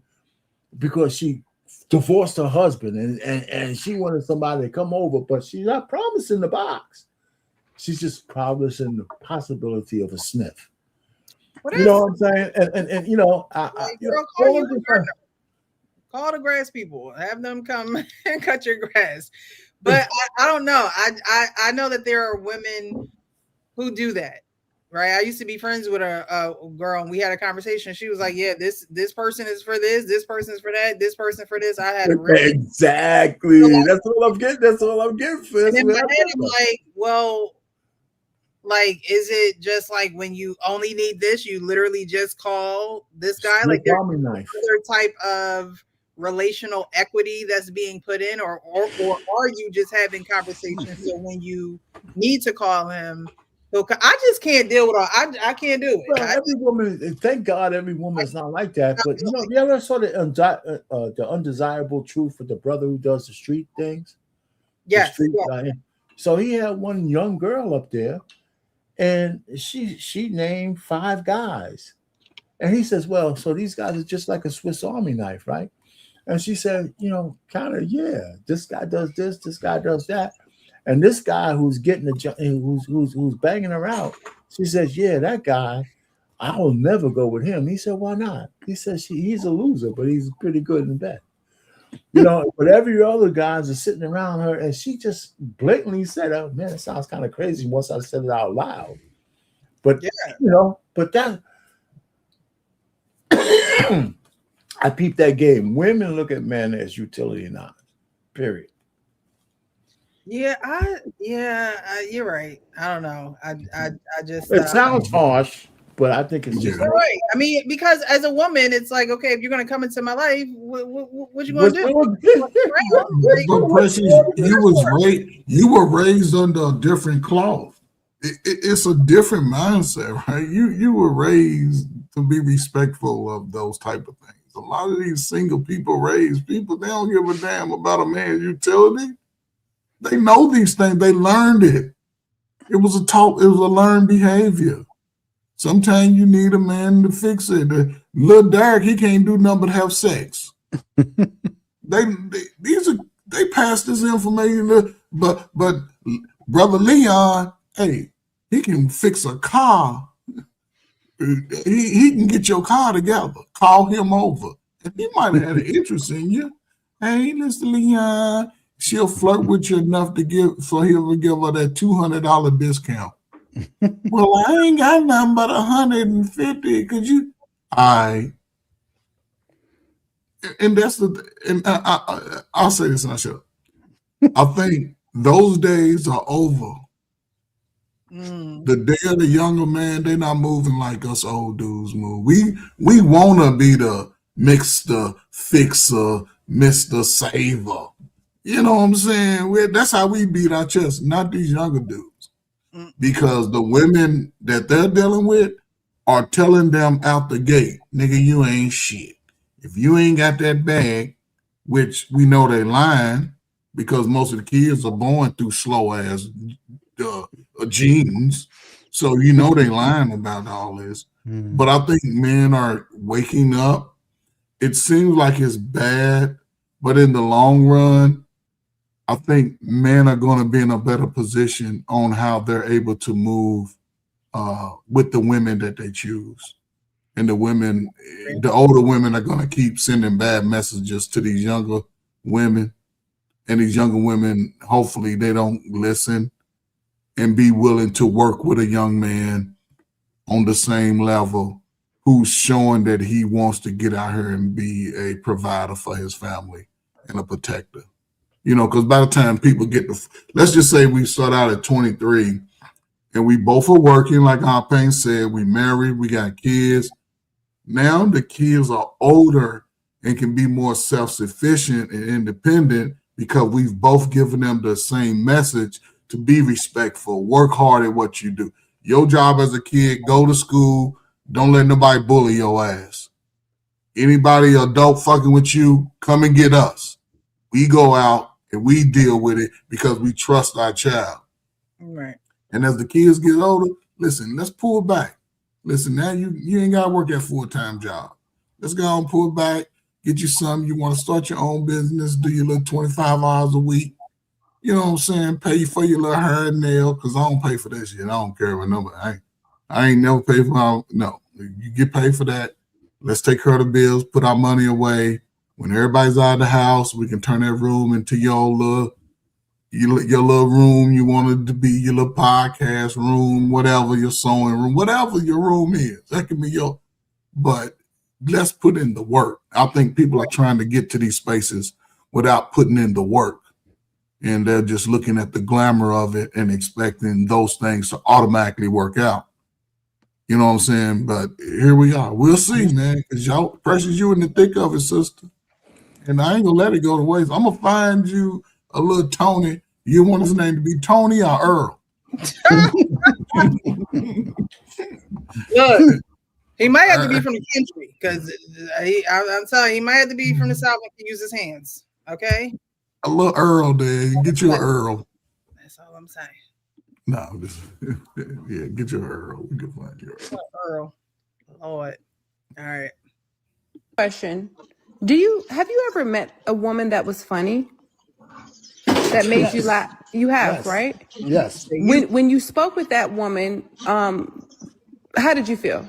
because she divorced her husband and she wanted somebody to come over, but she's not promising the box. She's just promising the possibility of a sniff. What I'm saying? And call the grass people, have them come and cut your grass. But I don't know. I know that there are women who do that. Right. I used to be friends with a girl and we had a conversation. She was like, yeah, this person is for this person is for that, this person for this. I had a really exactly. That's all I'm getting. That's all I'm getting for. And in my head, I'm like, well, Like, is it just like when you only need this, you literally just call this guy? Swiss Like, there's Army knife. other type of relational equity that's being put in, or are you just having conversations so when you need to call him? So I just can't deal with all. I can't do it. Well, every woman, thank God, every woman is not like that. But you ever saw the undesirable truth of the brother who does the street things? Yes. Street guy. So he had one young girl up there, and she named 5 guys, and he says, "Well, so these guys are just like a Swiss Army knife, right?" And she said, kind of, yeah. This guy does this guy does that, and this guy who's getting who's banging her out. She says, "Yeah, that guy, I will never go with him." He said, "Why not?" He says, "He's a loser, but he's pretty good in bed." But every other guys are sitting around her, and she just blatantly said, "Oh man, it sounds kind of crazy." Once I said it out loud, but but that I peep that game. Women look at men as utility knives. Period. Yeah, you're right. I don't know. I just. It sounds harsh, but I think it's just right. I mean, because as a woman, it's like, okay, if you're going to come into my life, what you going to do? But Precious, you were raised under a different cloth. It's a different mindset, right? You were raised to be respectful of those type of things. A lot of these single people raised people, they don't give a damn about a man's utility. They know these things. They learned it. It was a learned behavior. Sometimes you need a man to fix it. Little Derek, he can't do nothing but have sex. They pass this information, but Brother Leon, hey, he can fix a car. He can get your car together. Call him over. And he might have had an interest in you. Hey, Mr. Leon, she'll flirt with you enough so he'll give her that $200 discount. Well, I ain't got nothing but 150. Could you? And that's I'll say this and I shut up. I think those days are over. The day of the younger man, they're not moving like us old dudes move. We want to be the Mr. Fixer, Mr. Saver. You know what I'm saying? That's how we beat our chest, not these younger dudes. Because the women that they're dealing with are telling them out the gate, nigga, you ain't shit. If you ain't got that bag, which we know they lying because most of the kids are born through slow ass genes. So they lying about all this. But I think men are waking up. It seems like it's bad, but in the long run, I think men are going to be in a better position on how they're able to move with the women that they choose. And the older women are going to keep sending bad messages to these younger women. And these younger women, hopefully they don't listen and be willing to work with a young man on the same level who's showing that he wants to get out here and be a provider for his family and a protector. Because by the time people let's just say we start out at 23 and we both are working, like Payne said, we married, we got kids. Now the kids are older and can be more self-sufficient and independent because we've both given them the same message to be respectful, work hard at what you do. Your job as a kid, go to school, don't let nobody bully your ass. Anybody adult fucking with you, come and get us. We go out and we deal with it because we trust our child. Right. And as the kids get older, listen, let's pull back. Listen, now you ain't got to work that full-time job. Let's go and pull back, get you something. You want to start your own business, do your little 25 hours a week. You know what I'm saying? Pay for your little hair and nail, because I don't pay for that shit. I don't care what number. I ain't never paid for no. You get paid for that. Let's take care of the bills, put our money away. When everybody's out of the house, we can turn that room into your little room you want it to be, your little podcast room, whatever, your sewing room, whatever your room is. That can be but let's put in the work. I think people are trying to get to these spaces without putting in the work. and they're just looking at the glamour of it and expecting those things to automatically work out. You know what I'm saying? But here we are. We'll see, man, because y'all, Precious, you in the thick of it, sister. And I ain't gonna let it go to waste. I'm gonna find you a little Tony. You want his name to be Tony or Earl? Look, he might have to be from the country because I'm telling you, he might have to be from the South and can use his hands. Okay? A little Earl there. Get you an Earl. That's all I'm saying. No, yeah, get your Earl. We can find your Earl. Lord. All right. Question. Have you ever met a woman that was funny? That made you laugh? You have, Yes. right? Yes. When you spoke with that woman, how did you feel?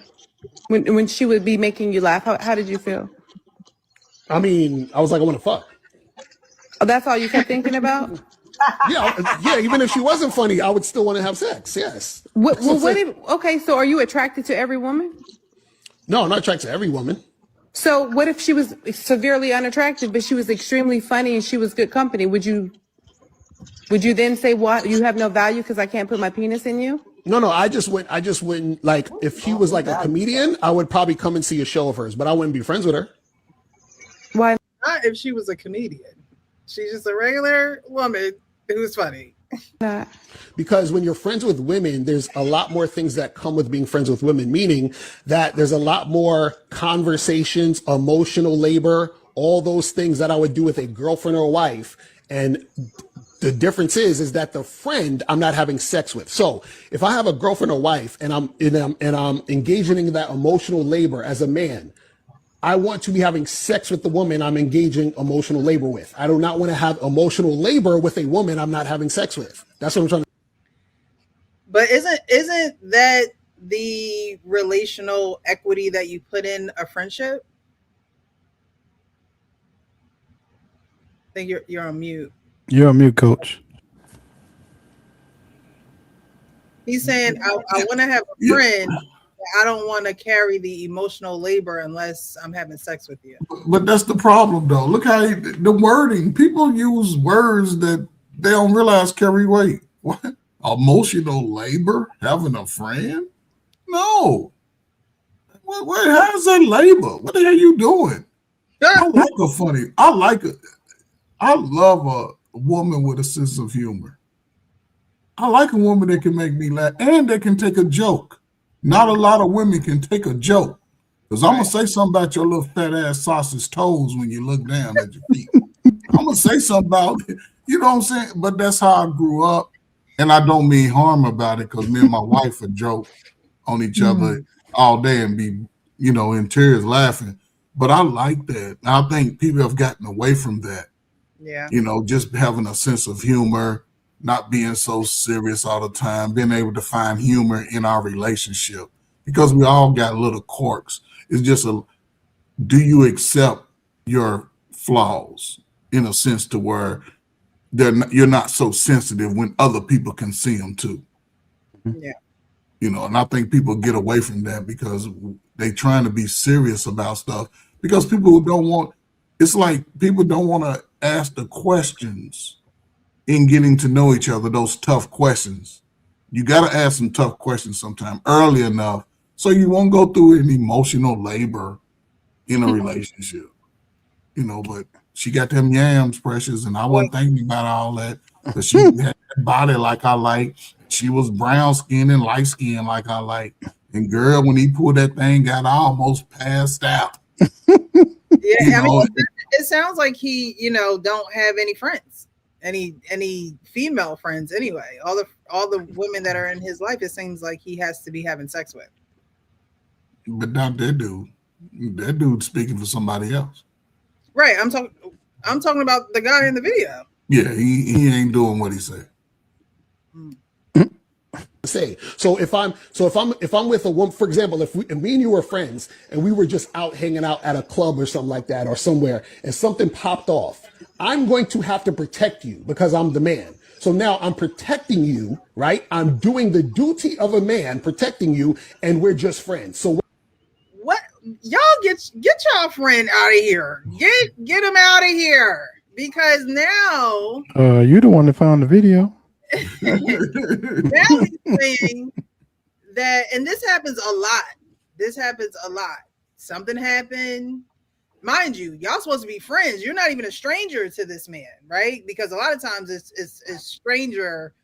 When she would be making you laugh, how did you feel? I mean, I was like, I want to fuck. Oh, that's all you kept thinking about? Yeah. Even if she wasn't funny, I would still want to have sex. Yes. Okay, so are you attracted to every woman? No, I'm not attracted to every woman. So what if she was severely unattractive, but she was extremely funny and she was good company? Would you then say, what, you have no value because I can't put my penis in you? No, I just wouldn't, like, if she was like a comedian, I would probably come and see a show of hers, but I wouldn't be friends with her. Why not? If she was a comedian. She's just a regular woman who's funny. Because when you're friends with women, there's a lot more things that come with being friends with women, meaning that there's a lot more conversations, emotional labor, all those things that I would do with a girlfriend or wife. And the difference is that the friend I'm not having sex with. So if I have a girlfriend or wife and I'm engaging in that emotional labor as a man, I want to be having sex with the woman I'm engaging emotional labor with. I do not want to have emotional labor with a woman I'm not having sex with. That's what I'm trying to. But isn't that the relational equity that you put in a friendship? I think you're on mute. You're on mute, Coach. He's saying I want to have a friend. I don't want to carry the emotional labor unless I'm having sex with you. But that's the problem, though. Look how the wording. People use words that they don't realize carry weight. What? Emotional labor? Having a friend? No. How's that labor? What the hell are you doing? I like a funny. I love a woman with a sense of humor. I like a woman that can make me laugh and that can take a joke. Not a lot of women can take a joke. Because I'm going to say something about your little fat ass sausage toes when you look down at your feet. I'm going to say something about it. You know what I'm saying? But that's how I grew up. And I don't mean harm about it because me and my wife would joke on each other all day and be, in tears laughing. But I like that. I think people have gotten away from that. Yeah. Just having a sense of humor, not being so serious all the time, being able to find humor in our relationship because we all got little quirks. It's just do you accept your flaws in a sense to where you're not so sensitive when other people can see them too. Yeah. And I think people get away from that because they trying to be serious about stuff because people don't want to ask the questions in getting to know each other, those tough questions. You got to ask some tough questions sometime early enough so you won't go through an emotional labor in a relationship. But she got them yams, Precious, and I wasn't thinking about all that because she had that body like I like. She was brown skin and light skin like I like. And girl, when he pulled that thing out, I almost passed out. Yeah, I mean, it sounds like he, don't have any friends, any female friends anyway. All the women that are in his life, it seems like he has to be having sex with. But not that dude. That dude's speaking for somebody else. Right. I'm talking about the guy in the video. Yeah, he ain't doing what he said. Say so if I'm with a woman, for example, if me and you were friends and we were just out hanging out at a club or something like that or somewhere and something popped off, I'm going to have to protect you because I'm the man. So now I'm protecting you, right? I'm doing the duty of a man protecting you, and we're just friends. So what? Y'all get y'all friend out of here. Get him out of here. because now you're the one that found the video. now he's saying that, and this happens a lot. This happens a lot. Something happened. Mind you, y'all supposed to be friends. You're not even a stranger to this man, right? Because a lot of times it's stranger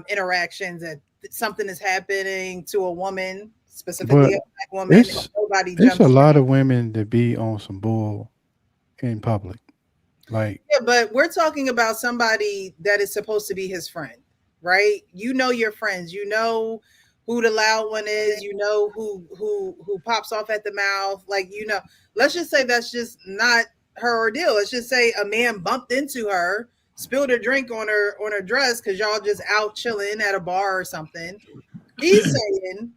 interactions that something is happening to a woman, specifically a black woman. There's a lot of women that be on some bull in public. Like, yeah, but we're talking about somebody that is supposed to be his friend, right? You know your friends. You know who the loud one is. You know who pops off at the mouth. Like, you know, let's just say that's just not her ordeal. Let's just say a man bumped into her, spilled a drink on her dress because y'all just out chilling at a bar or something. He's saying,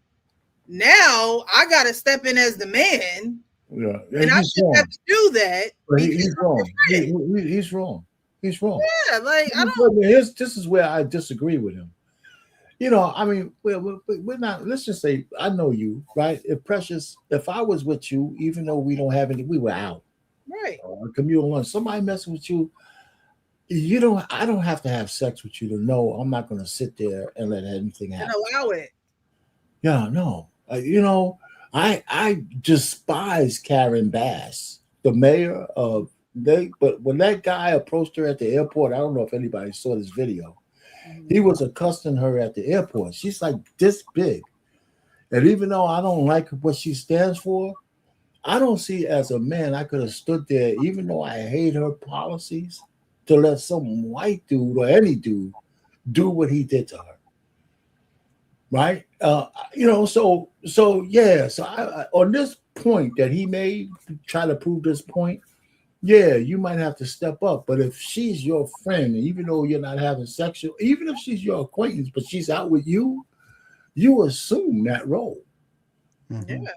now I gotta step in as the man. Yeah, and I shouldn't have to do that. He's wrong. He's wrong. He's wrong. Yeah, like I don't. This is where I disagree with him. You know, I mean, we're not. Let's just say I know you, right? If Precious, if I was with you, even though we don't have any, we were out, right? Communal lunch. Somebody messing with you, you don't. I don't have to have sex with you to know I'm not going to sit there and let anything happen. And allow it. Yeah, no. You know, I despise Karen Bass, the mayor of but when that guy approached her at the airport, I don't know if anybody saw this video. He was accosting her at the airport. She's like this big. And even though I don't like what she stands for, I don't see as a man I could have stood there, even though I hate her policies, to let some white dude or any dude do what he did to her. Right? You know, so yeah. So I, on this point that he made, try to prove this point, yeah, you might have to step up. But if she's your friend, even though you're not having sexual, even if she's your acquaintance, but she's out with you, you assume that role. Mm-hmm. Yeah.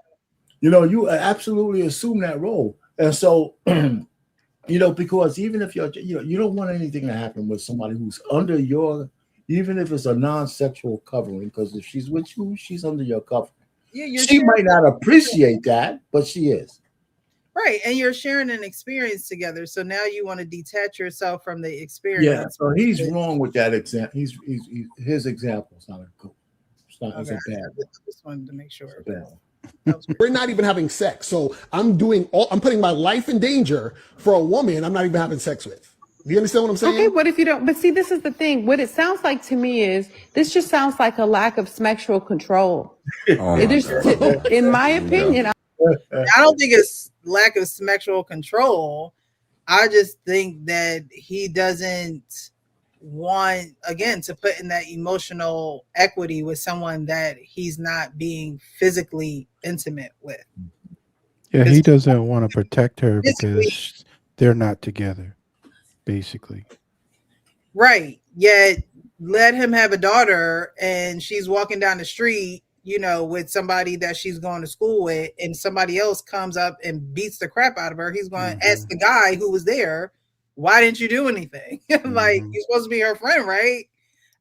You know, you absolutely assume that role. And so, you know, because even if you don't want anything to happen with somebody who's under your, even if it's a non-sexual covering, because if she's with you, she's under your covering. Yeah, she might not appreciate that, but she is. Right, and you're sharing an experience together. So now you want to detach yourself from the experience. Yeah, so he's wrong with that example. His example is not a good. It's not. It's a bad. I just wanted to make sure. We're not even having sex, so I'm putting my life in danger for a woman I'm not even having sex with. Do you understand what I'm saying? Okay, what if you don't? But see, this is the thing. What it sounds like to me is this just sounds like a lack of sexual control. In my opinion, I don't think it's lack of sexual control. I just think that he doesn't want, again, to put in that emotional equity with someone that he's not being physically intimate with. Yeah, he doesn't want to protect her because they're not together, basically. Right. Yet let him have a daughter and she's walking down the street, you know, with somebody that she's going to school with, and somebody else comes up and beats the crap out of her. He's going to ask the guy who was there, why didn't you do anything? Like, you're supposed to be her friend, right?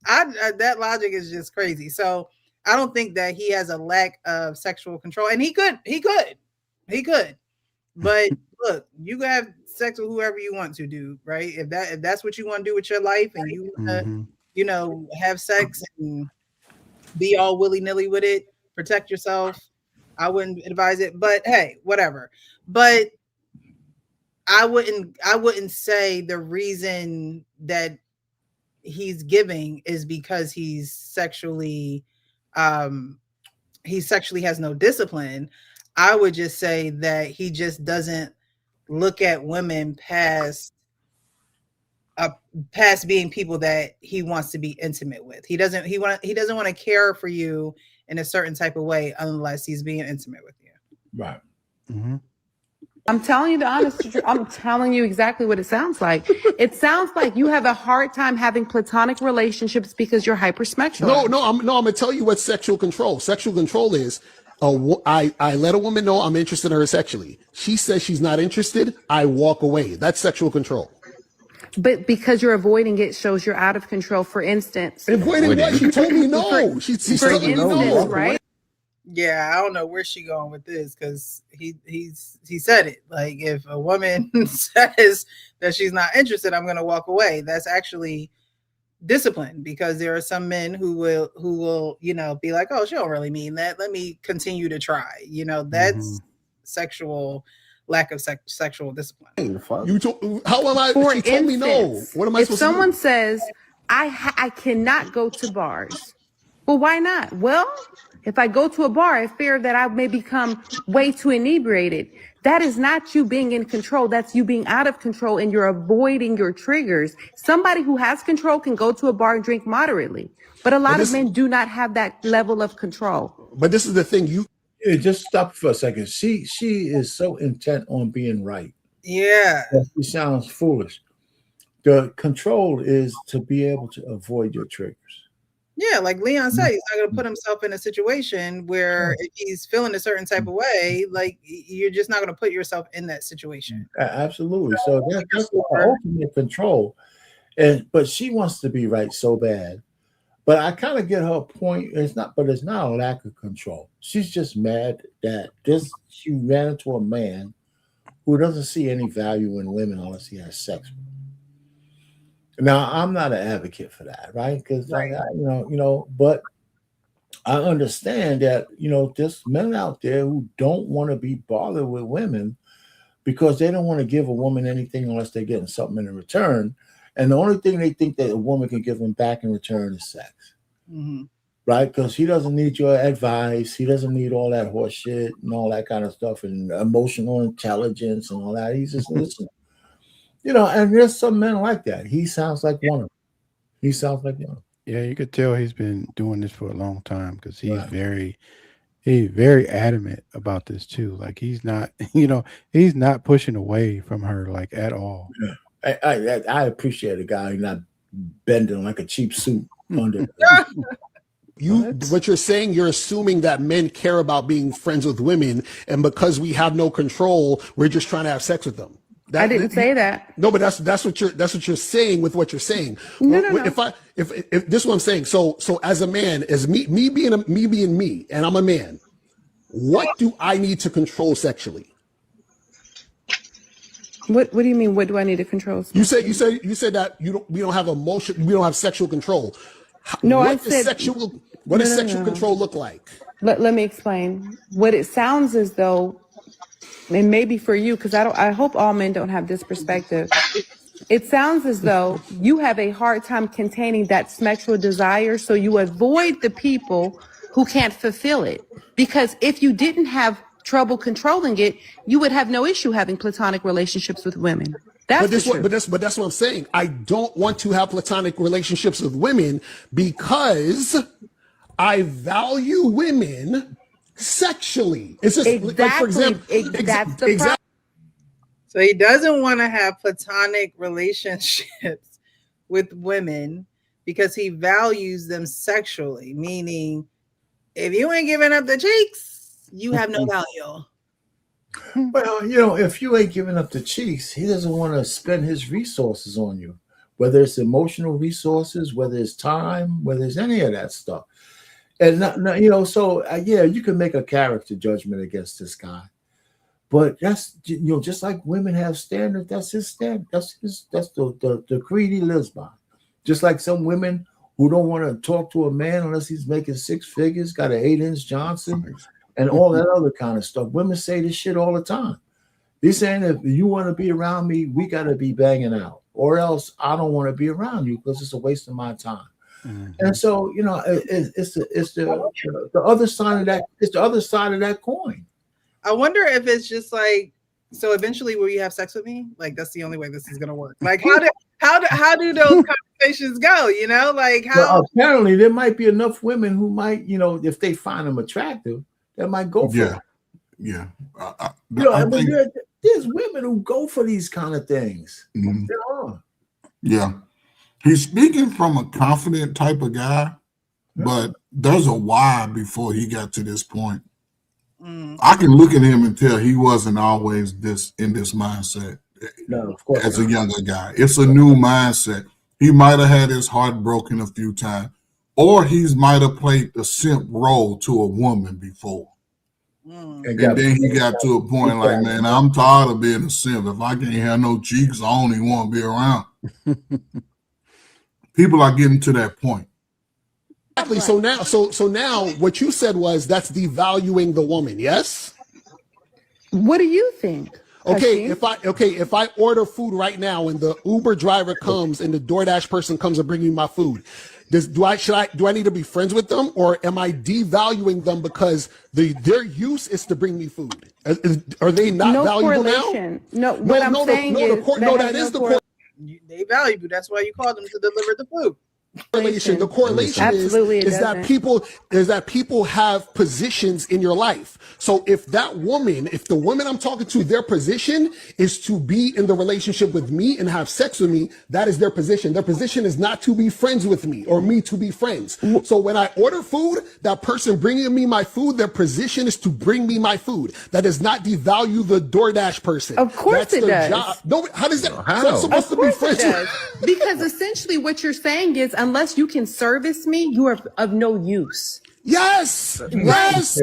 That logic is just crazy. So I don't think that he has a lack of sexual control, and he could, but look, you can have sex with whoever you want to do, right? If that's what you want to do with your life, and you want to, you know, have sex and be all willy-nilly with it, protect yourself, I wouldn't advise it. But hey, whatever. But I wouldn't say the reason that he's giving is because he sexually has no discipline. I would just say that he just doesn't look at women past being people that he wants to be intimate with. He doesn't want to care for you in a certain type of way unless he's being intimate with you. Right. Mm-hmm. I'm telling you the honest truth. I'm telling you exactly what it sounds like. It sounds like you have a hard time having platonic relationships because you're hypersexual. No, I'm gonna tell you what sexual control. Sexual control is. I let a woman know I'm interested in her sexually. She says she's not interested. I walk away. That's sexual control. But because you're avoiding it shows you're out of control. For instance, avoiding what? She told me no. She for told me no. Right? Yeah, I don't know where she going with this because he said it. Like if a woman says that she's not interested, I'm gonna walk away. That's actually discipline because there are some men who will be like, oh, she don't really mean that. Let me continue to try. That's sexual lack of sexual discipline. How am I? For She told me no. instance, What am I if supposed to someone do? says, I cannot go to bars, well, why not? Well, if I go to a bar, I fear that I may become way too inebriated. That is not you being in control. That's you being out of control and you're avoiding your triggers. Somebody who has control can go to a bar and drink moderately. But a lot of men do not have that level of control. But this is the thing. Yeah, just stop for a second. She is so intent on being right. Yeah. She sounds foolish. The control is to be able to avoid your triggers. Yeah, like Leon said, he's not going to put himself in a situation where if he's feeling a certain type of way, like you're just not going to put yourself in that situation. Absolutely. So that's the ultimate control. But she wants to be right so bad. But I kind of get her point. It's not a lack of control. She's just mad that she ran into a man who doesn't see any value in women unless he has sex with them. Now, I'm not an advocate for that, right? Because but I understand that there's men out there who don't want to be bothered with women because they don't want to give a woman anything unless they're getting something in return. And the only thing they think that a woman can give them back in return is sex. Mm-hmm. Right? Because he doesn't need your advice. He doesn't need all that horse shit and all that kind of stuff and emotional intelligence and all that. He's just listen. And there's some men like that. He sounds like one of them. Yeah, you could tell he's been doing this for a long time because he's very adamant about this too. Like he's not, he's not pushing away from her like at all. Yeah. I appreciate a guy not bending like a cheap suit under. What you're saying, you're assuming that men care about being friends with women, and because we have no control, we're just trying to have sex with them. I didn't say that. No, but that's what you're saying with what you're saying. No. If this is what I'm saying. So as a man, as me being me, and I'm a man, what do I need to control sexually? What do you mean? What do I need to control? You said that we don't have emotion, we don't have sexual control. No, what does sexual control look like? Let me explain. What it sounds as though, and maybe for you, because I hope all men don't have this perspective. It sounds as though you have a hard time containing that sexual desire, so you avoid the people who can't fulfill it. Because if you didn't have trouble controlling it, you would have no issue having platonic relationships with women. But that's what I'm saying. I don't want to have platonic relationships with women because I value women sexually. It's just like, for example, that's the problem. So he doesn't want to have platonic relationships with women because he values them sexually, meaning if you ain't giving up the cheeks, you have no value. Well, if you ain't giving up the cheeks, he doesn't want to spend his resources on you, whether it's emotional resources, whether it's time, whether it's any of that stuff. And you can make a character judgment against this guy, but that's just like women have standards. That's his standard. That's the creed he lives by. Just like some women who don't want to talk to a man unless he's making 6 figures, got an 8-inch Johnson, and all that other kind of stuff. Women say this shit all the time. They're saying if you want to be around me, we got to be banging out, or else I don't want to be around you because it's a waste of my time. Mm-hmm. And so it's the other side of that. It's the other side of that coin. I wonder if it's just like, so eventually will you have sex with me? Like that's the only way this is gonna work. Like how do those conversations go? Like how? Well, apparently there might be enough women who might, if they find them attractive, that might go for it. Yeah. There's women who go for these kind of things. Mm-hmm. Yeah. He's speaking from a confident type of guy, but there's a why before he got to this point. I can look at him and tell he wasn't always in this mindset. No, of course as a younger guy. It's a new mindset. He might have had his heart broken a few times, or he's might have played the simp role to a woman before. And then he got to a point like, man, I'm tired of being a simp. If I can't have no cheeks, I don't even want to be around. People are getting to that point. Exactly. So now what you said was that's devaluing the woman, yes? What do you think? Okay, Hashim? if I order food right now and the Uber driver comes and the DoorDash person comes and bring me my food, do I need to be friends with them, or am I devaluing them because their use is to bring me food? Are they not valuable correlation. now? No, what I'm saying is that is the correlation. They value you. That's why you call them to deliver the food. The correlation is that people have positions in your life. So if the woman I'm talking to, their position is to be in the relationship with me and have sex with me, that is their position. Their position is not to be friends with me or me to be friends. So when I order food, that person bringing me my food, their position is to bring me my food. That does not devalue the DoorDash person. Of course it does. Job. No, how does that? How? So I'm supposed to be friends with? Because essentially what you're saying is, unless you can service me, you are of no use. Yes. Yes.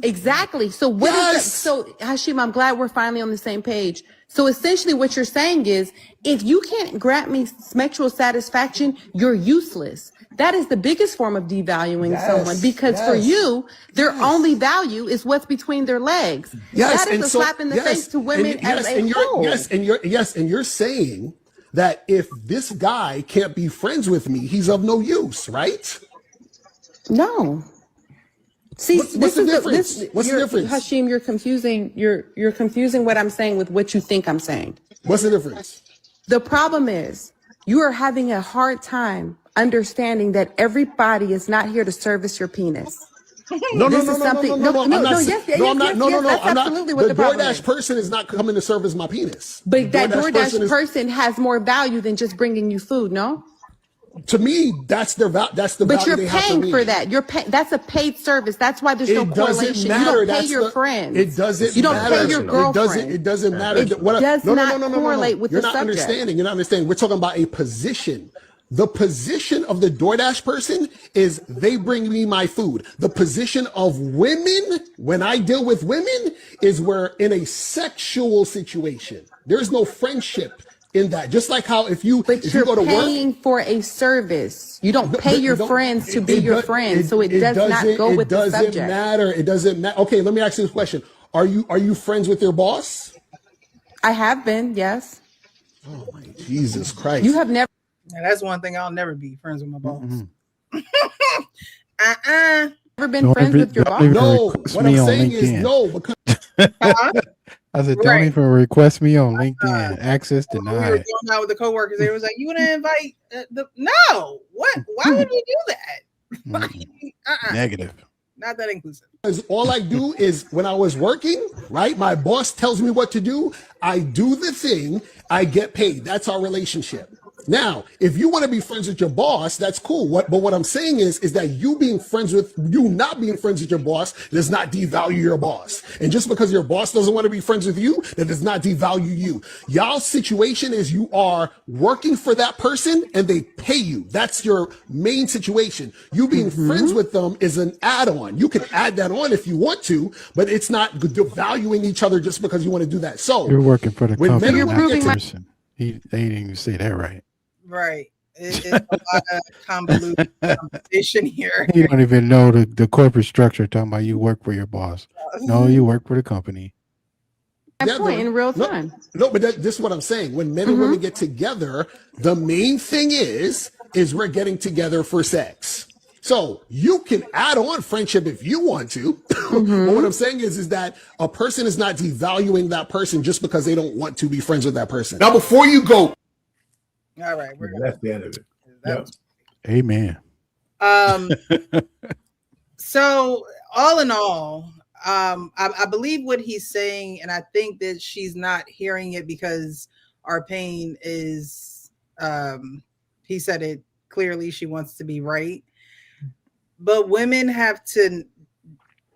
Exactly. So what is that? So Hashim, I'm glad we're finally on the same page. So essentially what you're saying is, if you can't grant me sexual satisfaction, you're useless. That is the biggest form of devaluing someone, because for you, their only value is what's between their legs. That is a slap in the face to women as a whole. And you're saying that if this guy can't be friends with me, he's of no use, right? No. See, what's the difference? What's the difference? Hashim, you're confusing what I'm saying with what you think I'm saying. What's the difference? The problem is you are having a hard time understanding that everybody is not here to service your penis. No, That's absolutely what the problem is. DoorDash person is not coming to service my penis. But that DoorDash person has more value than just bringing you food, no? To me, that's the value. But you're paying for that. That's a paid service. That's why there's no correlation. You don't pay your friends. It doesn't. You don't pay your girlfriend. It doesn't matter. It does not correlate with the subject. You're not understanding. We're talking about a position. The position of the DoorDash person is they bring me my food. The position of women, when I deal with women, is we're in a sexual situation. There's no friendship in that. Just like how if you go to work, paying for a service. You don't pay your friends to be your friends, so it does not go with the subject. It doesn't matter. Okay, let me ask you this question. Are you friends with your boss? I have been, yes. Oh my Jesus Christ. You have never. Now, that's one thing I'll never be friends with my boss. Never been friends with your boss? No, what I'm saying is no, because I said, don't even request me on LinkedIn. Access denied. We were going out with the coworkers. They was like, "You want to invite No, what? Why would you do that? Negative. Not that inclusive." All I do is when I was working, right? My boss tells me what to do. I do the thing. I get paid. That's our relationship. Now, if you want to be friends with your boss, that's cool. But what I'm saying is that you not being friends with your boss does not devalue your boss. And just because your boss doesn't want to be friends with you, that does not devalue you. Y'all's situation is you are working for that person and they pay you. That's your main situation. You being friends with them is an add-on. You can add that on if you want to, but it's not devaluing each other just because you want to do that. So you're working for the company, you're not the person. They didn't even say that right. Right. It's a lot of convoluted competition here. You don't even know the corporate structure talking about you work for your boss. No, you work for the company. Point in real time. No, but this is what I'm saying. When men and women get together, the main thing is we're getting together for sex. So you can add on friendship if you want to. But what I'm saying is that a person is not devaluing that person just because they don't want to be friends with that person. Now, before you go. All right, that's the end of it. Yep. Amen. So all in all, I believe what he's saying, and I think that she's not hearing it because our pain is, he said it clearly, she wants to be right. But women have to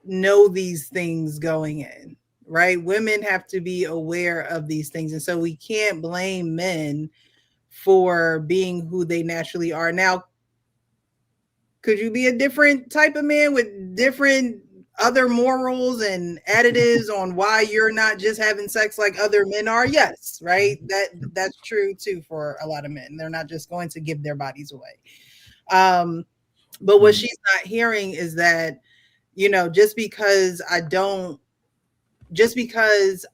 know these things going in, right? Women have to be aware of these things. And so we can't blame men for being who they naturally are. Now, could you be a different type of man with different other morals and additives on why you're not just having sex like other men are? Yes, right? That's true too for a lot of men. They're not just going to give their bodies away. But what she's not hearing is that, just because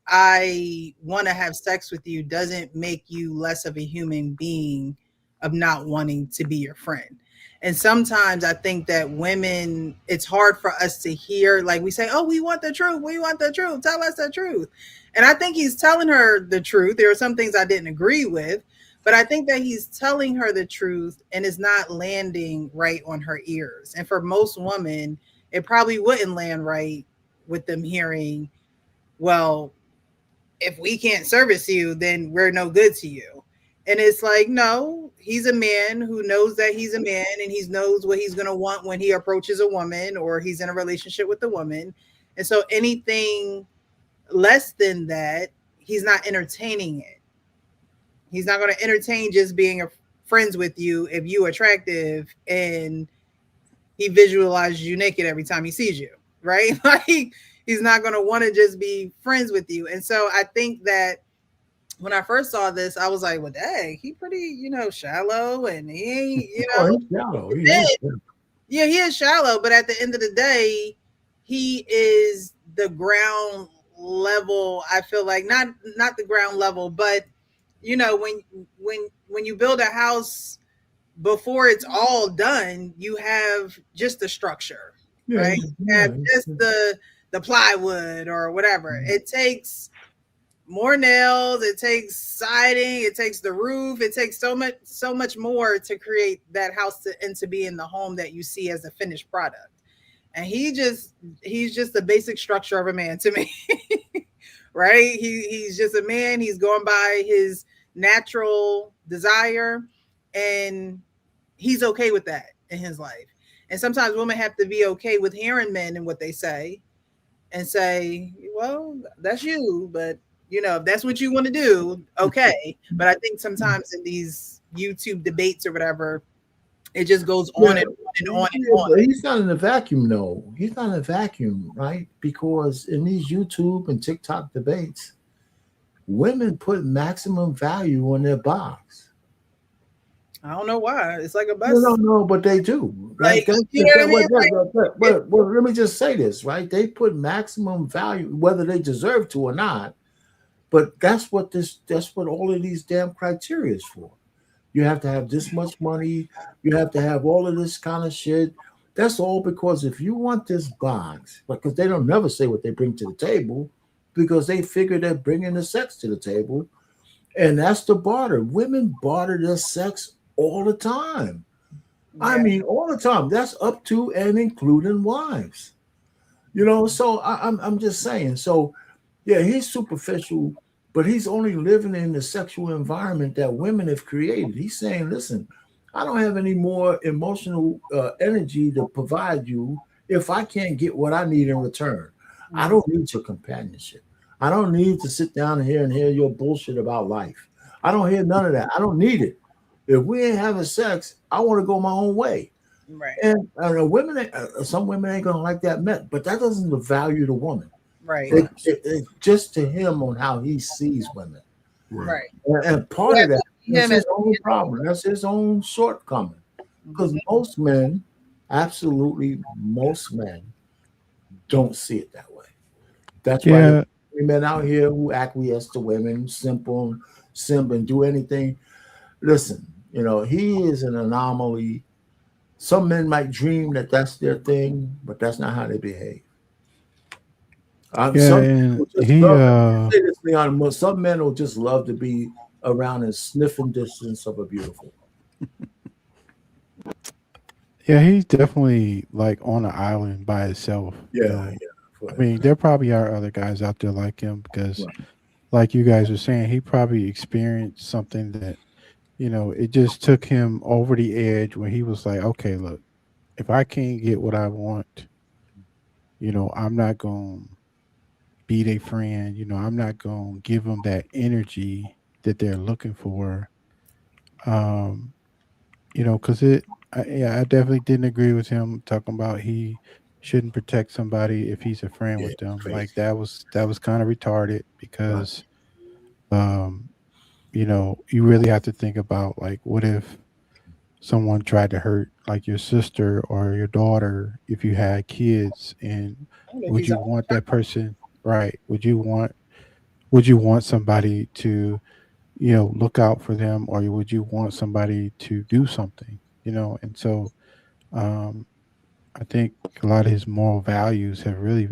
I want to have sex with you doesn't make you less of a human being of not wanting to be your friend. And sometimes I think that women, it's hard for us to hear, like we say, oh, we want the truth. We want the truth. Tell us the truth. And I think he's telling her the truth. There are some things I didn't agree with, but I think that he's telling her the truth and is not landing right on her ears. And for most women, it probably wouldn't land right with them hearing, well, if we can't service you, then we're no good to you. And it's like, no, he's a man who knows that he's a man and he knows what he's going to want when he approaches a woman or he's in a relationship with a woman. And so anything less than that, he's not entertaining it. He's not going to entertain just being friends with you if you attractive and he visualizes you naked every time he sees you, right? Like he's not going to want to just be friends with you. And so I think that when I first saw this, I was like, well, dang, he pretty, shallow and he ain't, he's shallow. Yeah, he is shallow, but at the end of the day, he is the ground level. I feel like not the ground level, but when you build a house, before it's all done, you have just the structure, right? You have just the plywood or whatever. It takes more nails, it takes siding, it takes the roof, it takes so much more to create that house and to be in the home that you see as a finished product. And he's just the basic structure of a man to me. Right? He's just a man. He's going by his natural desire, and he's okay with that in his life. And sometimes women have to be okay with hearing men and what they say and say, well, that's you, but if that's what you want to do, okay. But I think sometimes in these YouTube debates or whatever, it just goes on and on and on and on. He's not in a vacuum, though. He's not in a vacuum, right? Because in these YouTube and TikTok debates, women put maximum value on their box. I don't know why. It's like a bus. No, but they do. Right? But let me just say this, right? They put maximum value, whether they deserve to or not. But that's what all of these damn criteria is for. You have to have this much money. You have to have all of this kind of shit. That's all because if you want this box, because they don't never say what they bring to the table, because they figure they're bringing the sex to the table, and that's the barter. Women barter their sex all the time. Yeah. I mean, all the time. That's up to and including wives. So I'm just saying. So, yeah, he's superficial, but he's only living in the sexual environment that women have created. He's saying, listen, I don't have any more emotional energy to provide you if I can't get what I need in return. I don't need your companionship. I don't need to sit down here and hear your bullshit about life. I don't hear none of that. I don't need it. If we ain't having sex, I want to go my own way. Right. And some women ain't going to like that met, but that doesn't devalue the woman. Right. It's just to him on how he sees women. Right. And part of that, that's his own problem. That's his own shortcoming. Because most men, absolutely most men, don't see it that way. That's why men out here who acquiesce to women, simp and do anything. Listen, he is an anomaly. Some men might dream that that's their thing, but that's not how they behave. Some men will just love to be around in sniffing distance of a beautiful. Yeah, he's definitely like on an island by himself. Yeah. I mean, there probably are other guys out there like him because, like you guys were saying, he probably experienced something that, it just took him over the edge when he was like, okay, look, if I can't get what I want, I'm not going to be their friend. I'm not gonna give them that energy that they're looking for. Um, because yeah, I definitely didn't agree with him talking about he shouldn't protect somebody if he's a friend Yeah, with them. crazy. Like that was kind of retarded Right. because um, you really have to think about like what if someone tried to hurt like your sister or your daughter if you had kids, and I don't know if would he's you want that person, right? Would you want somebody to look out for them, or would you want somebody to do something? And so um I think a lot of his moral values have really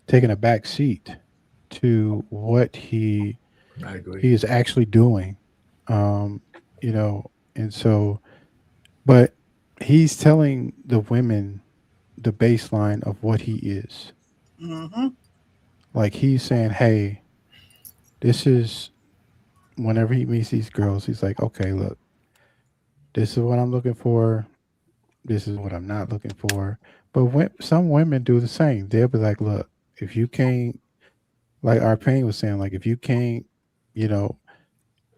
taken a back seat to what I agree. he is actually doing. um and so, but he's telling the women the baseline of what he is. Mm-hmm. Like he's saying, hey, this is, whenever he meets these girls, he's like, okay, look, this is what I'm looking for. This is what I'm not looking for. But when some women do the same, they'll be like, look, if you can't, like our pain was saying, like if you can't, you know,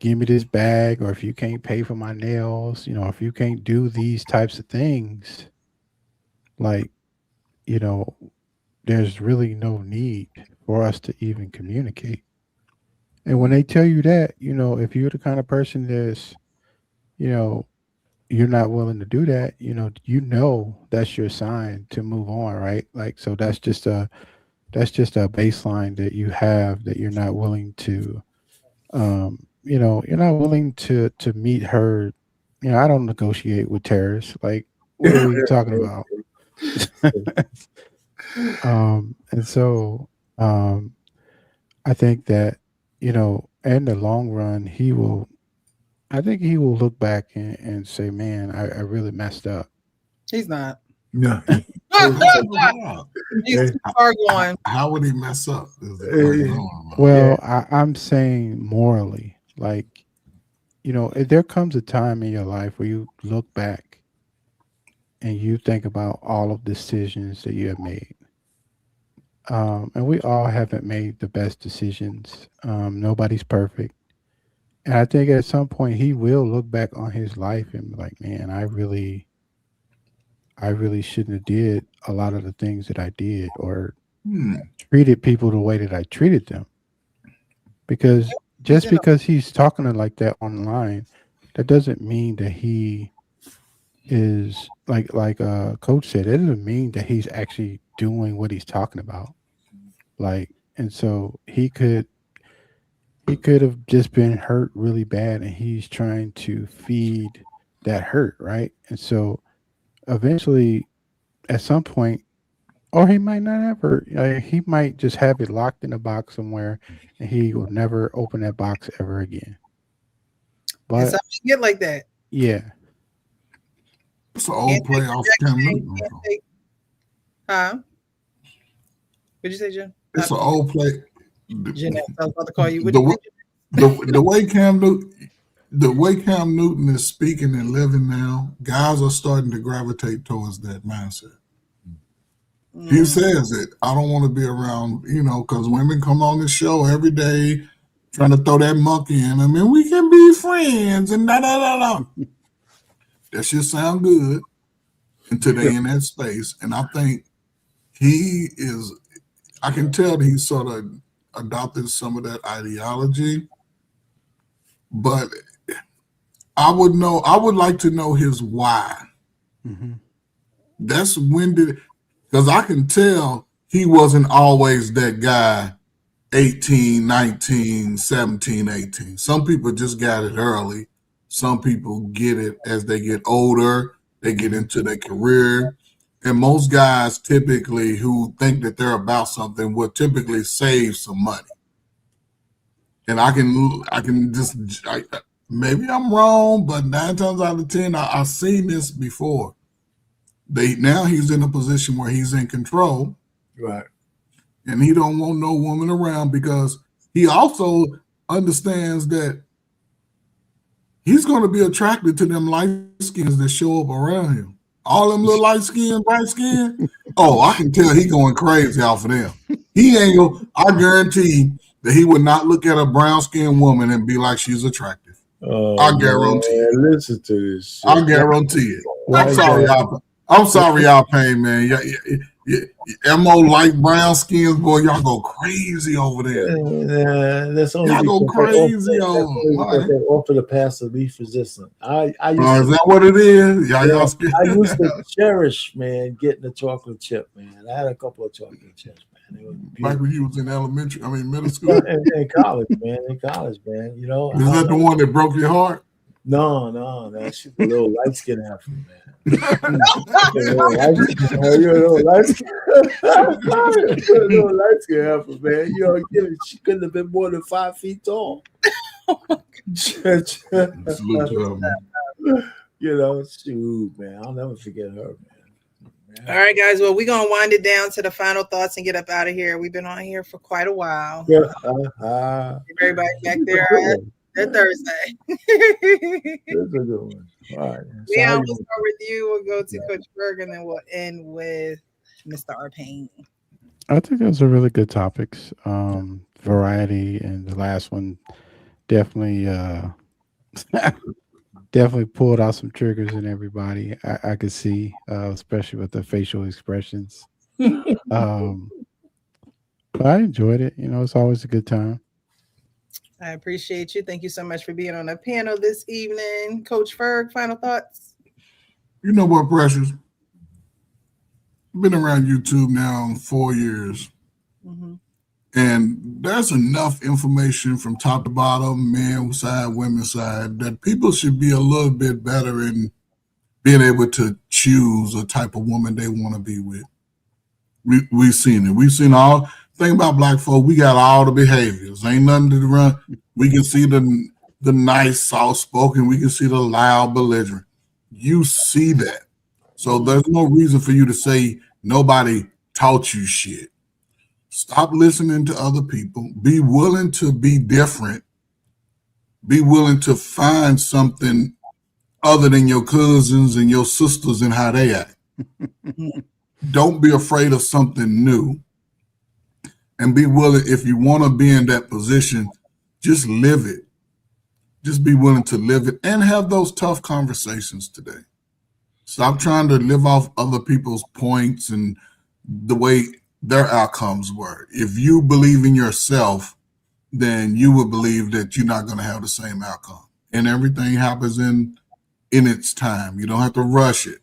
give me this bag, or if you can't pay for my nails, if you can't do these types of things, like, you know, there's really no need for us to even communicate. And when they tell you that, if you're the kind of person that's, you know, you're not willing to do that, that's your sign to move on, right? Like, so that's just a baseline that you have, that you're not willing to, you're not willing to meet her. I don't negotiate with terrorists. Like, what are we talking about? And so, um, I think that, in the long run, I think he will look back and say, man, I really messed up. He's not. No. He's too far gone. How would he mess up? Is the question I want to know. Well, I'm saying morally, like, there comes a time in your life where you look back and you think about all of the decisions that you have made. And we all haven't made the best decisions. Nobody's perfect. And I think at some point he will look back on his life and be like, man, I really shouldn't have did a lot of the things that I did, or treated people the way that I treated them. Because He's just in a, because he's talking like that online, that doesn't mean that he is like coach said, it doesn't mean that he's actually doing what he's talking about. Like, and so he could have just been hurt really bad, and he's trying to feed that hurt, right? And so eventually, at some point, or he might not ever, he might just have it locked in a box somewhere, and he will never open that box ever again. and But some get like that. yeah. It's an Can't old take playoff Cam rejection. Newton. Can't take. Huh? What'd you say, Jim? It's an old play. Jeanette, I was about to call you. The, What'd the way Cam Newton is speaking and living now, guys are starting to gravitate towards that mindset. He says it. I don't want to be around, because women come on the show every day trying to throw that monkey in them, and we can be friends and da da da da. That shit sound good until they in that space. And I think I can tell that he's sort of adopted some of that ideology, but I would like to know his why. Hmm. That's because I can tell he wasn't always that guy 18, 19, 17, 18. Some people just got it early. Some people get it as they get older, they get into their career. And most guys typically who think that they're about something will typically save some money. And maybe I'm wrong, but 9 times out of 10, I've seen this before. Now he's in a position where he's in control. Right. And he don't want no woman around because he also understands that he's going to be attracted to them light skins that show up around him. All them little light skin, bright skin. Oh, I can tell he going crazy off of them. He ain't gonna. I guarantee that he would not look at a brown skinned woman and be like she's attractive. Oh, I guarantee man, you. listen to this shit. I guarantee it. Why I'm sorry, y'all. I'm sorry, y'all pain, man. Mo light brown skins, boy, y'all go crazy over there. That's only Y'all go because crazy over. they offer the passive least resistance. I used Is that what it is? Y'all scared? I used to cherish, man, getting a chocolate chip, man. I had a couple of chocolate chips, man. It was Like when you was in middle school. in college, man. You know, is that the one that broke your heart? No, that's a little light skin after, man. light skin after, man. You know, she couldn't have been more than 5 feet tall. Salute to her, man. You know, shoot, man. I'll never forget her, man. All right, guys. Well, we're gonna wind it down to the final thoughts and get up out of here. We've been on here for quite a while. Everybody back there at Thursday. That's a good one. All right. Yeah, we'll start with you. We'll go to Coach Berg, and then we'll end with Mr. Arpain. I think those are really good topics. Variety, and the last one definitely definitely pulled out some triggers in everybody. I could see, especially with the facial expressions. But I enjoyed it. You know, it's always a good time. I appreciate you. Thank you so much for being on the panel this evening. Coach Ferg, final thoughts? You know what, Precious? Been around YouTube now 4 years. Mm-hmm. And there's enough information from top to bottom, men's side, women's side, that people should be a little bit better in being able to choose a type of woman they want to be with. We've seen it. We've seen all. Thing about black folk, we got all the behaviors. Ain't nothing to run. We can see the nice, soft-spoken. We can see the loud, belligerent. You see that. So there's no reason for you to say nobody taught you shit. Stop listening to other people. Be willing to be different. Be willing to find something other than your cousins and your sisters and how they act. Don't be afraid of something new. And be willing, if you want to be in that position, just live it. Just be willing to live it and have those tough conversations today. Stop trying to live off other people's points and the way their outcomes were. If you believe in yourself, then you will believe that you're not going to have the same outcome. And everything happens in its time. You don't have to rush it.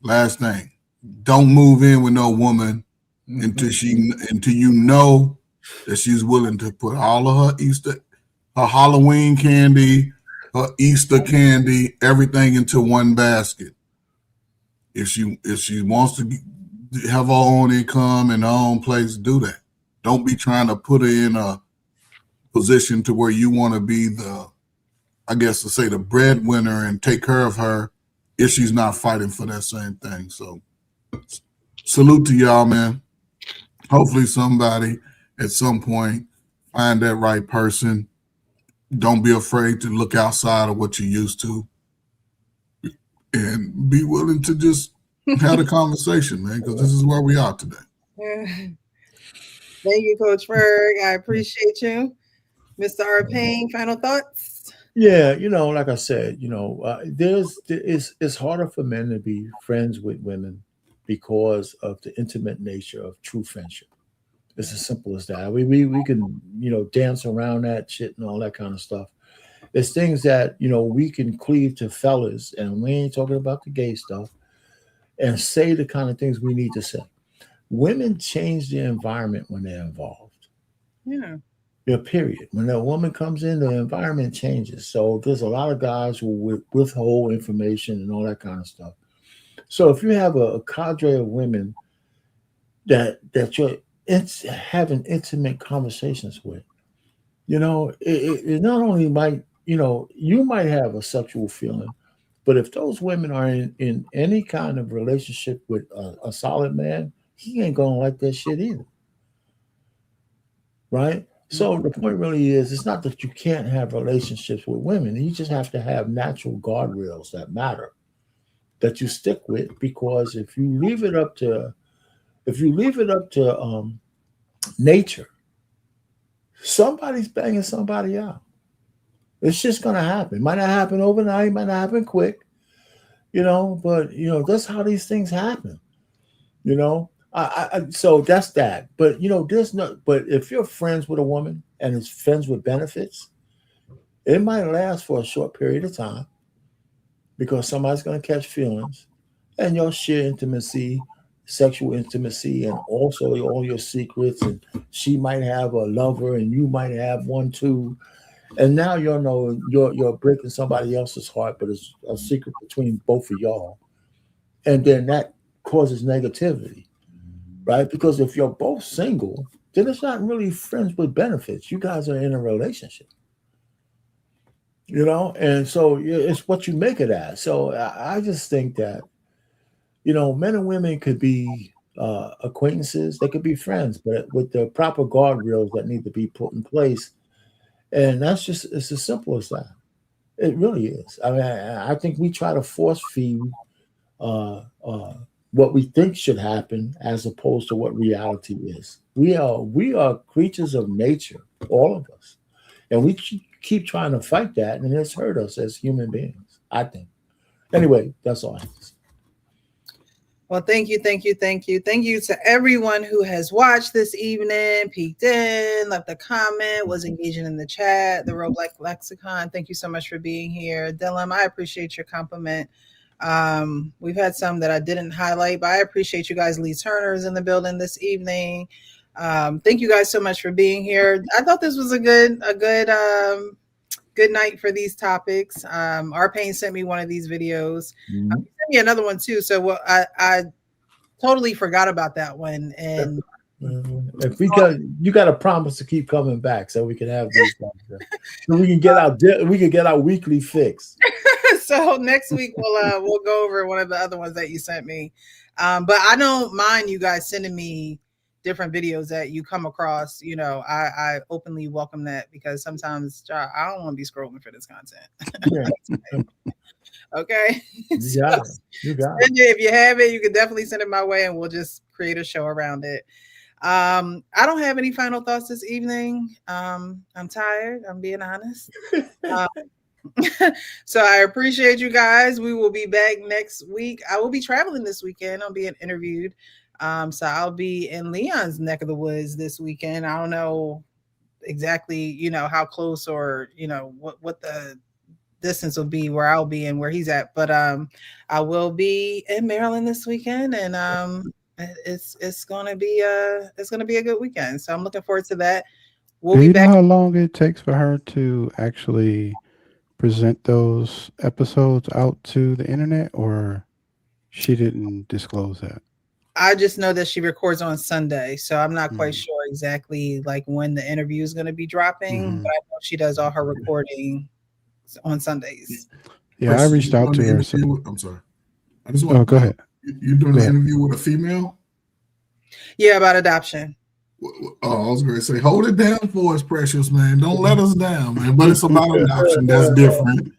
Last thing, don't move in with no woman until you know that she's willing to put all of her Halloween candy, her Easter candy, everything into one basket. If she wants to have her own income and her own place, do that. Don't be trying to put her in a position to where you want to be the breadwinner and take care of her if she's not fighting for that same thing. So salute to y'all, man. Hopefully somebody at some point find that right person. Don't be afraid to look outside of what you're used to and be willing to just have a conversation, man, because this is where we are today. Thank you, Coach Ferg. I appreciate you. Mr. Arpain, final thoughts? Yeah, you know, like I said, you know, it's harder for men to be friends with women because of the intimate nature of true friendship. It's as simple as that. We can, you know, dance around that shit and all that kind of stuff. It's things that, you know, we can cleave to fellas, and we ain't talking about the gay stuff, and say the kind of things we need to say. Women change the environment when they're involved. Yeah. Yeah, period. When a woman comes in, the environment changes. So there's a lot of guys who withhold information and all that kind of stuff. So if you have a cadre of women that you're having intimate conversations with, you know, it not only might, you know, you might have a sexual feeling, but if those women are in any kind of relationship with a solid man, he ain't gonna like that shit either. Right? So the point really is, it's not that you can't have relationships with women. You just have to have natural guardrails that matter, that you stick with, because if you leave it up to nature. Somebody's banging somebody out. It's just gonna happen. Might not happen overnight, might not happen quick, but that's how these things happen. You know, so that's that. But there's no. But if you're friends with a woman and it's friends with benefits, it might last for a short period of time because somebody's gonna catch feelings, and you'll share intimacy, sexual intimacy, and also all your secrets. And she might have a lover, and you might have one too. And now you're breaking somebody else's heart, but it's a secret between both of y'all. And then that causes negativity, right? Because if you're both single, then it's not really friends with benefits. You guys are in a relationship, and so it's what you make it as. So I just think that, men and women could be acquaintances, they could be friends, but with the proper guardrails that need to be put in place. And it's as simple as that. It really is. I mean, I think we try to force feed uh, uh, what we think should happen as opposed to what reality is. We are creatures of nature, all of us, and we keep trying to fight that, and it's hurt us as human beings, I think. Anyway, that's all I have to say. Well, thank you to everyone who has watched this evening, peeked in, left a comment, was engaging in the chat, the Real Black Lexicon. Thank you so much for being here. Dylan, I appreciate your compliment. We've had some that I didn't highlight, but I appreciate you guys. Lee Turner's in the building this evening. Thank you guys so much for being here. I thought this was a good night for these topics. Arpain sent me one of these videos. Mm-hmm. He sent me another one too. So I totally forgot about that one. And if you got to promise to keep coming back so we can have these so we can get our weekly fix. So next week we'll go over one of the other ones that you sent me. But I don't mind you guys sending me different videos that you come across. I openly welcome that because sometimes I don't want to be scrolling for this content. Yeah. Okay. You got it. If you have it, you can definitely send it my way and we'll just create a show around it. I don't have any final thoughts this evening. I'm tired. I'm being honest. So I appreciate you guys. We will be back next week. I will be traveling this weekend. I'm being interviewed. So I'll be in Leon's neck of the woods this weekend. I don't know exactly, how close or, what the distance will be where I'll be and where he's at. But I will be in Maryland this weekend, and it's gonna be a good weekend. So I'm looking forward to that. Do you know how long it takes for her to actually present those episodes out to the internet, or she didn't disclose that? I just know that she records on Sunday, so I'm not quite sure exactly like when the interview is going to be dropping, but I know she does all her recording on Sundays. Yeah, I reached out to her. I'm sorry. I just want go ahead. You're doing an interview with a female? Yeah, about adoption. Oh, I was going to say, hold it down for us, precious man. Don't let us down, man. But it's about adoption. That's different.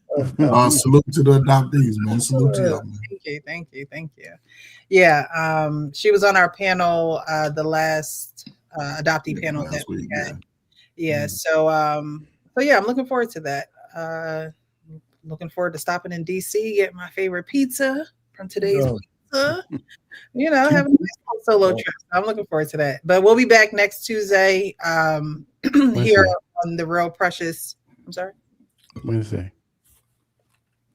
Salute to the adoptees, man. Salute to y'all, man. Thank you. Yeah, she was on our panel, the last adoptee panel that we had. Yeah, so yeah, I'm looking forward to that. Looking forward to stopping in DC, get my favorite pizza from Today's Pizza. Having a solo trip. I'm looking forward to that. But we'll be back next Tuesday here on the Real Precious. I'm sorry? Wednesday.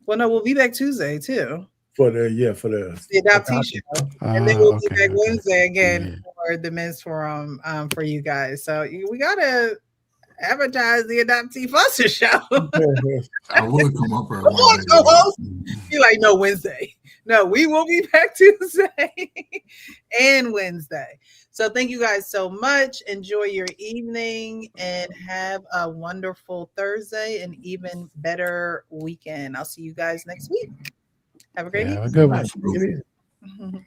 Well, no, we'll be back Tuesday too. For the adoptee show. And then we'll be back Wednesday again for the men's forum for you guys. So we gotta advertise the adoptee foster show. I would come up there. Be like, no, Wednesday. No, we will be back Tuesday and Wednesday. So thank you guys so much. Enjoy your evening and have a wonderful Thursday and even better weekend. I'll see you guys next week. Have a great evening. Have a good one.